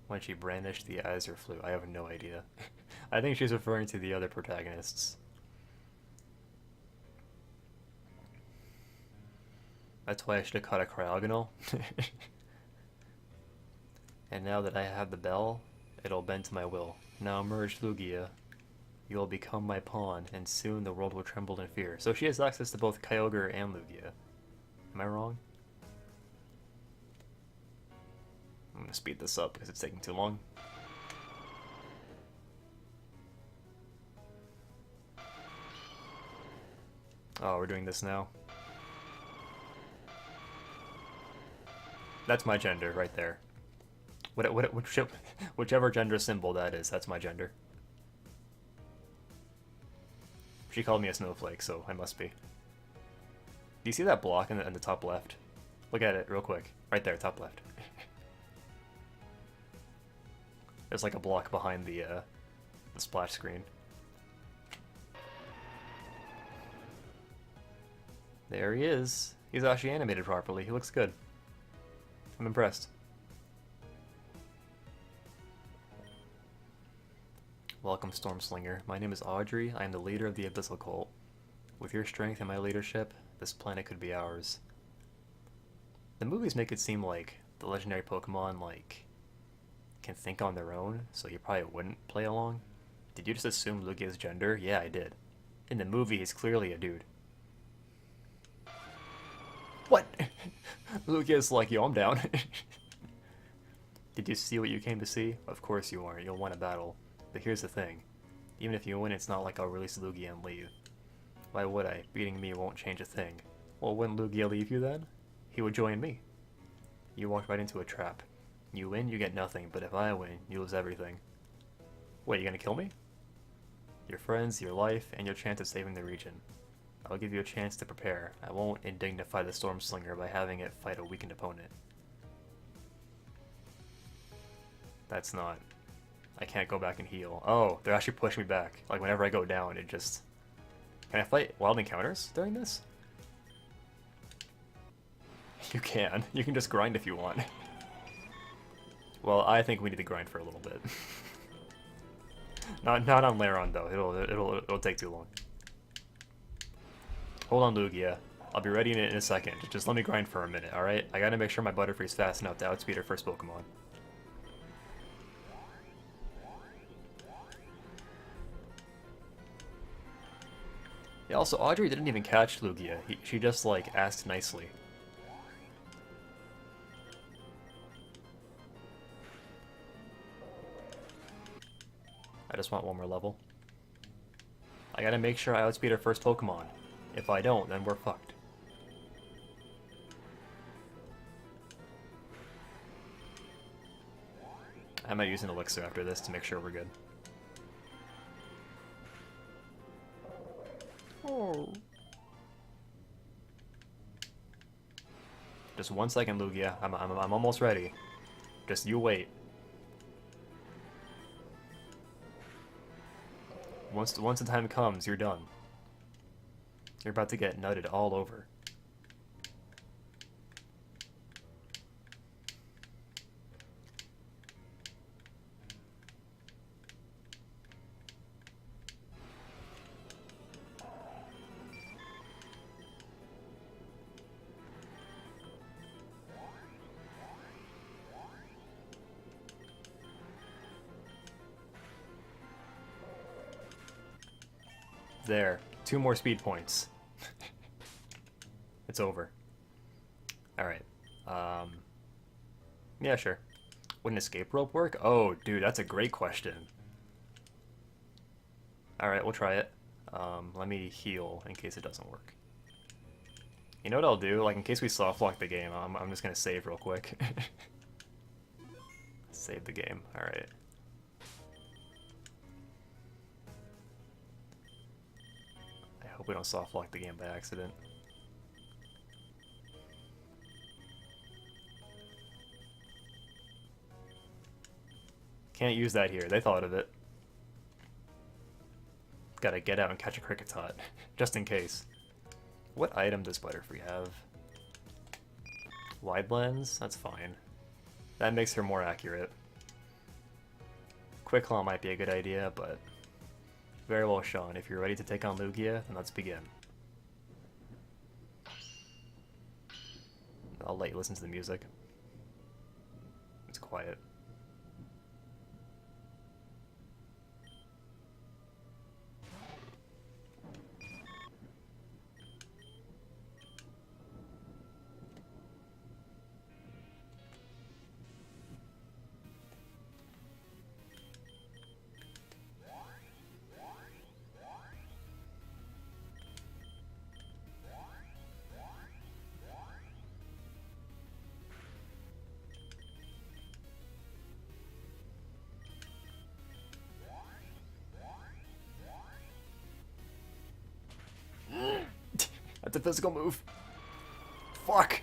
when she brandished the Azure Flute. I have no idea. I think she's referring to the other protagonists. That's why I should have caught a Cryogonal. And now that I have the bell, it'll bend to my will. Now merge Lugia. You will become my pawn, and soon the world will tremble in fear. So she has access to both Kyogre and Lugia. Am I wrong? I'm gonna speed this up because it's taking too long. Oh, we're doing this now. That's my gender right there. Whichever gender symbol that is, that's my gender. She called me a snowflake, so I must be. Do you see that block in the top left? Look at it real quick. Right there, top left. There's like a block behind the splash screen. There he is. He's actually animated properly. He looks good. I'm impressed. Welcome, Stormslinger. My name is Audrey. I am the leader of the Abyssal Cult. With your strength and my leadership, this planet could be ours. The movies make it seem like the legendary Pokemon, like, can think on their own, so you probably wouldn't play along. Did you just assume Lugia's gender? Yeah, I did. In the movie, he's clearly a dude. What? Lugia's like, yo, I'm down. Did you see what you came to see? Of course you aren't. You'll win a battle. But here's the thing. Even if you win, it's not like I'll release Lugia and leave. Why would I? Beating me won't change a thing. Well, wouldn't Lugia leave you then? He would join me. You walked right into a trap. You win, you get nothing, but if I win, you lose everything. Wait, you gonna kill me? Your friends, your life, and your chance of saving the region. I'll give you a chance to prepare. I won't indignify the Stormslinger by having it fight a weakened opponent. That's not... I can't go back and heal. Oh, they're actually pushing me back. Like, whenever I go down, it just... Can I fight wild encounters during this? You can. You can just grind if you want. Well, I think we need to grind for a little bit. Not on Laron though. It'll take too long. Hold on, Lugia. I'll be ready in a second. Just let me grind for a minute, alright? I gotta make sure my Butterfree's fast enough to outspeed her first Pokemon. Yeah, also, Audrey didn't even catch Lugia. She just, like, asked nicely. I just want one more level. I gotta make sure I outspeed her first Pokemon. If I don't, then we're fucked. I might use an elixir after this to make sure we're good. Oh. Just 1 second, Lugia. I'm almost ready. Just you wait. Once the time comes, you're done. You're about to get nutted all over. There. 2 more speed points. It's over. Alright. Yeah, sure. Would an escape rope work? Oh, dude, that's a great question. Alright, we'll try it. Let me heal in case it doesn't work. You know what I'll do? Like, in case we softlock the game, I'm just gonna save real quick. Save the game. Alright. Hope we don't softlock the game by accident. Can't use that here. They thought of it. Gotta get out and catch a Kricketot, just in case. What item does Butterfree have? Wide lens? That's fine. That makes her more accurate. Quick Claw might be a good idea, but... Very well, Sean. If you're ready to take on Lugia, then let's begin. I'll let you listen to the music. It's quiet. That's a physical move. Fuck!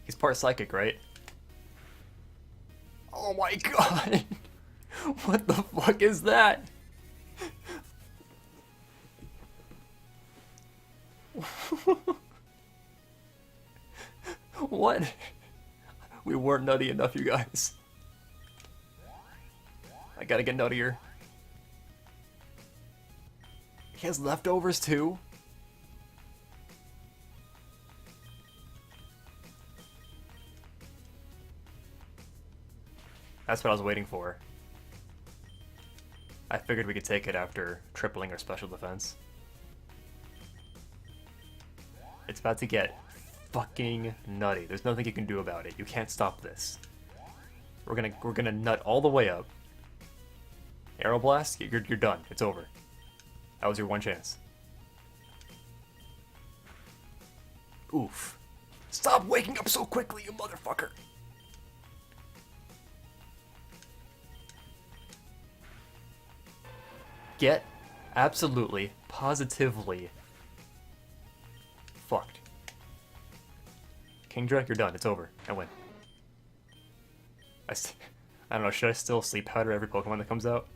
He's part psychic, right? Oh my god! What the fuck is that? What? We weren't nutty enough, you guys. I gotta get nuttier. He has leftovers too? That's what I was waiting for. I figured we could take it after tripling our special defense. It's about to get fucking nutty. There's nothing you can do about it. You can't stop this. We're gonna nut all the way up. Aeroblast, you're done. It's over. That was your one chance. Oof. Stop waking up so quickly, you motherfucker! Get absolutely, positively fucked. Kingdra, you're done. It's over. I win. I don't know, should I still sleep powder every Pokemon that comes out?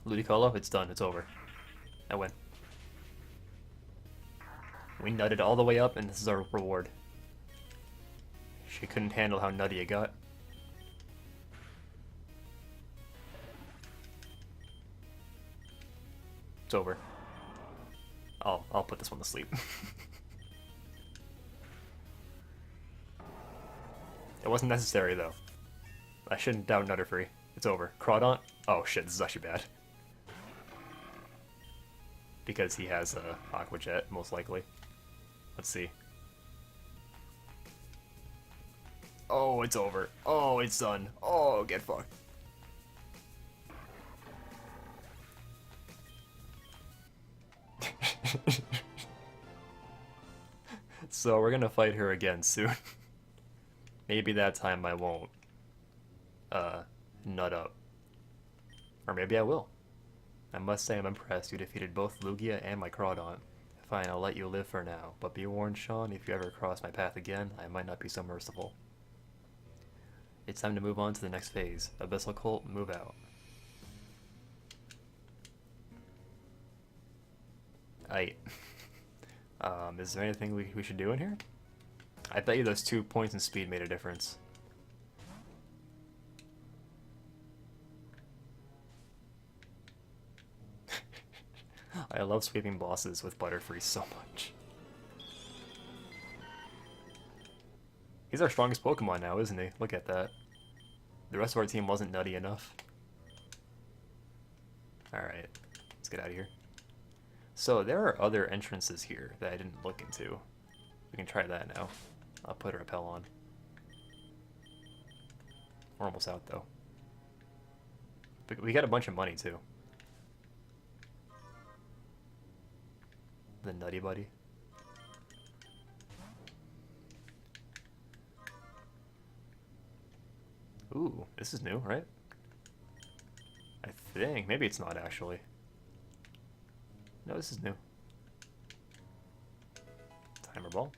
Ludicolo, it's done. It's over. I win. We nutted all the way up, and this is our reward. She couldn't handle how nutty it got. It's over. I'll put this one to sleep. It wasn't necessary, though. I shouldn't doubt Nutterfree. It's over. Crawdaunt? Oh shit, this is actually bad. Because he has a Aqua Jet, most likely. Let's see. Oh, it's over. Oh, it's done. Oh, get fucked. So we're gonna fight her again soon. Maybe that time I won't nut up. Or maybe I will. I must say I'm impressed. You defeated both Lugia and my Crawdaunt. Fine, I'll let you live for now. But be warned, Sean, if you ever cross my path again, I might not be so merciful. It's time to move on to the next phase. Abyssal Cult, move out. Aight. Is there anything we should do in here? I bet you those 2 points in speed made a difference. I love sweeping bosses with Butterfree so much. He's our strongest Pokemon now, isn't he? Look at that. The rest of our team wasn't nutty enough. Alright, let's get out of here. So there are other entrances here that I didn't look into. We can try that now. I'll put a repel on. We're almost out though. But we got a bunch of money too. The Nutty Buddy. Ooh, this is new, right? I think. Maybe it's not actually. No, this is new. Timer ball.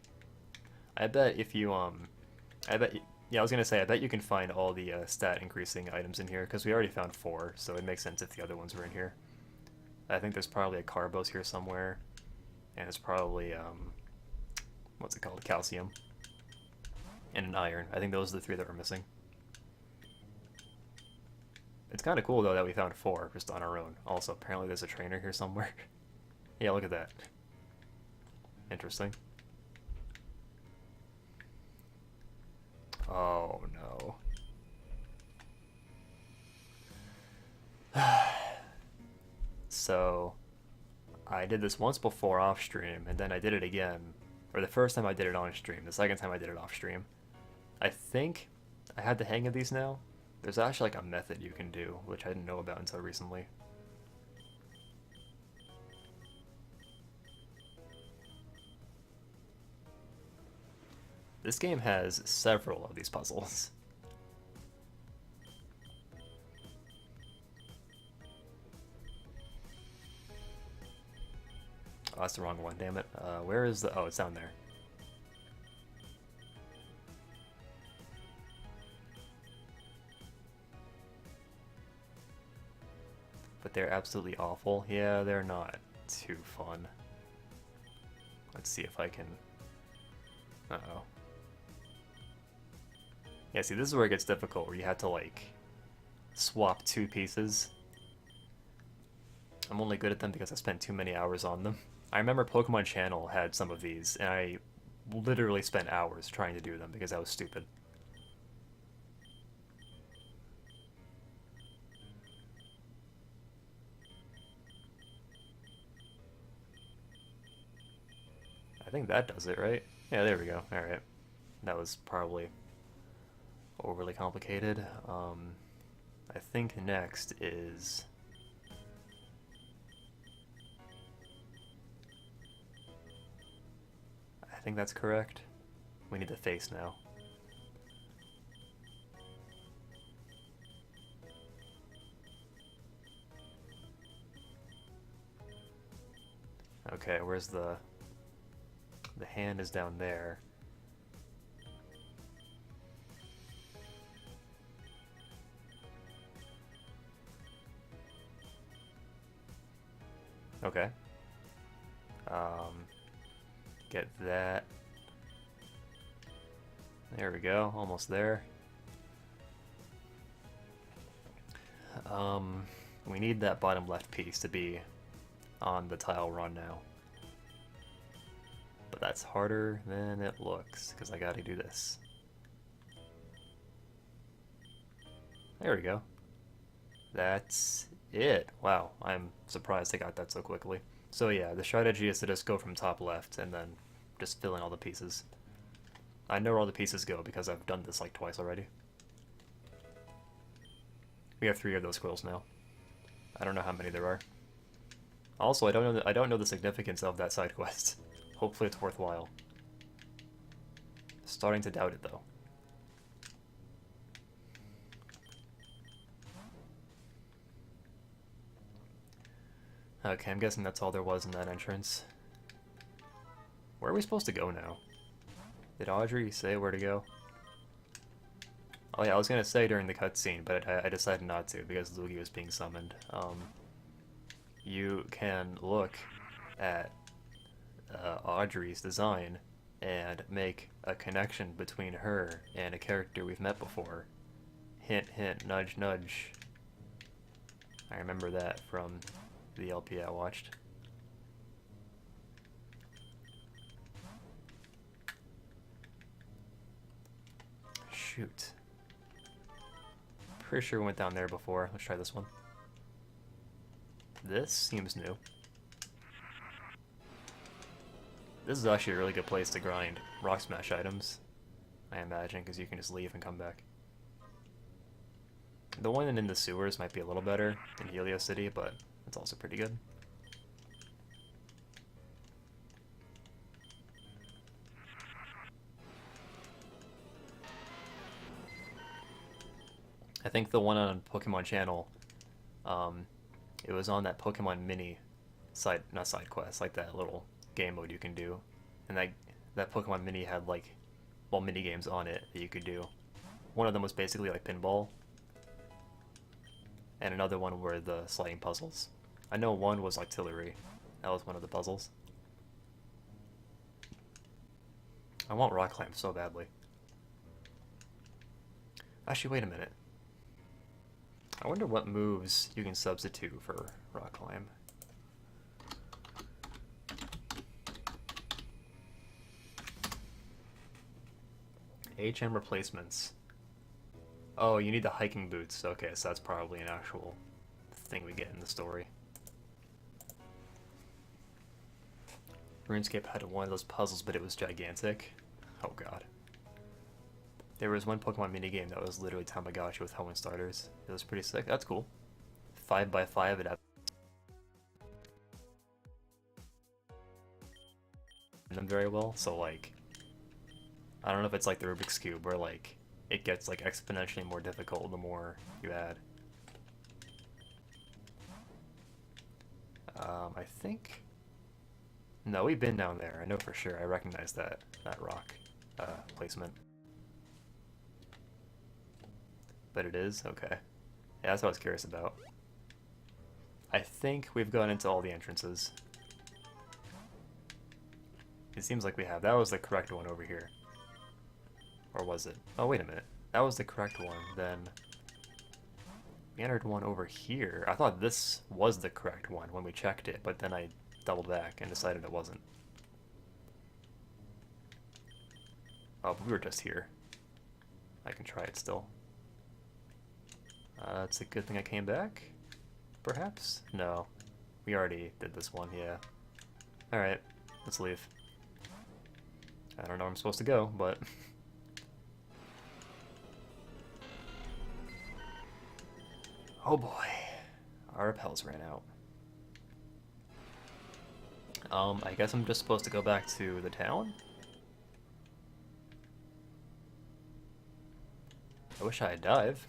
I bet if you, yeah, I was gonna say, I bet you can find all the stat increasing items in here, because we already found 4, so it makes sense if the other ones were in here. I think there's probably a Carbos here somewhere, and it's probably, what's it called, calcium, and an iron. I think those are the 3 that we're missing. It's kind of cool, though, that we found 4 just on our own. Also, apparently there's a trainer here somewhere. Yeah, look at that. Interesting. Oh, no. So, I did this once before off stream, and then I did it again. Or the first time I did it on stream, the second time I did it off stream. I think I had the hang of these now. There's actually like a method you can do, which I didn't know about until recently. This game has several of these puzzles. Oh, that's the wrong one, damn it. Where is the... Oh, it's down there. But they're absolutely awful. Yeah, they're not too fun. Let's see if I can... Uh-oh. Yeah, see, this is where it gets difficult, where you have to, like, swap 2 pieces. I'm only good at them because I spent too many hours on them. I remember Pokemon Channel had some of these, and I literally spent hours trying to do them because I was stupid. I think that does it, right? Yeah, there we go. Alright. That was probably overly complicated. I think next is... I think that's correct. We need the face now. Okay, where's the hand is down there. Okay. Get that. There we go, almost there. We need that bottom left piece to be on the tile run now. But that's harder than it looks, because I gotta do this. There we go. That's it. Wow, I'm surprised I got that so quickly. So yeah, the strategy is to just go from top left and then just fill in all the pieces. I know where all the pieces go because I've done this like twice already. We have 3 of those squirrels now. I don't know how many there are. Also, I don't know the significance of that side quest. Hopefully it's worthwhile. Starting to doubt it though. Okay, I'm guessing that's all there was in that entrance. Where are we supposed to go now? Did Audrey say where to go? Oh yeah, I was gonna say during the cutscene, but I decided not to because Luigi was being summoned. You can look at Audrey's design and make a connection between her and a character we've met before. Hint, hint, nudge, nudge. I remember that from the LP I watched. Shoot. Pretty sure we went down there before. Let's try this one. This seems new. This is actually a really good place to grind Rock Smash items, I imagine, because you can just leave and come back. The one in the sewers might be a little better in Helio City, but it's also pretty good. I think the one on Pokemon Channel, it was on that Pokemon Mini not side quest, like that little game mode you can do, and that Pokemon Mini had like, well, mini games on it that you could do. One of them was basically like pinball, and another one were the sliding puzzles. I know one was artillery. That was one of the puzzles. I want rock climb so badly. Actually, wait a minute. I wonder what moves you can substitute for rock climb. HM replacements. Oh, you need the hiking boots. Okay, so that's probably an actual thing we get in the story. RuneScape had one of those puzzles, but it was gigantic. Oh god. There was one Pokemon minigame that was literally Tamagotchi with Hoenn starters. It was pretty sick. That's cool. 5x5 it had them very well, so like, I don't know if it's like the Rubik's Cube where like it gets like exponentially more difficult the more you add. I think... No, we've been down there. I know for sure. I recognize that rock placement. But it is? Okay. Yeah, that's what I was curious about. I think we've gone into all the entrances. It seems like we have. That was the correct one over here. Or was it? Oh, wait a minute. That was the correct one. Then we entered one over here. I thought this was the correct one when we checked it, but then I doubled back and decided it wasn't. Oh, but we were just here. I can try it still. It's a good thing I came back? Perhaps? No. We already did this one, yeah. Alright, let's leave. I don't know where I'm supposed to go, but... Oh boy. Our repels ran out. I guess I'm just supposed to go back to the town? I wish I had dive.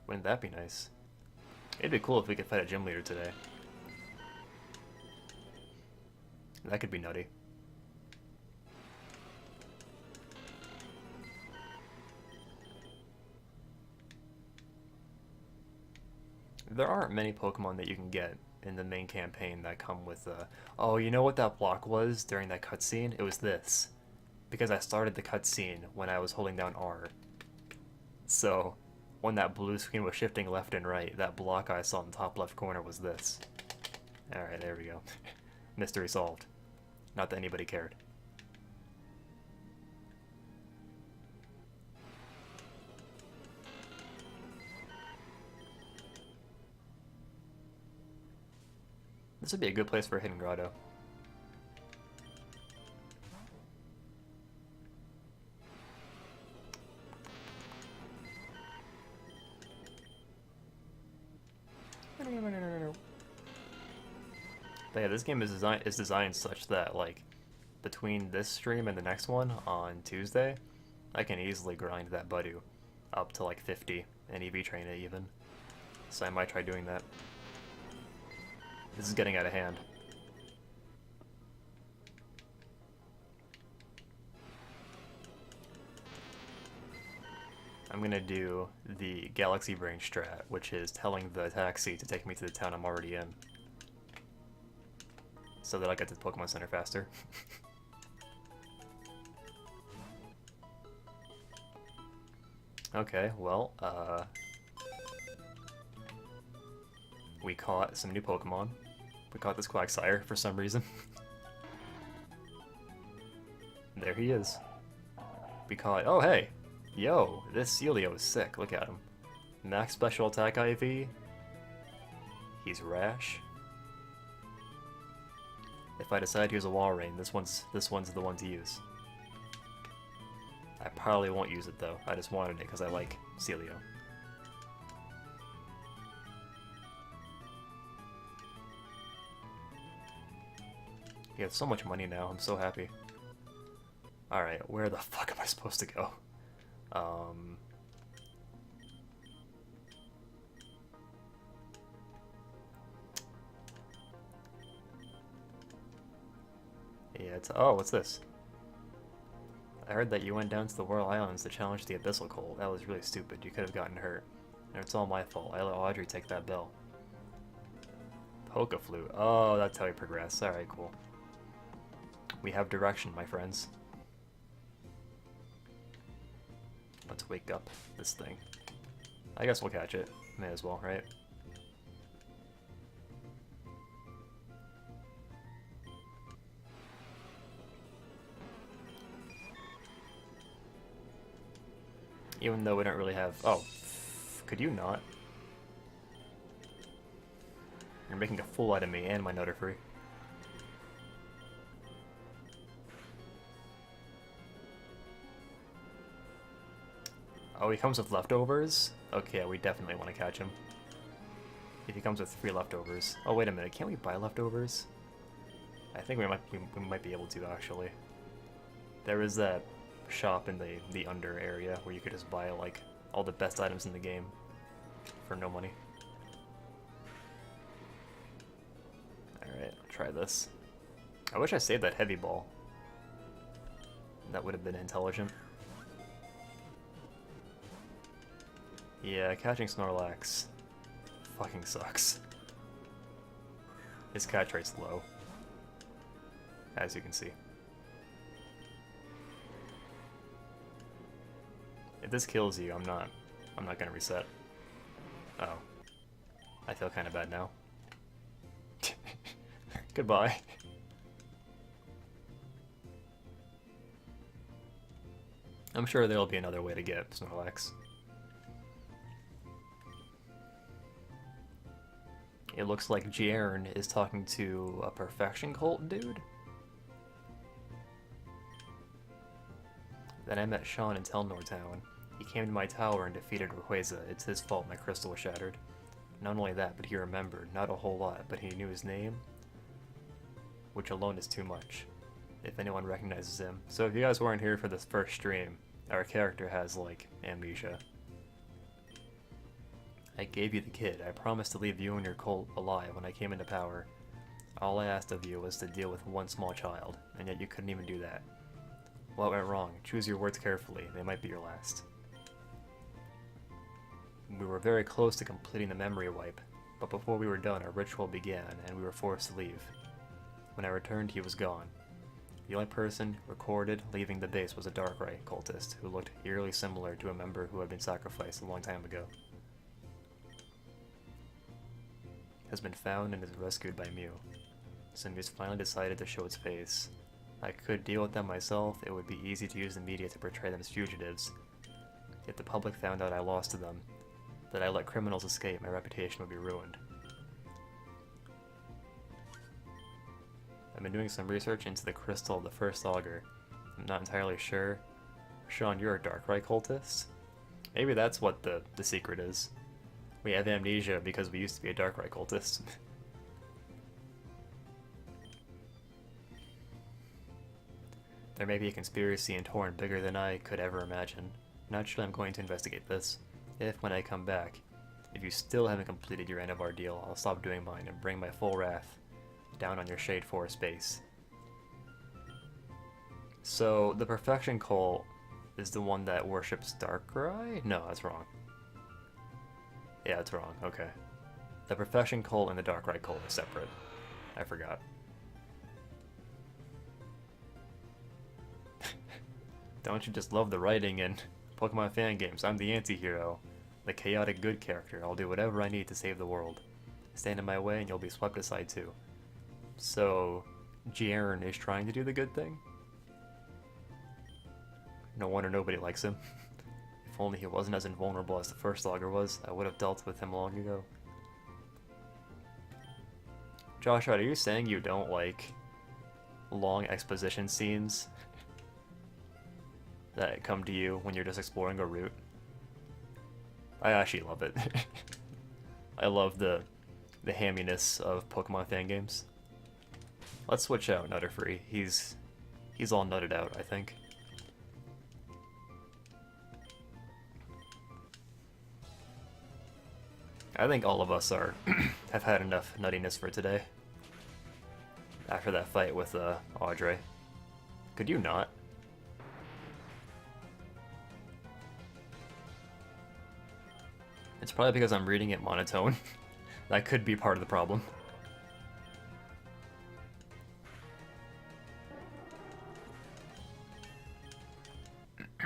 Wouldn't that be nice? It'd be cool if we could fight a gym leader today. That could be nutty. There aren't many Pokemon that you can get in the main campaign that come with oh, you know what that block was during that cutscene? It was this. Because I started the cutscene when I was holding down R. So, when that blue screen was shifting left and right, that block I saw in the top left corner was this. Alright, there we go. Mystery solved. Not that anybody cared. This would be a good place for a hidden grotto. But yeah, this game is designed such that, like, between this stream and the next one on Tuesday, I can easily grind that Budu up to like 50 and EV train it even. So I might try doing that. This is getting out of hand. I'm gonna do the Galaxy Brain strat, which is telling the taxi to take me to the town I'm already in. So that I'll get to the Pokemon Center faster. Okay, well, we caught some new Pokemon. We caught this Quagsire for some reason. There he is. We caught... Oh, hey! Yo, this Celio is sick. Look at him. Max special attack IV. He's rash. If I decide to use a Walrein, this one's the one to use. I probably won't use it though. I just wanted it because I like Celio. You have so much money now. I'm so happy. Alright, where the fuck am I supposed to go? Yeah, it's... Oh, what's this? I heard that you went down to the Whirl Islands to challenge the Abyssal Colt. That was really stupid. You could have gotten hurt. And it's all my fault. I let Audrey take that bell. Poke Flute. Oh, that's how we progress. Alright, cool. We have direction, my friends. Let's wake up this thing. I guess we'll catch it. May as well, right? Even though we don't really have... Oh, could you not? You're making a fool out of me and my Nutterfree. Oh, he comes with leftovers? Okay, we definitely want to catch him. If he comes with 3 leftovers. Oh, wait a minute, can't we buy leftovers? I think we might be able to, actually. There is that shop in the under area where you could just buy, like, all the best items in the game for no money. Alright, I'll try this. I wish I saved that heavy ball. That would have been intelligent. Yeah, catching Snorlax fucking sucks. His catch rate's low, as you can see. If this kills you, I'm not gonna reset. Oh. I feel kinda bad now. Goodbye. I'm sure there'll be another way to get Snorlax. It looks like Jiern is talking to a Perfection Cult dude. Then I met Sean in Telnor Town. He came to my tower and defeated Rayquaza. It's his fault my crystal was shattered. Not only that, but he remembered. Not a whole lot, but he knew his name, which alone is too much, if anyone recognizes him. So if you guys weren't here for this first stream, our character has, like, amnesia. I gave you the kid. I promised to leave you and your cult alive when I came into power. All I asked of you was to deal with one small child, and yet you couldn't even do that. What went wrong? Choose your words carefully. They might be your last. We were very close to completing the memory wipe, but before we were done, our ritual began, and we were forced to leave. When I returned, he was gone. The only person recorded leaving the base was a Darkrai cultist, who looked eerily similar to a member who had been sacrificed a long time ago. Has been found and is rescued by Mew. Symbius finally decided to show its face. I could deal with them myself, it would be easy to use the media to portray them as fugitives. If the public found out I lost to them, that I let criminals escape, my reputation would be ruined. I've been doing some research into the crystal of the first augur. I'm not entirely sure. Sean, you're a Darkrai cultist? Maybe that's what the secret is. We have amnesia because we used to be a Darkrai cultist. There may be a conspiracy in Torn bigger than I could ever imagine. Naturally, I'm going to investigate this. If, when I come back, if you still haven't completed your end of our deal, I'll stop doing mine and bring my full wrath down on your Shade Forest base. So, the Perfection Cult is the one that worships Darkrai? No, that's wrong. Yeah, it's wrong. Okay. The Perfection Cult and the Darkrai Cult are separate. I forgot. Don't you just love the writing in Pokemon fan games? I'm the anti-hero. The chaotic good character. I'll do whatever I need to save the world. Stand in my way and you'll be swept aside too. So, Jiren is trying to do the good thing? No wonder nobody likes him. If only he wasn't as invulnerable as the first augur was, I would have dealt with him long ago. Joshua, are you saying you don't like long exposition scenes that come to you when you're just exploring a route? I actually love it. I love the hamminess of Pokemon fan games. Let's switch out Nutterfree. He's all nutted out, I think. I think all of us are have had enough nuttiness for today. After that fight with Audrey. Could you not? It's probably because I'm reading it monotone. That could be part of the problem.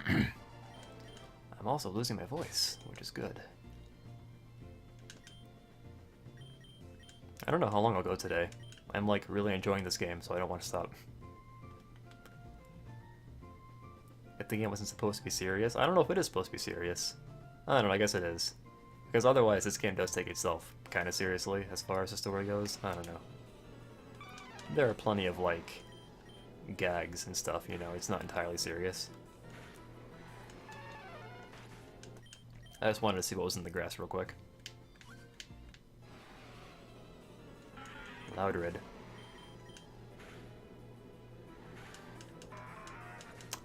I'm also losing my voice, which is good. I don't know how long I'll go today. I'm like really enjoying this game, so I don't want to stop. If the game wasn't supposed to be serious, I don't know if it is supposed to be serious. I don't know, I guess it is. Because otherwise this game does take itself kind of seriously as far as the story goes. I don't know. There are plenty of like gags and stuff, you know, it's not entirely serious. I just wanted to see what was in the grass real quick. Loudred.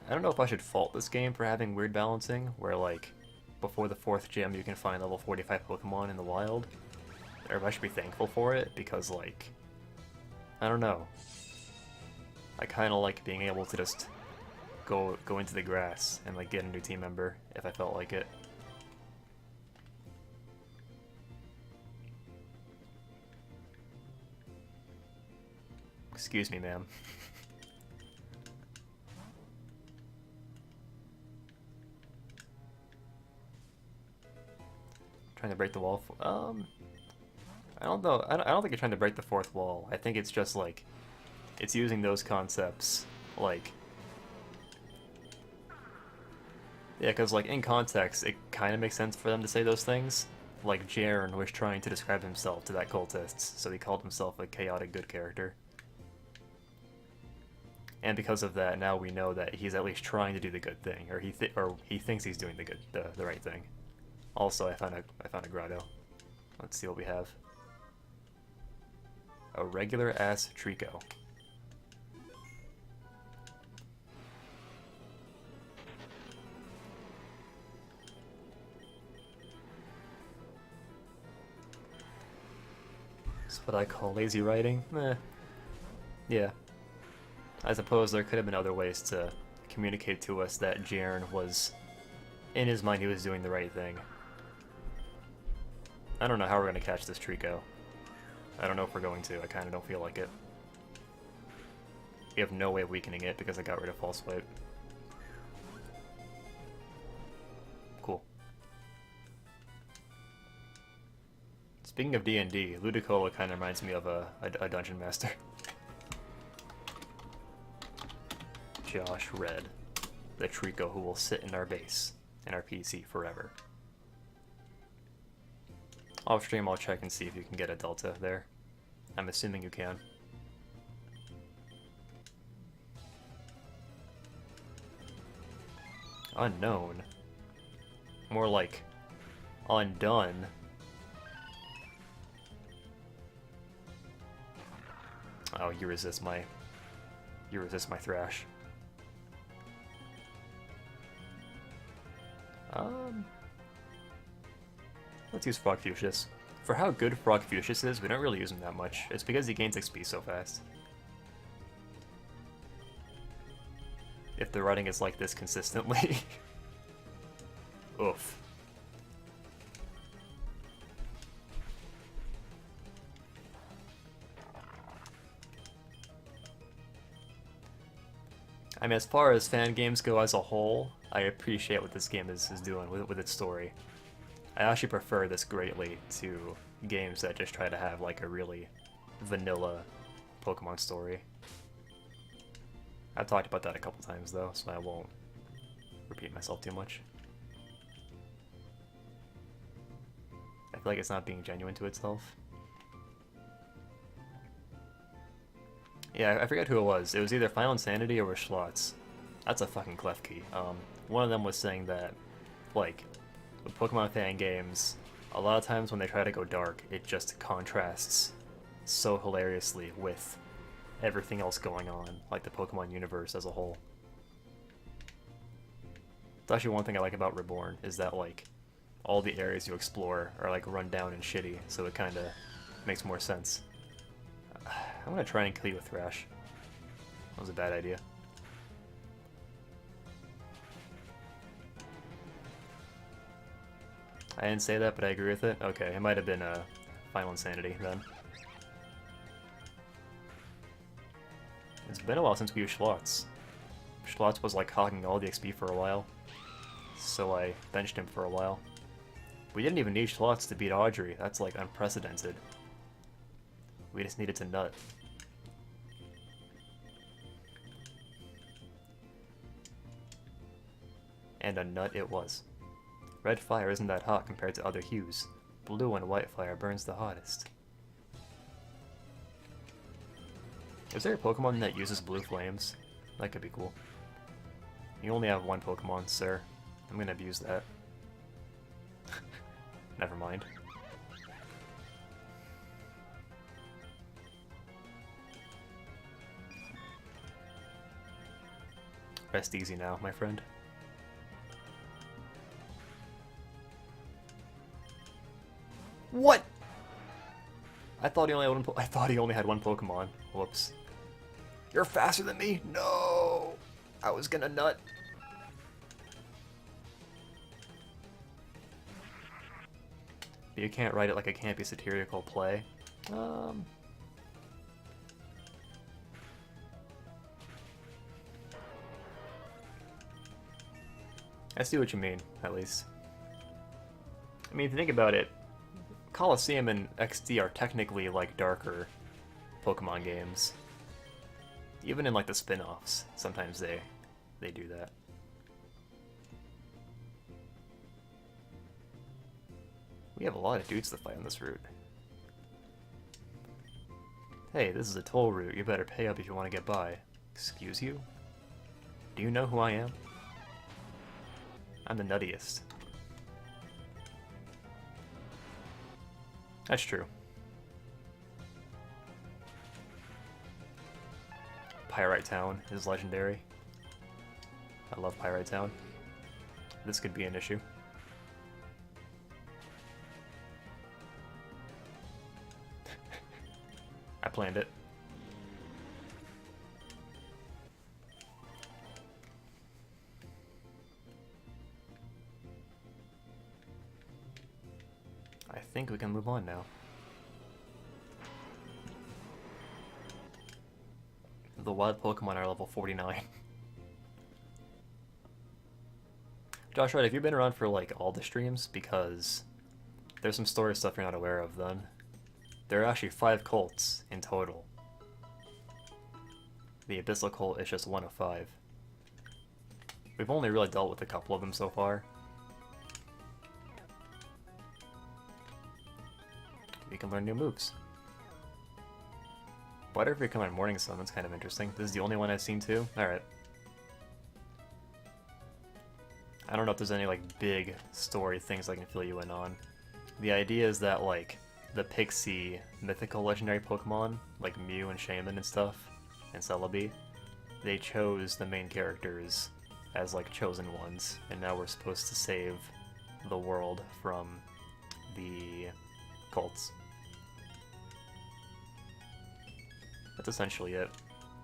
I don't know if I should fault this game for having weird balancing, where like, before the 4th gym you can find level 45 Pokemon in the wild. Or I should be thankful for it, because like, I don't know. I kinda like being able to just go into the grass and like get a new team member if I felt like it. Excuse me, ma'am. Trying to break the wall. I don't know. I don't think you're trying to break the 4th wall. I think it's just like, it's using those concepts, like, yeah, because like in context, it kind of makes sense for them to say those things. Like Jiren was trying to describe himself to that cultist, so he called himself a chaotic good character. And because of that, now we know that he's at least trying to do the good thing, or he thinks he's doing the right thing. Also, I found a grotto. Let's see what we have. A regular ass Trico. That's what I call lazy writing. Yeah. I suppose there could have been other ways to communicate to us that Jaren was, in his mind, he was doing the right thing. I don't know how we're going to catch this Trico. I don't know if we're going to. I kind of don't feel like it. We have no way of weakening it because I got rid of False Swipe. Cool. Speaking of D&D, Ludicolo kind of reminds me of a Dungeon Master. Josh Red, the Trico who will sit in our base, in our PC forever. Off stream, I'll check and see if you can get a Delta there. I'm assuming you can. Unknown. More like undone. Oh, you resist my thrash. Let's use Frog Fuchsius. For how good Frog Fuchsius is, we don't really use him that much. It's because he gains XP so fast. If the writing is like this consistently. Oof. I mean, as far as fan games go as a whole, I appreciate what this game is doing with its story. I actually prefer this greatly to games that just try to have like a really vanilla Pokemon story. I've talked about that a couple times though, so I won't repeat myself too much. I feel like it's not being genuine to itself. Yeah, I forget who it was. It was either Final Insanity or Schlotz. That's a fucking clef key. One of them was saying that, like, with Pokemon fan games, a lot of times when they try to go dark, it just contrasts so hilariously with everything else going on, like the Pokemon universe as a whole. It's actually one thing I like about Reborn, is that, like, all the areas you explore are, like, run down and shitty, so it kinda makes more sense. I'm gonna try and kill you with Thrash. That was a bad idea. I didn't say that, but I agree with it. Okay, it might have been a Final Insanity then. It's been a while since we used Schlotz. Schlotz was like hogging all the XP for a while, so I benched him for a while. We didn't even need Schlotz to beat Audrey. That's like unprecedented. We just needed to nut. And a nut it was. Red fire isn't that hot compared to other hues. Blue and white fire burns the hottest. Is there a Pokemon that uses blue flames? That could be cool. You only have one Pokemon, sir. I'm gonna abuse that. Never mind. Rest easy now, my friend. What? I thought he only had one Pokemon. Whoops. You're faster than me? No! I was gonna nut. But you can't write it like a campy satirical play. I see what you mean, at least. I mean, if you think about it, Colosseum and XD are technically, like, darker Pokemon games. Even in, like, the spin-offs, sometimes they do that. We have a lot of dudes to fight on this route. Hey, this is a toll route. You better pay up if you want to get by. Excuse you? Do you know who I am? I'm the nuttiest. That's true. Pyrite Town is legendary. I love Pyrite Town. This could be an issue. I planned it. I think we can move on now. The wild Pokemon are level 49. Josh, right, have you been around for like all the streams? Because there's some story stuff you're not aware of then. There are actually 5 cults in total. The Abyssal cult is just 1 of 5. We've only really dealt with a couple of them so far. We can learn new moves. Butterfree come on Morning Sun, that's kind of interesting. This is the only one I've seen too? Alright. I don't know if there's any like big story things I can fill you in on. The idea is that like the Pixie mythical legendary Pokemon, like Mew and Shaman and stuff, and Celebi, they chose the main characters as like chosen ones, and now we're supposed to save the world from the cults. That's essentially it.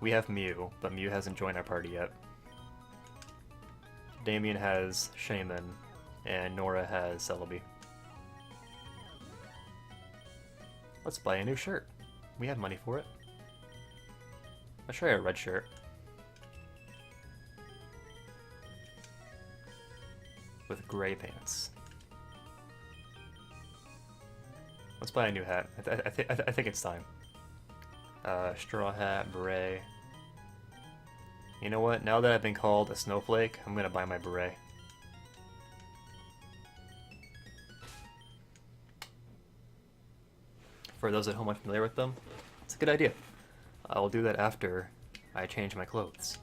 We have Mew, but Mew hasn't joined our party yet. Damien has Shaman, and Nora has Celebi. Let's buy a new shirt. We have money for it. Let's try a red shirt. With gray pants. Let's buy a new hat. I think it's time. Straw hat, beret. You know what? Now that I've been called a snowflake, I'm gonna buy my beret. For those at home unfamiliar with them, it's a good idea. I will do that after I change my clothes.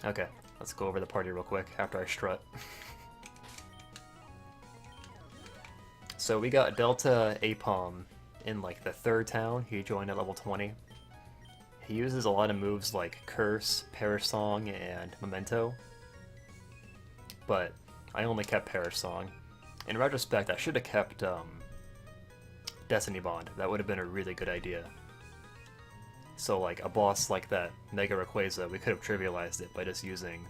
Okay, let's go over the party real quick after I strut. So we got Delta Apom in like the 3rd town. He joined at level 20. He uses a lot of moves like Curse, Perish Song, and Memento. But I only kept Perish Song. In retrospect, I should have kept Destiny Bond. That would have been a really good idea. So like a boss like that, Mega Rayquaza, we could have trivialized it by just using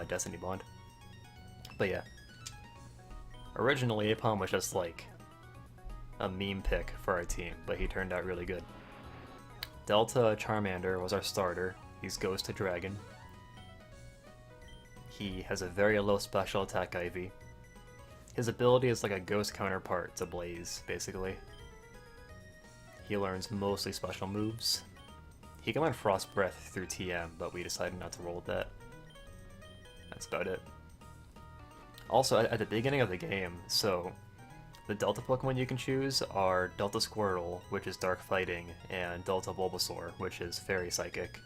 Destiny Bond. But yeah. Originally, Apom was just like a meme pick for our team, but he turned out really good. Delta Charmander was our starter. He's Ghost to Dragon. He has a very low special attack IV. His ability is like a ghost counterpart to Blaze, basically. He learns mostly special moves. He can learn Frost Breath through TM, but we decided not to roll with that. That's about it. Also, at the beginning of the game, so the Delta Pokemon you can choose are Delta Squirtle, which is Dark Fighting, and Delta Bulbasaur, which is Fairy Psychic.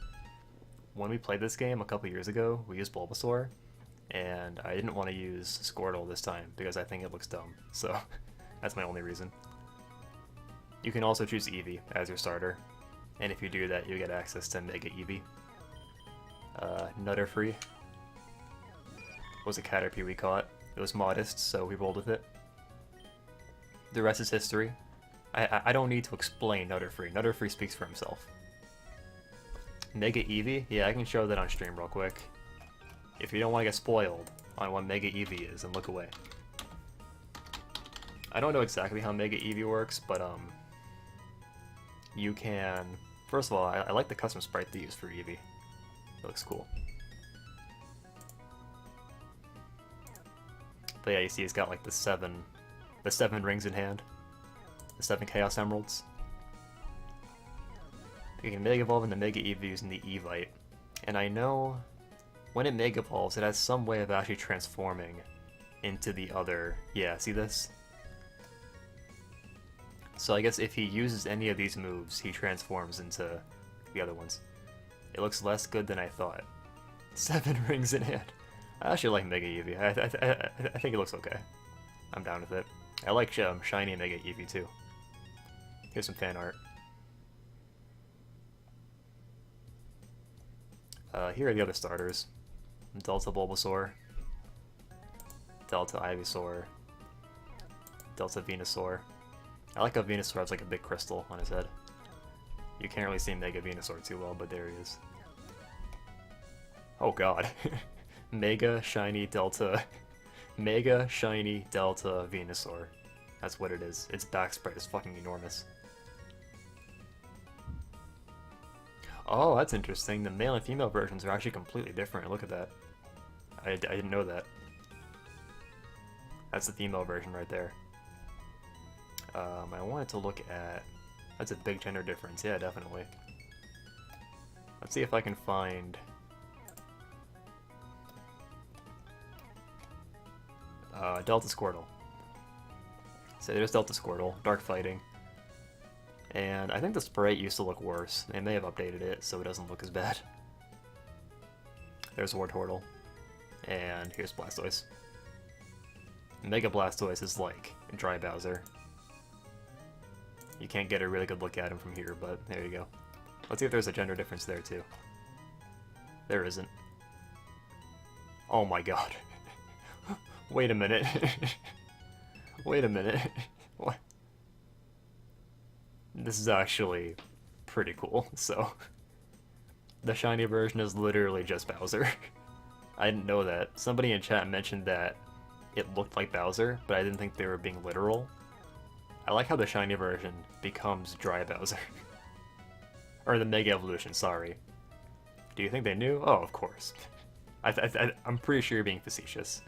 When we played this game a couple years ago, we used Bulbasaur, and I didn't want to use Squirtle this time because I think it looks dumb, so that's my only reason. You can also choose Eevee as your starter, and if you do that, you get access to Mega Eevee. Nutterfree was a Caterpie we caught. It was modest, so we rolled with it. The rest is history. I don't need to explain Nutterfree. Nutterfree speaks for himself. Mega Eevee? Yeah, I can show that on stream real quick. If you don't want to get spoiled on what Mega Eevee is, then look away. I don't know exactly how Mega Eevee works, but you can... First of all, I like the custom sprite they use for Eevee. It looks cool. But yeah, you see he's got like the seven rings in hand. The 7 Chaos Emeralds. You can Mega Evolve into Mega Eevee using the Evite. And I know when it Mega Evolves, it has some way of actually transforming into the other... Yeah, see this? So I guess if he uses any of these moves, he transforms into the other ones. It looks less good than I thought. 7 rings in hand. I actually like Mega Eevee. I think it looks okay. I'm down with it. I like Shiny Mega Eevee too. Here's some fan art. Here are the other starters. Delta Bulbasaur, Delta Ivysaur, Delta Venusaur. I like how Venusaur has like a big crystal on his head. You can't really see Mega Venusaur too well, but there he is. Oh god. Mega Shiny Delta Venusaur. That's what it is. Its back spread is fucking enormous. Oh, that's interesting. The male and female versions are actually completely different. Look at that. I didn't know that. That's the female version right there. I wanted to look at... That's a big gender difference. Yeah, definitely. Let's see if I can find... Delta Squirtle. So there's Delta Squirtle, Dark Fighting. And I think the sprite used to look worse. They may have updated it so it doesn't look as bad. There's Wartortle. And here's Blastoise. Mega Blastoise is like Dry Bowser. You can't get a really good look at him from here, but there you go. Let's see if there's a gender difference there too. There isn't. Oh my god. Wait a minute. Wait a minute. What? This is actually pretty cool, so... The shiny version is literally just Bowser. I didn't know that. Somebody in chat mentioned that it looked like Bowser, but I didn't think they were being literal. I like how the shiny version becomes Dry Bowser. Or the Mega Evolution, sorry. Do you think they knew? Oh, of course. I'm pretty sure you're being facetious.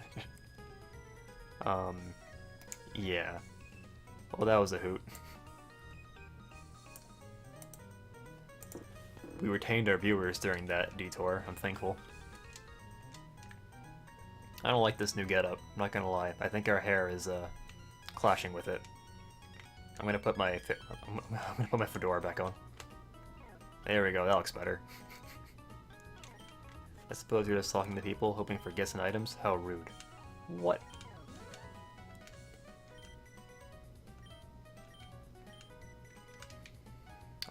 Yeah. Well, that was a hoot. We retained our viewers during that detour, I'm thankful. I don't like this new getup, I'm not gonna lie. I think our hair is clashing with it. I'm gonna put my fedora back on. There we go, that looks better. I suppose you're just talking to people, hoping for gifts and items? How rude. What?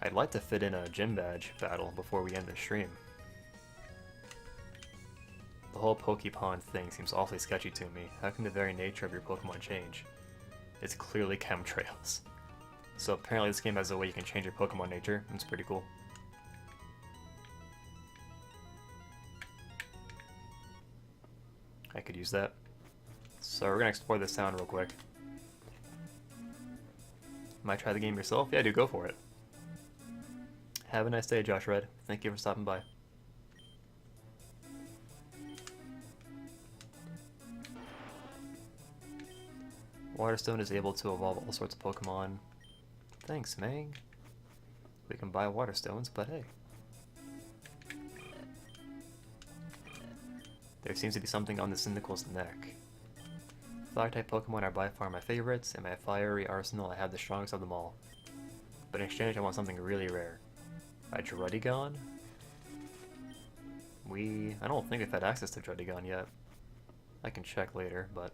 I'd like to fit in a gym badge battle before we end the stream. The whole Pokemon thing seems awfully sketchy to me. How can the very nature of your Pokemon change? It's clearly chemtrails. So apparently this game has a way you can change your Pokemon nature. It's pretty cool. I could use that. So we're gonna explore this town real quick. Might try the game yourself? Yeah, dude, go for it. Have a nice day, Josh Red. Thank you for stopping by. Waterstone is able to evolve all sorts of Pokemon. Thanks, Mang. We can buy Waterstones, but hey. There seems to be something on the Syndical's neck. Fire-type Pokemon are by far my favorites. In my fiery arsenal, I have the strongest of them all. But in exchange, I want something really rare. A Druddigon? I don't think we've had access to Druddigon yet. I can check later, but...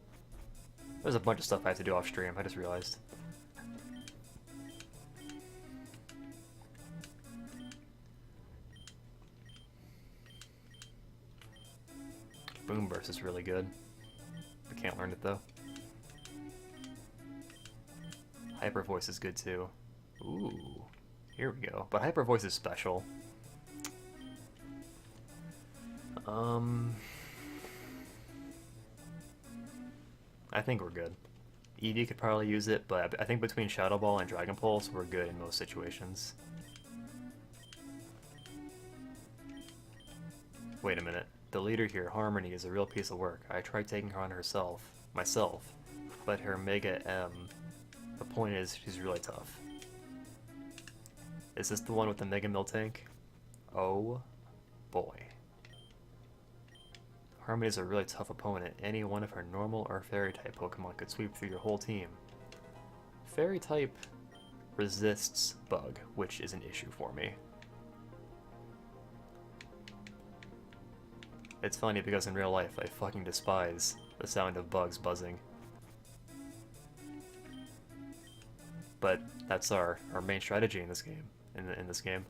There's a bunch of stuff I have to do off stream, I just realized. Boom Burst is really good. I can't learn it though. Hyper Voice is good too. Ooh, here we go. But Hyper Voice is special. I think we're good. Eevee could probably use it, but I think between Shadow Ball and Dragon Pulse, we're good in most situations. Wait a minute. The leader here, Harmony, is a real piece of work. I tried taking her on myself, but her Mega M. The point is, she's really tough. Is this the one with the Mega Miltank? Oh boy. Harmony is a really tough opponent. Any one of her normal or fairy type Pokemon could sweep through your whole team. Fairy type resists bug, which is an issue for me. It's funny because in real life, I fucking despise the sound of bugs buzzing. But that's our main strategy in this game. In this game.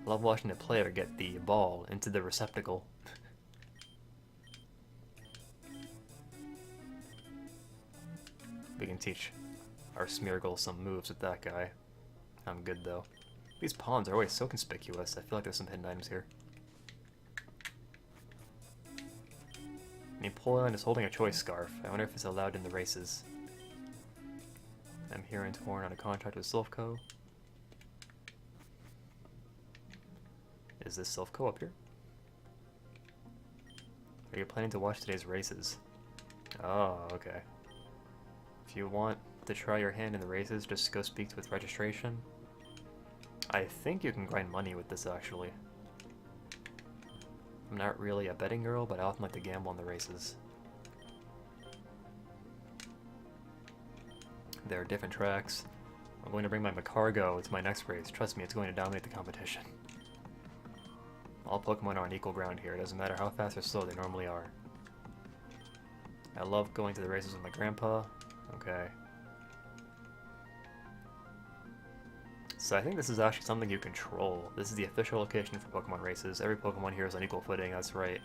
Love watching the player get the ball into the receptacle. We can teach our Smeargle some moves with that guy. I'm good though. These pawns are always so conspicuous. I feel like there's some hidden items here. Napoleon is holding a choice scarf. I wonder if it's allowed in the races. I'm here in Torn on a contract with Silphco. Is this Silphco up here? Are you planning to watch today's races? Oh, okay. If you want to try your hand in the races, just go speak with registration. I think you can grind money with this, actually. I'm not really a betting girl, but I often like to gamble on the races. There are different tracks. I'm going to bring my Macargo to my next race. Trust me, it's going to dominate the competition. All Pokemon are on equal ground here. It doesn't matter how fast or slow they normally are. I love going to the races with my grandpa. Okay. So I think this is actually something you control. This is the official location for Pokemon races. Every Pokemon here is on equal footing, that's right.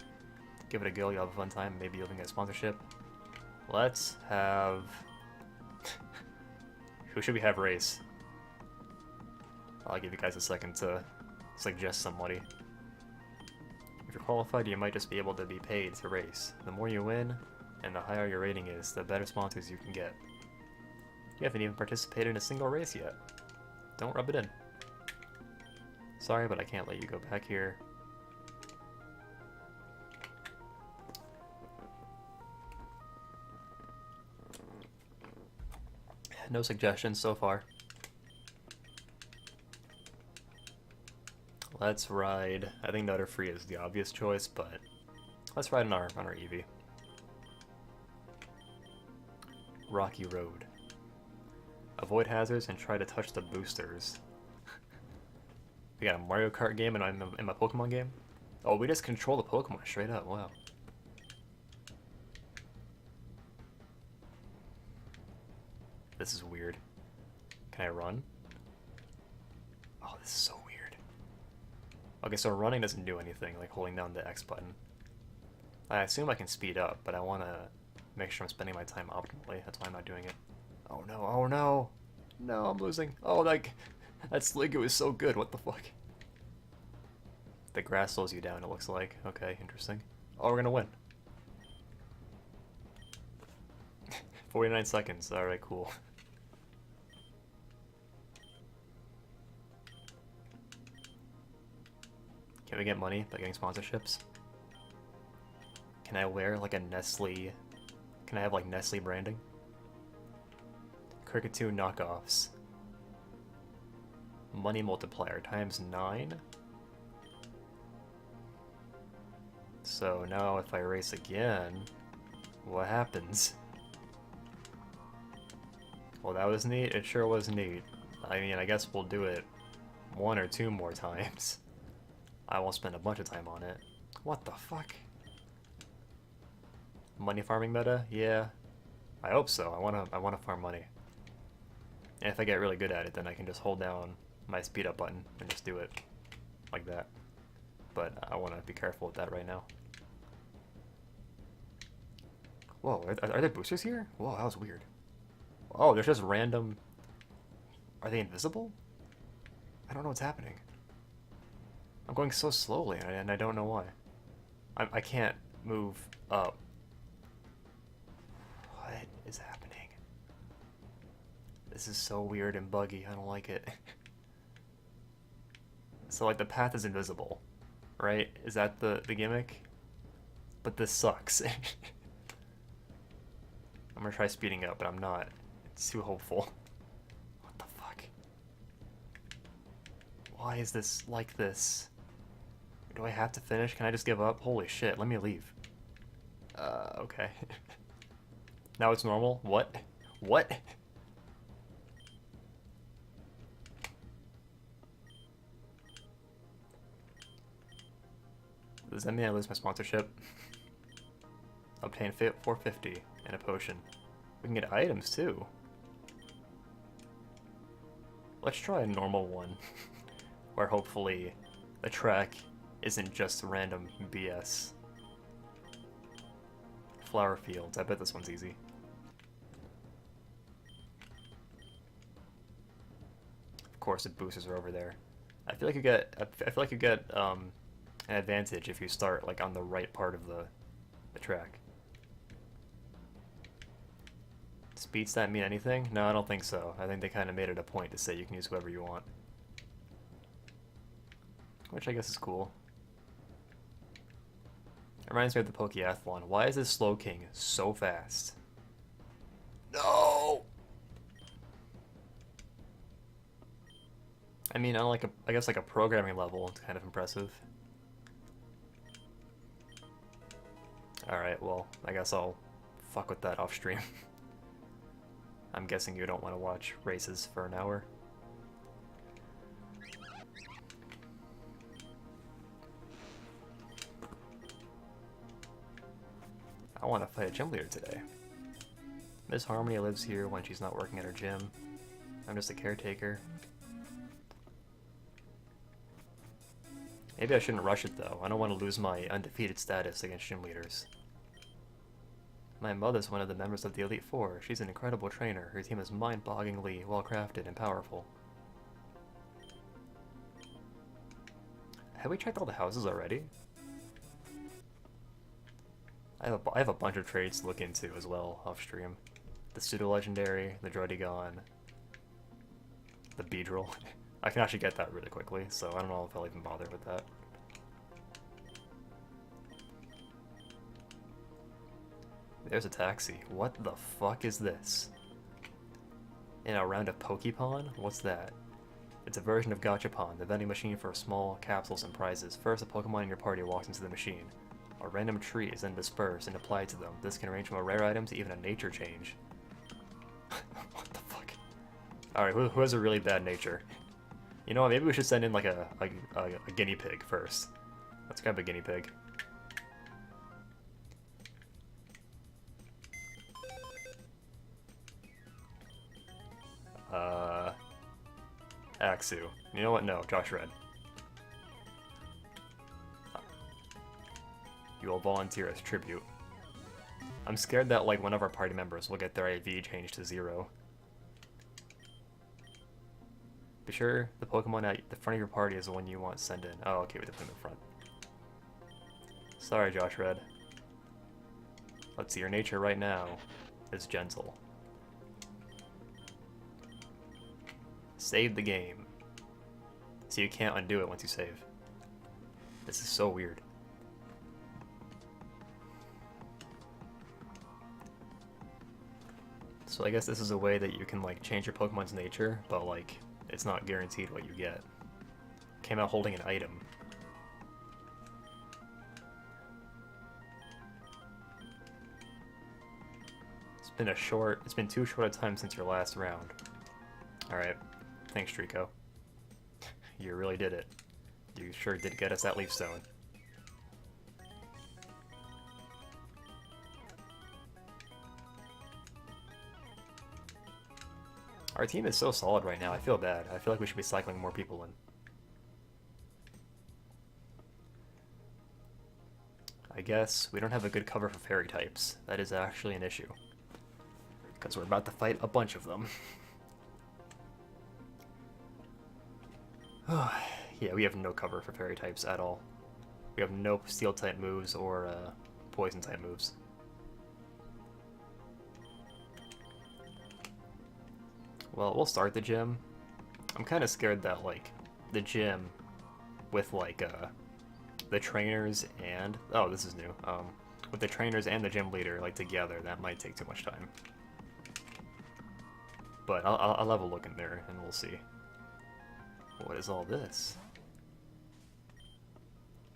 Give it a go, you'll have a fun time, maybe you'll even get a sponsorship. Let's have... Who should we have race? I'll give you guys a second to suggest somebody. If you're qualified, you might just be able to be paid to race. The more you win, and the higher your rating is, the better sponsors you can get. You haven't even participated in a single race yet. Don't rub it in. Sorry, but I can't let you go back here. No suggestions so far. Let's ride. I think Nutter Free is the obvious choice, but let's ride on our Eevee. Rocky Road. Avoid hazards and try to touch the boosters. We got a Mario Kart game and I'm in my Pokemon game? Oh, we just control the Pokemon straight up, wow. This is weird. Can I run? Oh, this is so weird. Okay, so running doesn't do anything, like holding down the X button. I assume I can speed up, but I want to make sure I'm spending my time optimally. That's why I'm not doing it. Oh no, oh no! No, I'm losing. Oh, that Sliggoo is so good, what the fuck? The grass slows you down, it looks like. Okay, interesting. Oh, we're gonna win. 49 seconds, alright, cool. Can we get money by getting sponsorships? Can I wear like a Nestle... Can I have like Nestle branding? Cricketoo knockoffs. Money multiplier times 9. So now if I race again, what happens? Well, that was neat. It sure was neat. I mean, I guess we'll do it 1 or 2 more times. I won't spend a bunch of time on it. What the fuck? Money farming meta? Yeah. I hope so. I wanna farm money. And if I get really good at it, then I can just hold down my speed up button and just do it like that. But I want to be careful with that right now. Whoa, are there boosters here? Whoa, that was weird. Oh, there's just random... Are they invisible? I don't know what's happening. I'm going so slowly and I don't know why. I can't move up. What is happening? This is so weird and buggy, I don't like it. So like the path is invisible, right? Is that the gimmick? But this sucks. I'm gonna try speeding up, but I'm not. It's too hopeful. What the fuck? Why is this like this? Do I have to finish? Can I just give up? Holy shit, let me leave. Okay. Now it's normal? What? What? Does that mean I lose my sponsorship? Obtain 450 and a potion. We can get items too. Let's try a normal one, where hopefully the track isn't just random BS. Flower fields. I bet this one's easy. Of course, the boosters are over there. I feel like you get. I feel like you get an advantage if you start like on the right part of the track. Speed stat mean anything? No, I don't think so. I think they kind of made it a point to say you can use whoever you want. Which I guess is cool. It reminds me of the Pokeathlon. Why is this Slowking so fast? No! I mean, on like I guess like a programming level, it's kind of impressive. Alright, well, I guess I'll fuck with that off stream. I'm guessing you don't want to watch races for an hour. I want to fight a gym leader today. Miss Harmony lives here when she's not working at her gym. I'm just a caretaker. Maybe I shouldn't rush it though. I don't want to lose my undefeated status against gym leaders. My mother's one of the members of the Elite Four. She's an incredible trainer. Her team is mind-bogglingly well-crafted and powerful. Have we checked all the houses already? I have a bunch of trades to look into as well off-stream. The Pseudo-Legendary, the Droidegon, the Beedrill. I can actually get that really quickly, so I don't know if I'll even bother with that. There's a taxi. What the fuck is this? In a round of Pokemon? What's that? It's a version of Gachapon, the vending machine for small capsules and prizes. First, a Pokemon in your party walks into the machine. A random tree is then dispersed and applied to them. This can range from a rare item to even a nature change. What the fuck? Alright, who has a really bad nature? You know what, maybe we should send in like a guinea pig first. Let's grab a guinea pig. Axu. You know what? No, Josh Red. You will volunteer as tribute. I'm scared that like one of our party members will get their IV changed to 0. Be sure the Pokemon at the front of your party is the one you want to send in. Oh, okay, we have to put him in front. Sorry, Josh Red. Let's see, your nature right now is gentle. Save the game. So you can't undo it once you save. This is so weird. So I guess this is a way that you can like change your Pokemon's nature, but like it's not guaranteed what you get. Came out holding an item. It's been too short a time since your last round. Alright. Thanks, Trico. You really did it. You sure did get us that Leaf Stone. Our team is so solid right now, I feel bad. I feel like we should be cycling more people in. I guess we don't have a good cover for fairy types. That is actually an issue. Because we're about to fight a bunch of them. Yeah, we have no cover for fairy types at all. We have no steel type moves or poison type moves. Well, we'll start the gym. I'm kind of scared that like the gym with like the trainers and this is new. With the trainers and the gym leader like together, that might take too much time. But I'll have a look in there and we'll see. What is all this?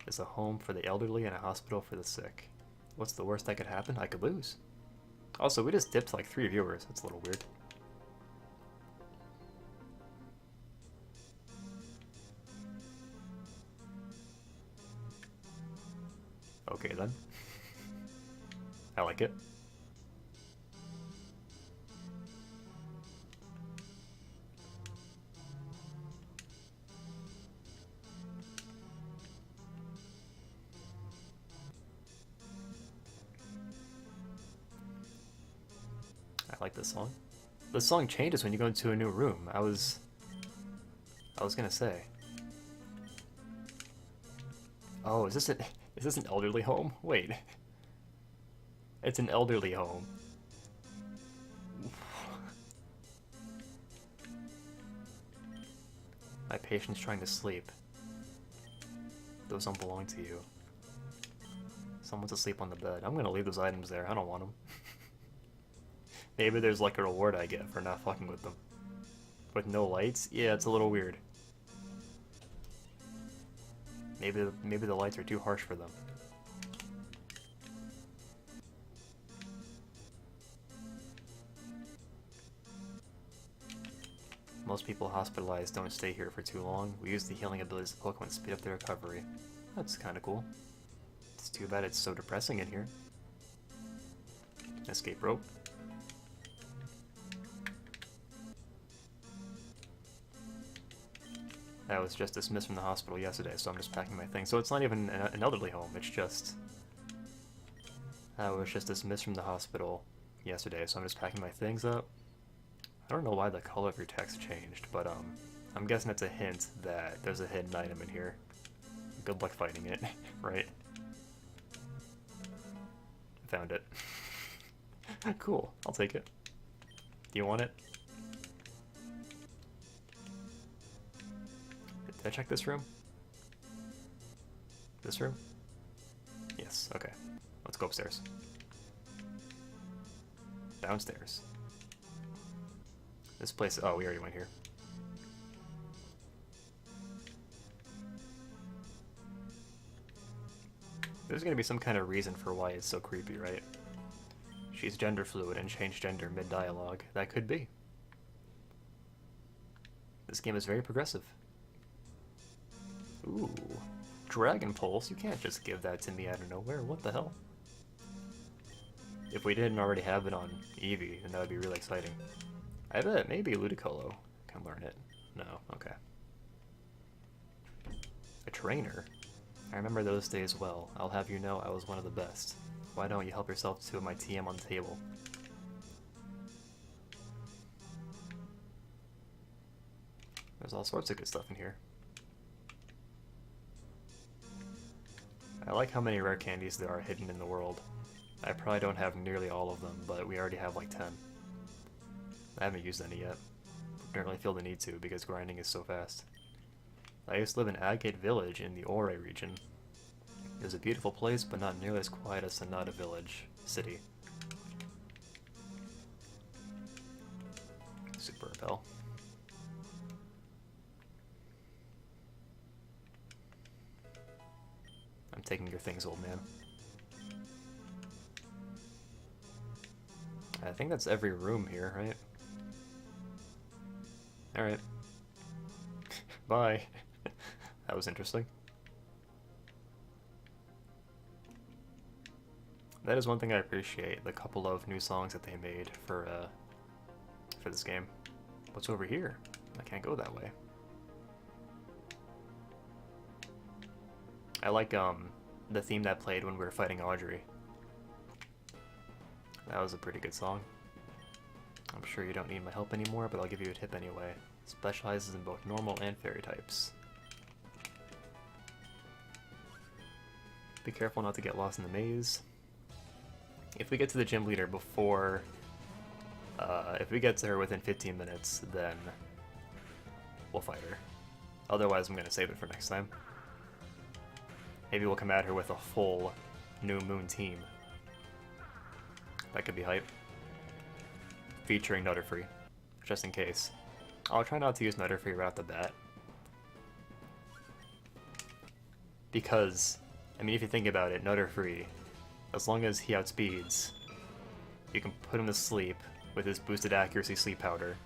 It's a home for the elderly and a hospital for the sick. What's the worst that could happen? I could lose. Also, we just dipped like 3 viewers. That's a little weird. Okay then. I like it. I like this song. The song changes when you go into a new room. I was gonna say. Oh, is this an elderly home? Wait. It's an elderly home. My patient's trying to sleep. Those don't belong to you. Someone's asleep on the bed. I'm gonna leave those items there. I don't want them. Maybe there's like a reward I get for not fucking with them. With no lights? Yeah, it's a little weird. Maybe the lights are too harsh for them. Most people hospitalized don't stay here for too long. We use the healing abilities of Pokemon to speed up their recovery. That's kinda cool. It's too bad it's so depressing in here. Escape rope. I was just dismissed from the hospital yesterday, so I'm just packing my things. So it's not even an elderly home, it's just... I was just dismissed from the hospital yesterday, so I'm just packing my things up. I don't know why the color of your text changed, but I'm guessing it's a hint that there's a hidden item in here. Good luck fighting it, right? Found it. Cool, I'll take it. Do you want it? Did I check this room? This room? Yes, okay. Let's go upstairs. Downstairs. This place... Oh, we already went here. There's gonna be some kind of reason for why it's so creepy, right? She's gender fluid and changed gender mid-dialogue. That could be. This game is very progressive. Ooh. Dragon Pulse? You can't just give that to me out of nowhere. What the hell? If we didn't already have it on Eevee, then that would be really exciting. I bet maybe Ludicolo can learn it. No, okay. A trainer? I remember those days well. I'll have you know I was one of the best. Why don't you help yourself to my TM on the table? There's all sorts of good stuff in here. I like how many rare candies there are hidden in the world. I probably don't have nearly all of them, but we already have like 10. I haven't used any yet. Don't really feel the need to because grinding is so fast. I used to live in Agate Village in the Ore region. It was a beautiful place, but not nearly as quiet as Sonata Village city. Super Repel. I'm taking your things, old man. I think that's every room here, right? Alright. Bye. That was interesting. That is one thing I appreciate, the couple of new songs that they made for this game. What's over here? I can't go that way. I like the theme that played when we were fighting Audrey. That was a pretty good song. I'm sure you don't need my help anymore, but I'll give you a tip anyway. It specializes in both normal and fairy types. Be careful not to get lost in the maze. If we get to the gym leader before... if we get to her within 15 minutes, then we'll fight her. Otherwise, I'm gonna save it for next time. Maybe we'll come at her with a full New Moon team. That could be hype. Featuring Nutterfree, just in case. I'll try not to use Nutterfree right off the bat. Because, I mean, if you think about it, Nutterfree, as long as he outspeeds you can put him to sleep with his boosted accuracy sleep powder.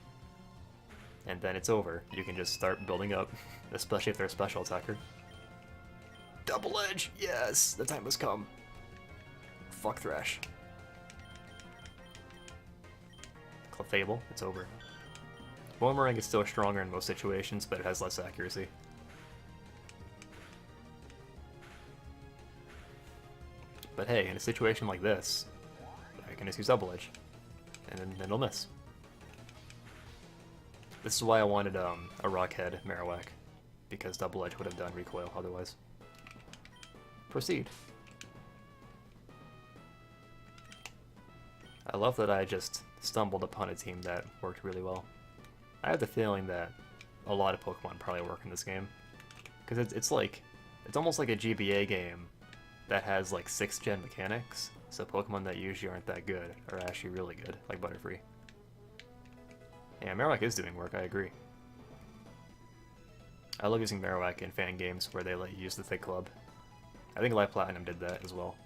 And then it's over. You can just start building up, especially if they're a special attacker. Double Edge! Yes! The time has come. Fuck Thrash. Clefable, it's over. Boomerang is still stronger in most situations, but it has less accuracy. But hey, in a situation like this, I can just use Double Edge, and then it'll miss. This is why I wanted a Rockhead Marowak, because Double Edge would have done recoil otherwise. Proceed. I love that I just stumbled upon a team that worked really well. I have the feeling that a lot of Pokemon probably work in this game, because it's almost like a GBA game that has like 6th gen mechanics, so Pokemon that usually aren't that good are actually really good, like Butterfree. Yeah, Marowak is doing work, I agree. I love using Marowak in fan games where they let you use the Thick Club. I think Light Platinum did that as well.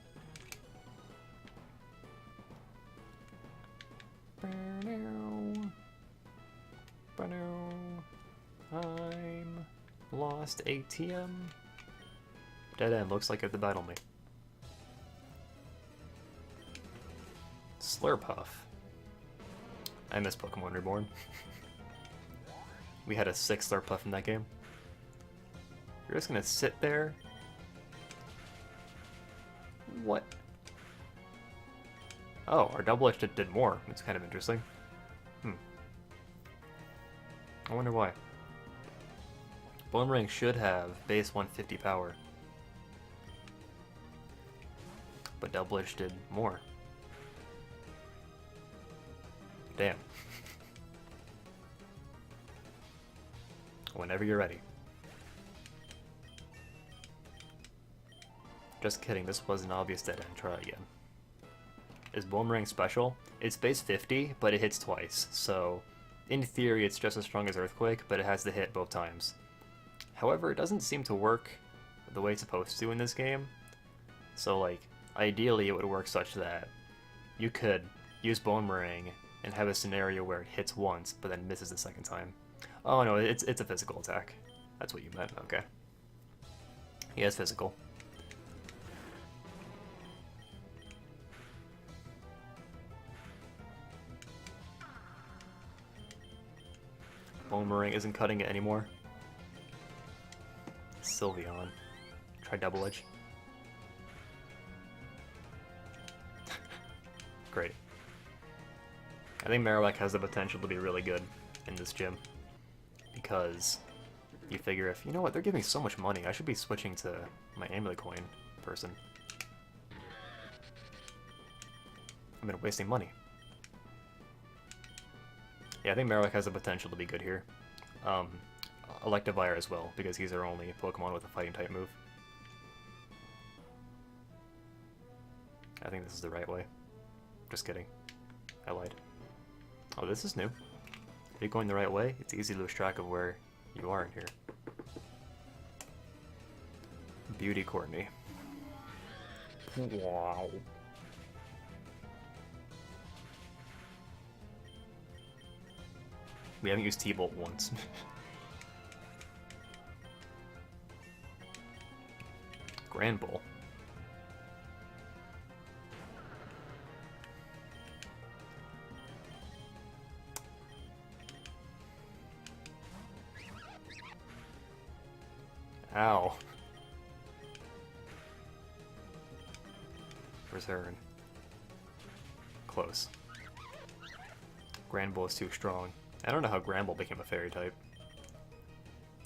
I'm lost ATM. Dead end, looks like it to battle me. Slurpuff. I miss Pokemon Reborn. We had a 6 Slurpuff in that game. You're just gonna sit there? What? Oh, our Double Edge did more. It's kind of interesting. I wonder why. Boomerang should have base 150 power. But Double Edge did more. Damn. Whenever you're ready. Just kidding, this was an obvious dead end. Try again. Is Boomerang special? It's base 50, but it hits twice, so in theory it's just as strong as Earthquake, but it has to hit both times. However, it doesn't seem to work the way it's supposed to in this game. So like, ideally it would work such that you could use Boomerang and have a scenario where it hits once, but then misses the second time. Oh no, it's a physical attack. That's what you meant, okay. He has physical. Boomerang isn't cutting it anymore. Sylveon. Try Double Edge. Great. I think Marowak has the potential to be really good in this gym. Because you figure if, you know what, they're giving so much money, I should be switching to my Amulet Coin person. I've been wasting money. Yeah, I think Marowak has the potential to be good here. Electivire as well, because he's our only Pokemon with a fighting type move. I think this is the right way. Just kidding. I lied. Oh, this is new. If you're going the right way, it's easy to lose track of where you are in here. Beauty Courtney. Wow. We haven't used T-Bolt once. Grand Bull. Ow. Return. Close. Grand Bull is too strong. I don't know how Granbull became a fairy type.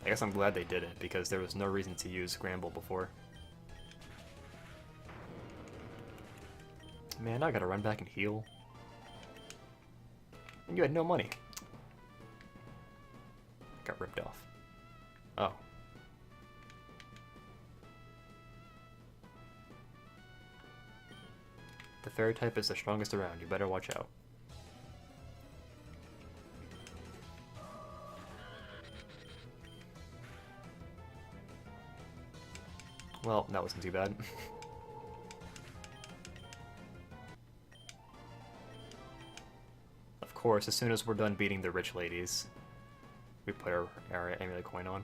I guess I'm glad they did it, because there was no reason to use Granbull before. Man, now I gotta run back and heal. And you had no money. Got ripped off. Oh. The fairy type is the strongest around, you better watch out. Well, that wasn't too bad. course, as soon as we're done beating the rich ladies, we put our amulet coin on.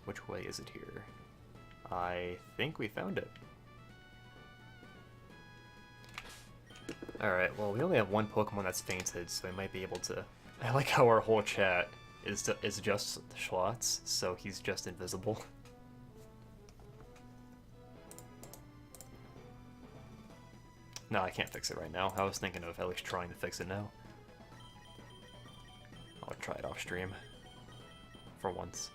Which way is it here? I think we found it. Alright, well, we only have one Pokemon that's fainted, so we might be able to... I like how our whole chat is just Schlotz, so he's just invisible. No, I can't fix it right now. I was thinking of at least trying to fix it now. I'll try it off stream. For once.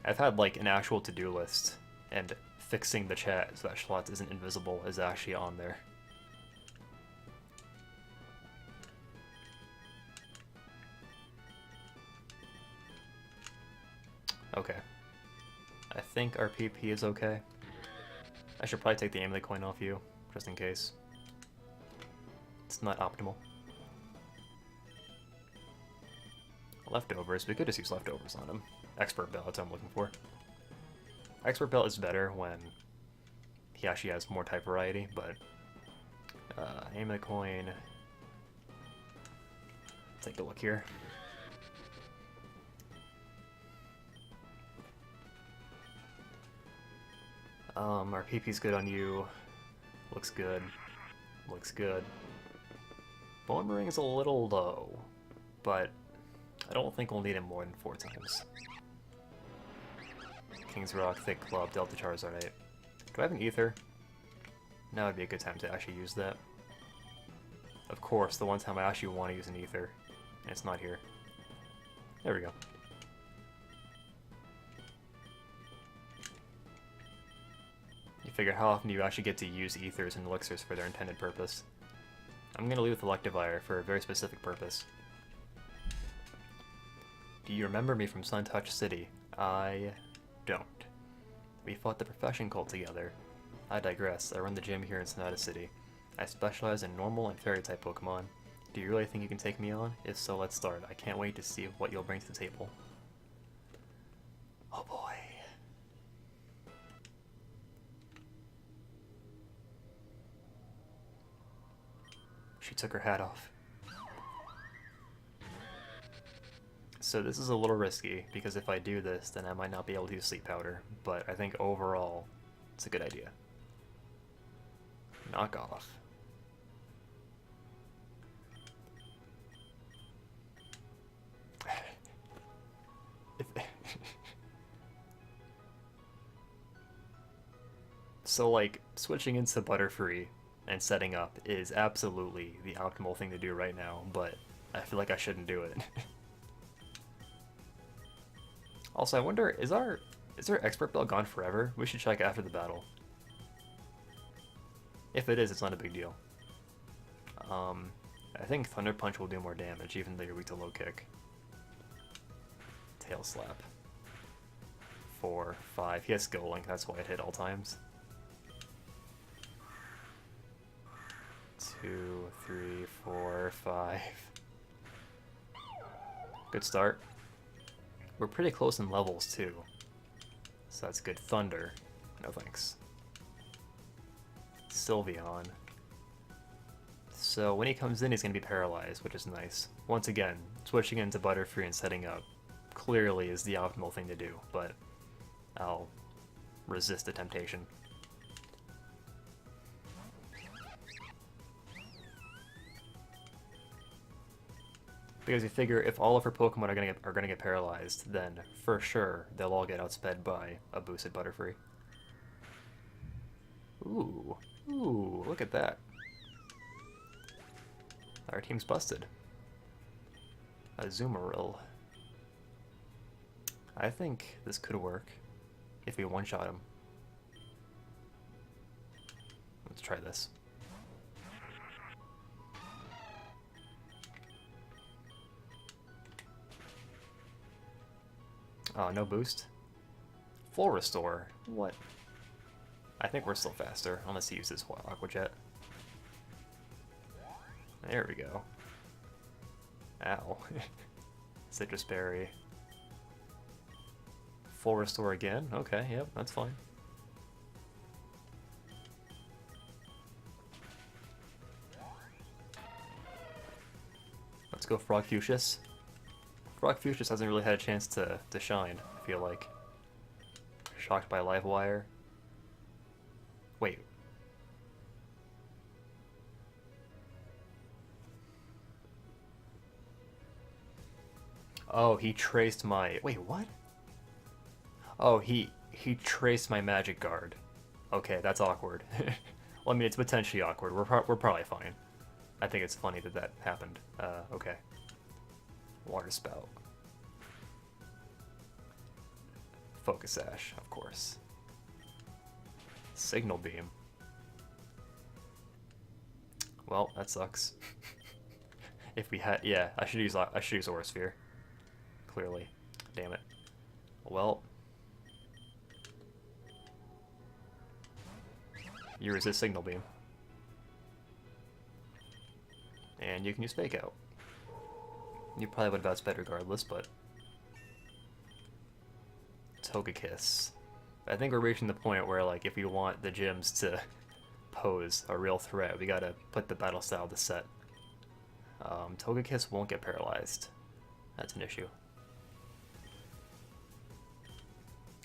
I've had like an actual to-do list, and fixing the chat so that Schlotz isn't invisible is actually on there. Okay. I think our PP is okay. I should probably take the amulet coin off you, just in case. It's not optimal. Leftovers, we could just use leftovers on him. Expert Belt, that's what I'm looking for. Expert Belt is better when he actually has more type variety, but amulet coin. Take a look here. Our PP's good on you. Looks good. Looks good. Bone is a little low, but I don't think we'll need him more than 4 times. King's Rock, Thick Club, Delta Charizardite. Do I have an Ether? Now would be a good time to actually use that. Of course, the one time I actually want to use an Ether, and it's not here. There we go. You figure how often do you actually get to use Ethers and Elixirs for their intended purpose? I'm going to leave with Electivire for a very specific purpose. Do you remember me from Suntouch City? I don't. We fought the Profession Cult together. I digress. I run the gym here in Sonata City. I specialize in normal and fairy-type Pokemon. Do you really think you can take me on? If so, let's start. I can't wait to see what you'll bring to the table. Oh boy. She took her hat off. So this is a little risky, because if I do this, then I might not be able to use Sleep Powder, but I think overall, it's a good idea. Knock off. So, like, switching into Butterfree and setting up is absolutely the optimal thing to do right now, but I feel like I shouldn't do it. Also, I wonder, is our Expert Belt gone forever? We should check after the battle. If it is, it's not a big deal. I think Thunder Punch will do more damage, even though you're weak to low kick. Tail Slap. 4, 5. He has Skill Link, that's why it hit all times. 2, 3, 4, 5. Good start. We're pretty close in levels, too. So that's good. Thunder. No thanks. Sylveon. So when he comes in, he's going to be paralyzed, which is nice. Once again, switching into Butterfree and setting up clearly is the optimal thing to do, but I'll resist the temptation. Because you figure if all of her Pokemon are gonna get paralyzed, then for sure they'll all get outsped by a boosted Butterfree. Ooh, look at that. Our team's busted. Azumarill. I think this could work if we one-shot him. Let's try this. Oh, no boost? Full restore? What? I think we're still faster, unless he uses Aqua Jet. There we go. Ow. Citrus Berry. Full restore again? Okay, yep, that's fine. go Frog Fuchsius. Frog Fuchsius hasn't really had a chance to shine, I feel like. Shocked by Livewire. Wait. Oh, he traced my... Wait, what? Oh, he traced my Magic Guard. Okay, that's awkward. Well, I mean, it's potentially awkward. We're probably fine. I think it's funny that that happened. Okay. Water Spout. Focus Sash, of course. Signal Beam. Well, that sucks. If we had... Yeah, I should use Aura Sphere. Clearly. Damn it. Well... You resist Signal Beam. And you can use Fake Out. You probably would have bounced better regardless, but... Togekiss. I think we're reaching the point where, like, if we want the gyms to pose a real threat, we gotta put the battle style to set. Togekiss won't get paralyzed. That's an issue.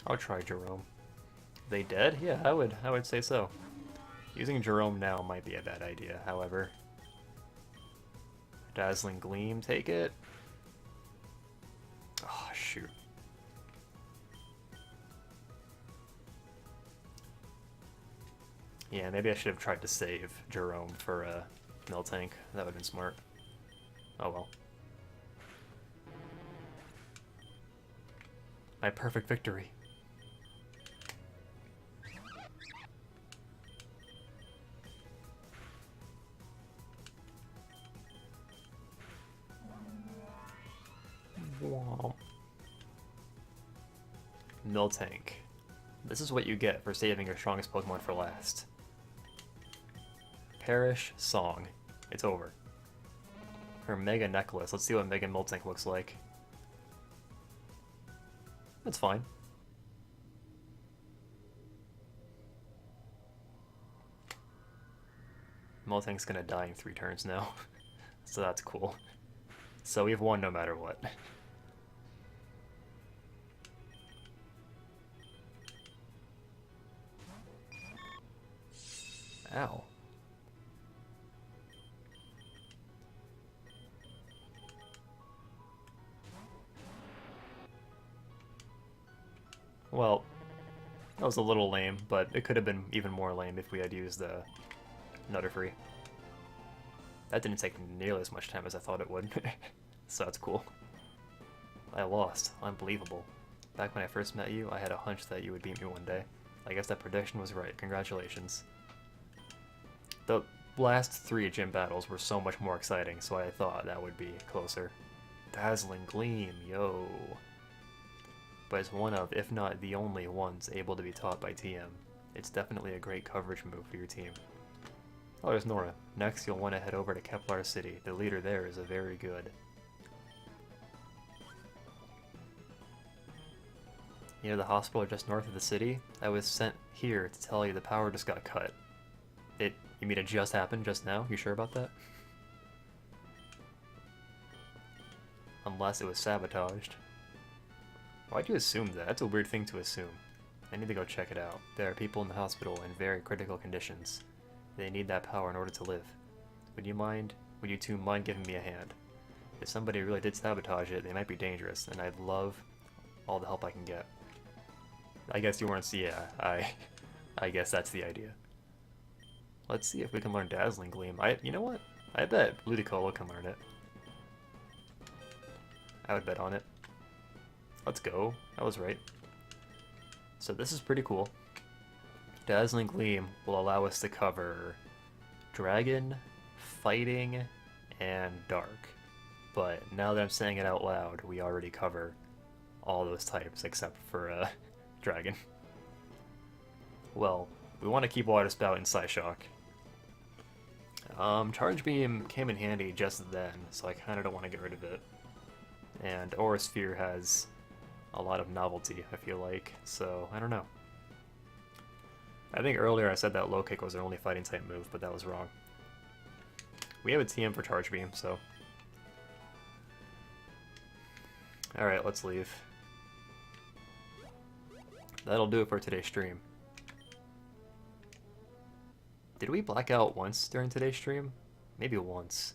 I'll try Jerome. They dead? Yeah, I would say so. Using Jerome now might be a bad idea, however. Dazzling Gleam, take it. Oh, shoot. Yeah, maybe I should have tried to save Jerome for Miltank. That would have been smart. Oh well. My perfect victory. Wow. Miltank. This is what you get for saving your strongest Pokemon for last. Perish Song. It's over. Her Mega Necklace. Let's see what Mega Miltank looks like. That's fine. Miltank's gonna die in 3 turns now. So that's cool. So we've won no matter what. Ow. Well, that was a little lame, but it could have been even more lame if we had used the Nutterfree. That didn't take nearly as much time as I thought it would, so that's cool. I lost. Unbelievable. Back when I first met you, I had a hunch that you would beat me one day. I guess that prediction was right. Congratulations. The last 3 gym battles were so much more exciting, so I thought that would be closer. Dazzling Gleam, yo. But it's one of, if not the only ones able to be taught by TM. It's definitely a great coverage move for your team. Oh, there's Nora. Next, you'll want to head over to Kepler City. The leader there is a very good. You know the hospital just north of the city? I was sent here to tell you the power just got cut. You mean it just happened just now? You sure about that? Unless it was sabotaged. Why'd you assume that? That's a weird thing to assume. I need to go check it out. There are people in the hospital in very critical conditions. They need that power in order to live. Would you two mind giving me a hand? If somebody really did sabotage it, they might be dangerous, and I'd love all the help I can get. I guess you weren't, yeah, I guess that's the idea. Let's see if we can learn Dazzling Gleam. You know what? I bet Ludicolo can learn it. I would bet on it. Let's go. I was right. So this is pretty cool. Dazzling Gleam will allow us to cover Dragon, Fighting, and Dark. But now that I'm saying it out loud, we already cover all those types except for Dragon. Well, we want to keep Water Spout and Psyshock. Charge Beam came in handy just then, so I kind of don't want to get rid of it. And Aura Sphere has a lot of novelty, I feel like, so I don't know. I think earlier I said that Low Kick was their only fighting type move, but that was wrong. We have a TM for Charge Beam, so Alright, let's leave. That'll do it for today's stream. Did we black out once during today's stream? Maybe once.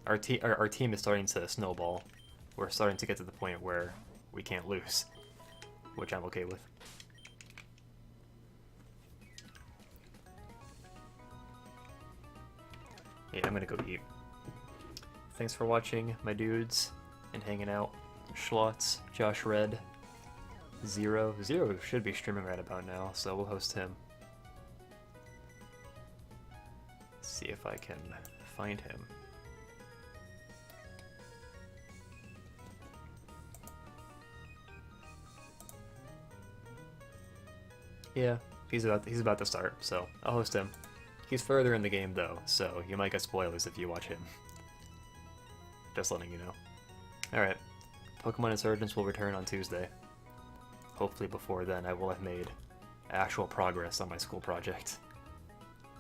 Our team is starting to snowball. We're starting to get to the point where we can't lose, which I'm okay with. Yeah, I'm gonna go eat. Thanks for watching, my dudes, and hanging out. Schlotz, Josh Red, Zero. Zero should be streaming right about now, so we'll host him. See if I can find him. Yeah, he's about to start, so I'll host him. He's further in the game though, so you might get spoilers if you watch him. Just letting you know. Alright, Pokémon Insurgence will return on Tuesday. Hopefully before then I will have made actual progress on my school project.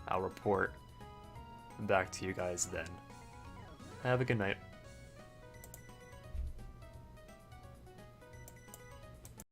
I'll report back to you guys then. Have a good night.